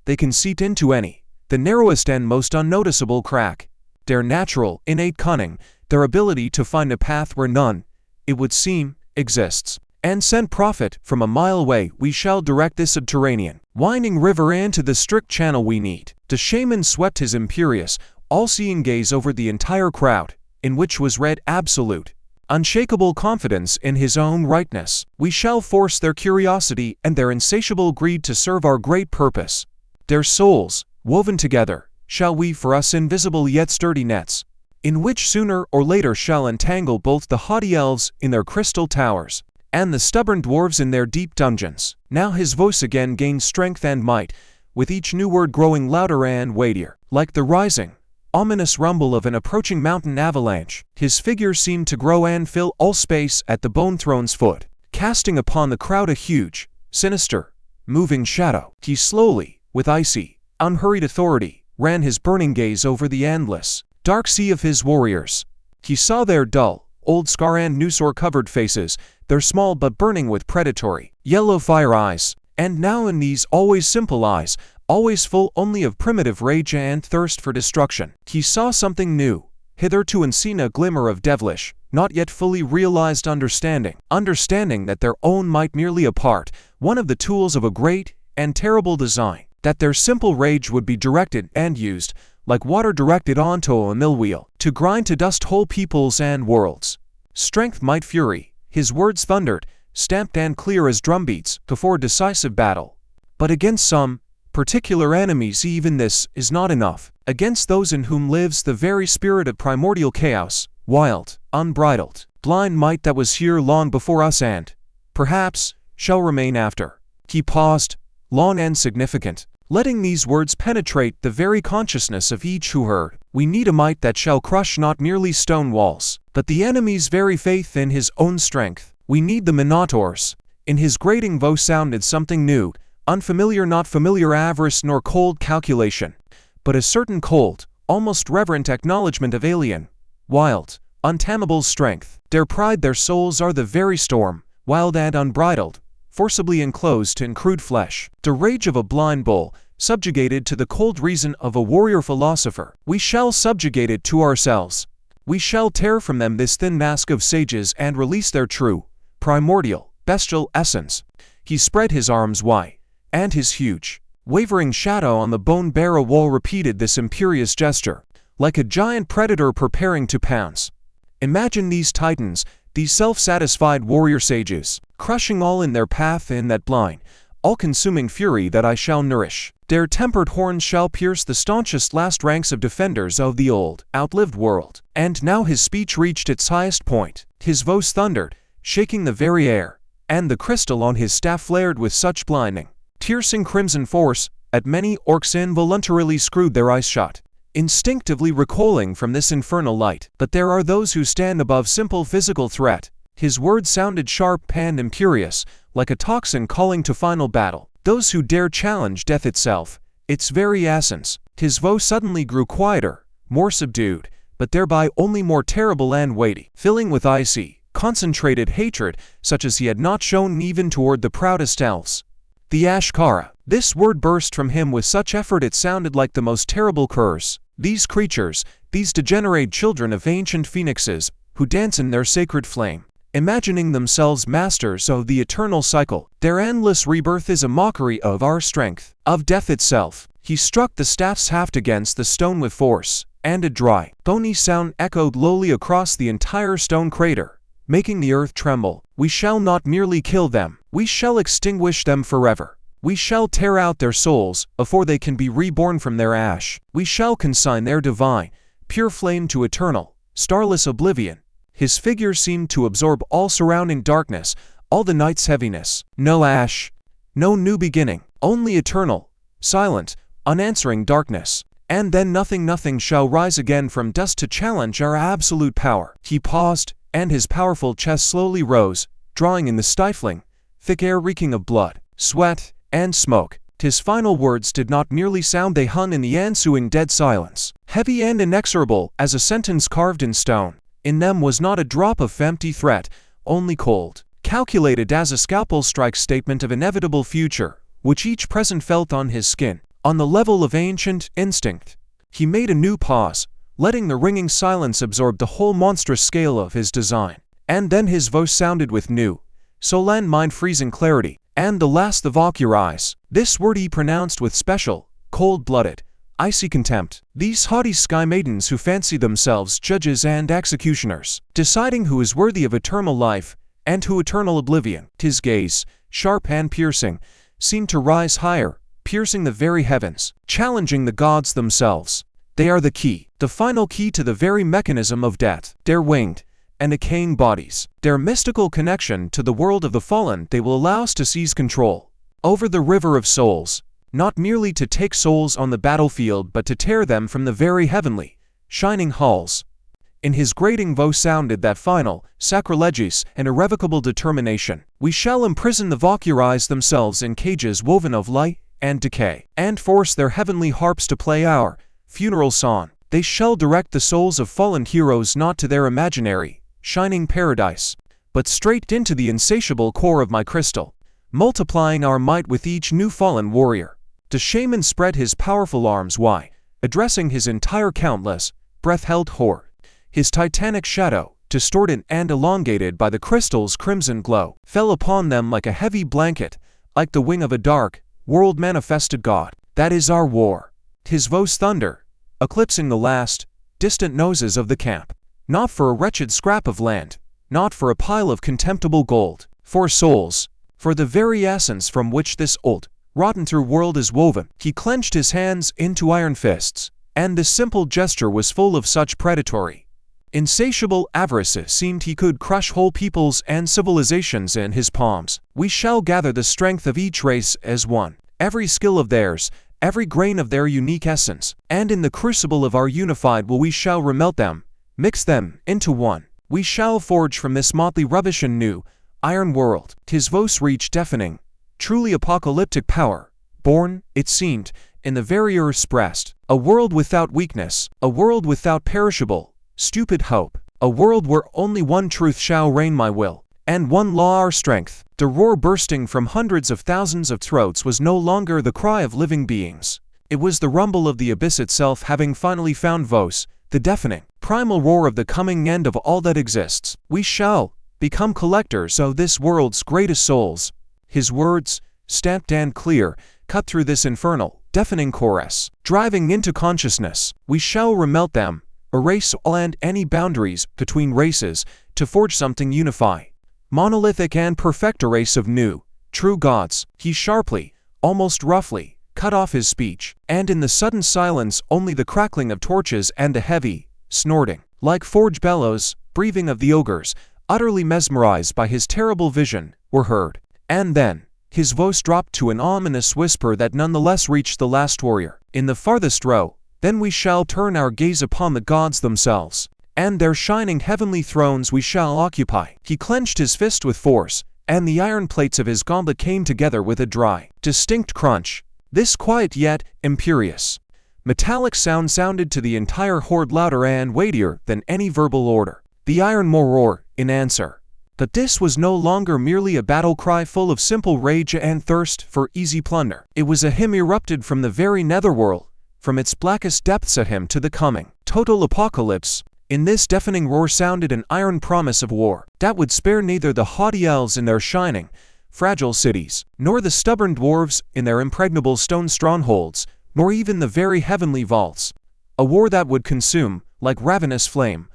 they can seep into any, the narrowest and most unnoticeable crack. Their natural, innate cunning, their ability to find a path where none, it would seem, exists, and send profit from a mile away. We shall direct this subterranean, winding river into the strict channel we need. The shaman swept his imperious, all-seeing gaze over the entire crowd, in which was read absolute, unshakable confidence in his own rightness. We shall force their curiosity and their insatiable greed to serve our great purpose. Their souls, woven together, shall weave for us invisible yet sturdy nets, in which sooner or later shall entangle both the haughty elves in their crystal towers, and the stubborn dwarves in their deep dungeons. Now his voice again gained strength and might, with each new word growing louder and weightier, like the rising, ominous rumble of an approaching mountain avalanche. His figure seemed to grow and fill all space at the bone throne's foot, casting upon the crowd a huge, sinister, moving shadow. He slowly, with icy, unhurried authority, ran his burning gaze over the endless, dark sea of his warriors. He saw their dull, old scar and noosor-covered faces, their small but burning with predatory, yellow fire eyes, and now in these always simple eyes, always full only of primitive rage and thirst for destruction, he saw something new, hitherto unseen, a glimmer of devilish, not yet fully realized understanding that their own might merely a part, one of the tools of a great and terrible design, that their simple rage would be directed and used, like water directed onto a mill wheel, to grind to dust whole peoples and worlds. Strength might fury, his words thundered, stamped and clear as drumbeats before decisive battle. But against some particular enemies even this is not enough. Against those in whom lives the very spirit of primordial chaos, wild, unbridled, blind might that was here long before us and, perhaps, shall remain after. He paused, long and significant, letting these words penetrate the very consciousness of each who heard. We need a might that shall crush not merely stone walls, but the enemy's very faith in his own strength. We need the Minotaurs. In his grating voice sounded something new, unfamiliar, not familiar avarice nor cold calculation, but a certain cold, almost reverent acknowledgement of alien, wild, untamable strength. Their pride, their souls are the very storm, wild and unbridled, forcibly enclosed in crude flesh. The rage of a blind bull, subjugated to the cold reason of a warrior philosopher. We shall subjugate it to ourselves. We shall tear from them this thin mask of sages and release their true, primordial, bestial essence. He spread his arms wide, and his huge, wavering shadow on the bone-bearer wall repeated this imperious gesture, like a giant predator preparing to pounce. Imagine these titans, these self-satisfied warrior sages, crushing all in their path in that blind, all-consuming fury that I shall nourish. Their tempered horns shall pierce the staunchest last ranks of defenders of the old, outlived world. And now his speech reached its highest point. His voice thundered, shaking the very air, and the crystal on his staff flared with such blinding, piercing crimson force, that many orcs involuntarily screwed their eyes shut, instinctively recoiling from this infernal light. But there are those who stand above simple physical threat. His words sounded sharp and imperious, like a tocsin calling to final battle. Those who dare challenge death itself, its very essence. His voice suddenly grew quieter, more subdued, but thereby only more terrible and weighty, filling with icy, concentrated hatred, such as he had not shown even toward the proudest elves. The Ashkara. This word burst from him with such effort it sounded like the most terrible curse. These creatures, these degenerate children of ancient phoenixes, who dance in their sacred flame, imagining themselves masters of the eternal cycle. Their endless rebirth is a mockery of our strength, of death itself. He struck the staff's haft against the stone with force, and a dry, bony sound echoed lowly across the entire stone crater, making the earth tremble. We shall not merely kill them, we shall extinguish them forever. We shall tear out their souls before they can be reborn from their ash. We shall consign their divine, pure flame to eternal, starless oblivion. His figure seemed to absorb all surrounding darkness, all the night's heaviness. No ash, no new beginning, only eternal, silent, unanswering darkness. And then nothing shall rise again from dust to challenge our absolute power. He paused, and his powerful chest slowly rose, drawing in the stifling, thick air reeking of blood, sweat, and smoke. His final words did not merely sound, they hung in the ensuing dead silence, heavy and inexorable as a sentence carved in stone. In them was not a drop of empty threat, only cold, calculated as a scalpel strike statement of inevitable future, which each present felt on his skin, on the level of ancient instinct. He made a new pause, letting the ringing silence absorb the whole monstrous scale of his design. And then his voice sounded with new, solemn mind-freezing clarity. And the last of eyes. This word he pronounced with special, cold-blooded, icy contempt. These haughty sky maidens who fancy themselves judges and executioners, deciding who is worthy of eternal life, and who eternal oblivion. His gaze, sharp and piercing, seemed to rise higher, piercing the very heavens, challenging the gods themselves. They are the key, the final key to the very mechanism of death. Their winged and decaying bodies, their mystical connection to the world of the fallen, they will allow us to seize control over the river of souls, not merely to take souls on the battlefield but to tear them from the very heavenly, shining halls. In his grating voice sounded that final, sacrilegious, and irrevocable determination. We shall imprison the Valkyries themselves in cages woven of light and decay, and force their heavenly harps to play our funeral song. They shall direct the souls of fallen heroes not to their imaginary, shining paradise, but straight into the insatiable core of my crystal, multiplying our might with each new fallen warrior. The shaman spread his powerful arms wide, addressing his entire countless, breath-held horde. His titanic shadow, distorted and elongated by the crystal's crimson glow, fell upon them like a heavy blanket, like the wing of a dark, world-manifested god. That is our war. His voice thunder, eclipsing the last, distant noises of the camp. Not for a wretched scrap of land, not for a pile of contemptible gold, for souls, for the very essence from which this old, rotten-through world is woven. He clenched his hands into iron fists, and this simple gesture was full of such predatory, insatiable avarice it seemed he could crush whole peoples and civilizations in his palms. We shall gather the strength of each race as one, every skill of theirs, every grain of their unique essence, and in the crucible of our unified will we shall remelt them, mix them into one. We shall forge from this motley rubbish a new, iron world. His voice reached deafening, truly apocalyptic power, born, it seemed, in the very earth's breast. A world without weakness, a world without perishable, stupid hope, a world where only one truth shall reign, my will, and one law our strength. The roar bursting from hundreds of thousands of throats was no longer the cry of living beings. It was the rumble of the abyss itself having finally found voice, the deafening, primal roar of the coming end of all that exists. We shall become collectors of this world's greatest souls. His words, stamped and clear, cut through this infernal, deafening chorus, driving into consciousness. We shall remelt them, erase all and any boundaries between races, to forge something unify, monolithic and perfect, a race of new, true gods. He sharply, almost roughly, cut off his speech, and in the sudden silence only the crackling of torches and the heavy, snorting, like forge bellows, breathing of the ogres, utterly mesmerized by his terrible vision, were heard. And then, his voice dropped to an ominous whisper that nonetheless reached the last warrior in the farthest row. Then we shall turn our gaze upon the gods themselves, and their shining heavenly thrones we shall occupy. He clenched his fist with force, and the iron plates of his gauntlet came together with a dry, distinct crunch. This quiet yet imperious, metallic sound sounded to the entire horde louder and weightier than any verbal order. The Iron Maw roared in answer. But this was no longer merely a battle cry full of simple rage and thirst for easy plunder. It was a hymn erupted from the very netherworld, from its blackest depths at him to the coming total apocalypse. In this deafening roar sounded an iron promise of war that would spare neither the haughty elves in their shining, fragile cities, nor the stubborn dwarves in their impregnable stone strongholds, nor even the very heavenly vaults. A war that would consume, like ravenous flame,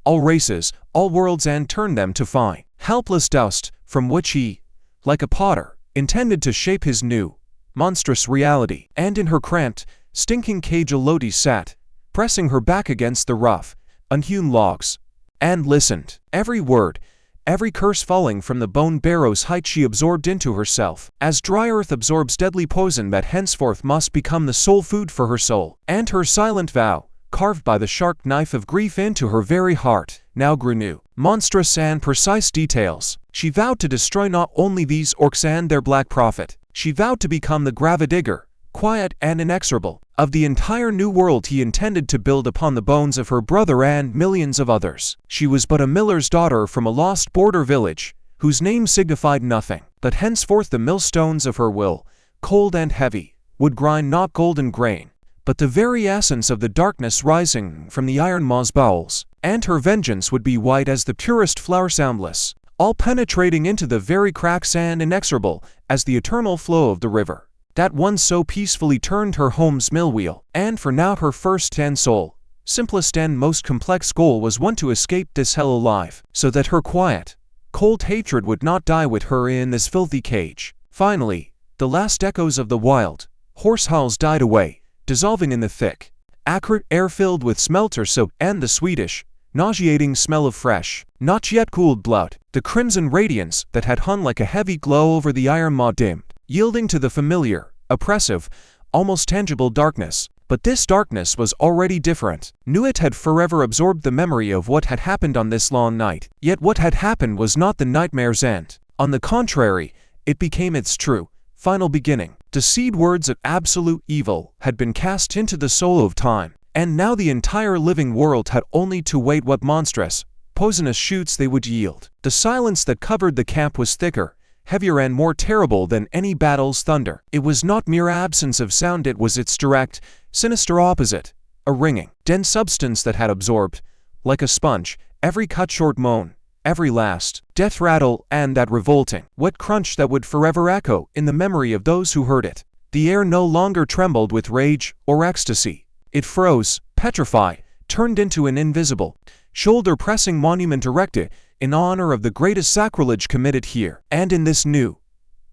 all races, all worlds, and turn them to fine, helpless dust, from which he, like a potter, intended to shape his new, monstrous reality. And in her cramped, stinking cage Elodi sat, pressing her back against the rough, unhewn logs, and listened. Every word, every curse falling from the bone barrow's height she absorbed into herself, as dry earth absorbs deadly poison that henceforth must become the sole food for her soul. And her silent vow, carved by the sharp knife of grief into her very heart, now grew new, monstrous and precise details. She vowed to destroy not only these orcs and their black prophet, she vowed to become the gravedigger, quiet and inexorable, of the entire new world he intended to build upon the bones of her brother and millions of others. She was but a miller's daughter from a lost border village, whose name signified nothing, but henceforth the millstones of her will, cold and heavy, would grind not golden grain, but the very essence of the darkness rising from the Iron Maw's bowels, and her vengeance would be white as the purest flower, soundless, all penetrating into the very cracks, and inexorable as the eternal flow of the river that once so peacefully turned her home's mill wheel. And for now her first and sole, simplest and most complex goal was one to escape this hell alive, so that her quiet, cold hatred would not die with her in this filthy cage. Finally, the last echoes of the wild horse howls died away, dissolving in the thick, acrid air filled with smelter soap and the sweetish, nauseating smell of fresh, not yet cooled blood. The crimson radiance that had hung like a heavy glow over the Iron Maw dimmed, yielding to the familiar, oppressive, almost tangible darkness. But this darkness was already different. New, it had forever absorbed the memory of what had happened on this long night. Yet what had happened was not the nightmare's end. On the contrary, it became its true, final beginning. The seed words of absolute evil had been cast into the soul of time, and now the entire living world had only to wait what monstrous, poisonous shoots they would yield. The silence that covered the camp was thicker, heavier and more terrible than any battle's thunder. It was not mere absence of sound, it was its direct, sinister opposite, a ringing, dense substance that had absorbed, like a sponge, every cut-short moan, every last death rattle, and that revolting, wet crunch that would forever echo in the memory of those who heard it. The air no longer trembled with rage or ecstasy. It froze, petrified, turned into an invisible, shoulder-pressing monument erected in honor of the greatest sacrilege committed here. And in this new,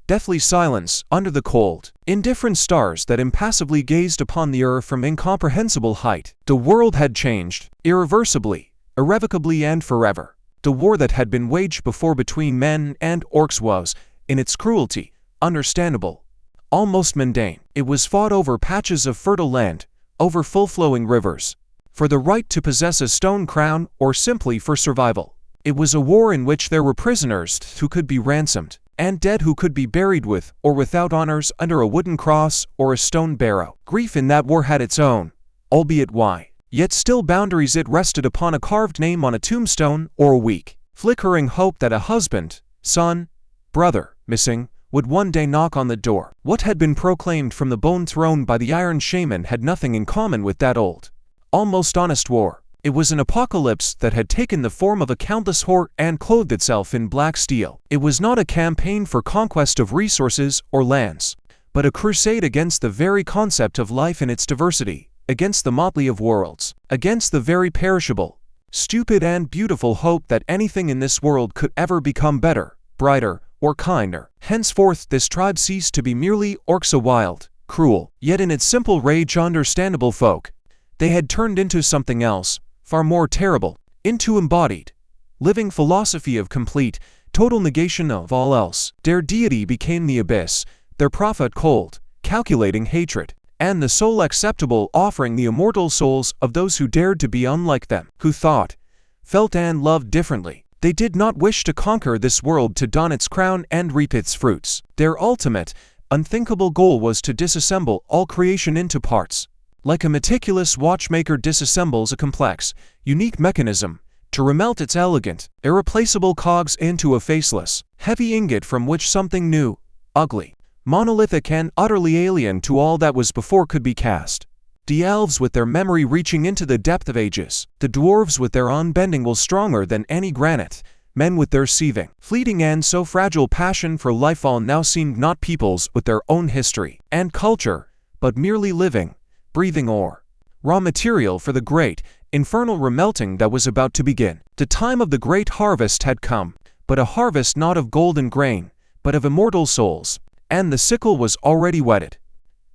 deathly silence, under the cold, indifferent stars that impassively gazed upon the earth from incomprehensible height, the world had changed, irreversibly, irrevocably and forever. The war that had been waged before between men and orcs was, in its cruelty, understandable, almost mundane. It was fought over patches of fertile land, over full-flowing rivers, for the right to possess a stone crown, or simply for survival. It was a war in which there were prisoners who could be ransomed, and dead who could be buried with or without honors under a wooden cross or a stone barrow. Grief in that war had its own, albeit why, yet still boundaries. It rested upon a carved name on a tombstone, or a weak, flickering hope that a husband, son, brother, missing, would one day knock on the door. What had been proclaimed from the bone throne by the Iron Shaman had nothing in common with that old, almost honest war. It was an apocalypse that had taken the form of a countless horde and clothed itself in black steel. It was not a campaign for conquest of resources or lands, but a crusade against the very concept of life in its diversity, against the motley of worlds, against the very perishable, stupid and beautiful hope that anything in this world could ever become better, brighter, or kinder. Henceforth this tribe ceased to be merely orcs, a wild, cruel, yet in its simple rage understandable folk. They had turned into something else, far more terrible, into embodied, living philosophy of complete, total negation of all else. Their deity became the abyss, their prophet cold, calculating hatred, and the sole acceptable offering the immortal souls of those who dared to be unlike them, who thought, felt and loved differently. They did not wish to conquer this world to don its crown and reap its fruits. Their ultimate, unthinkable goal was to disassemble all creation into parts, like a meticulous watchmaker disassembles a complex, unique mechanism, to remelt its elegant, irreplaceable cogs into a faceless, heavy ingot from which something new, ugly, monolithic and utterly alien to all that was before could be cast. The Elves with their memory reaching into the depth of ages, the Dwarves with their unbending will stronger than any granite, men with their seething, fleeting and so fragile passion for life, all now seemed not peoples with their own history and culture, but merely living, breathing ore, raw material for the great, infernal remelting that was about to begin. The time of the great harvest had come, but a harvest not of golden grain, but of immortal souls, and the sickle was already whetted.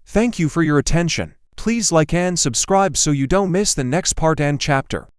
Thank you for your attention. Please like and subscribe so you don't miss the next part and chapter.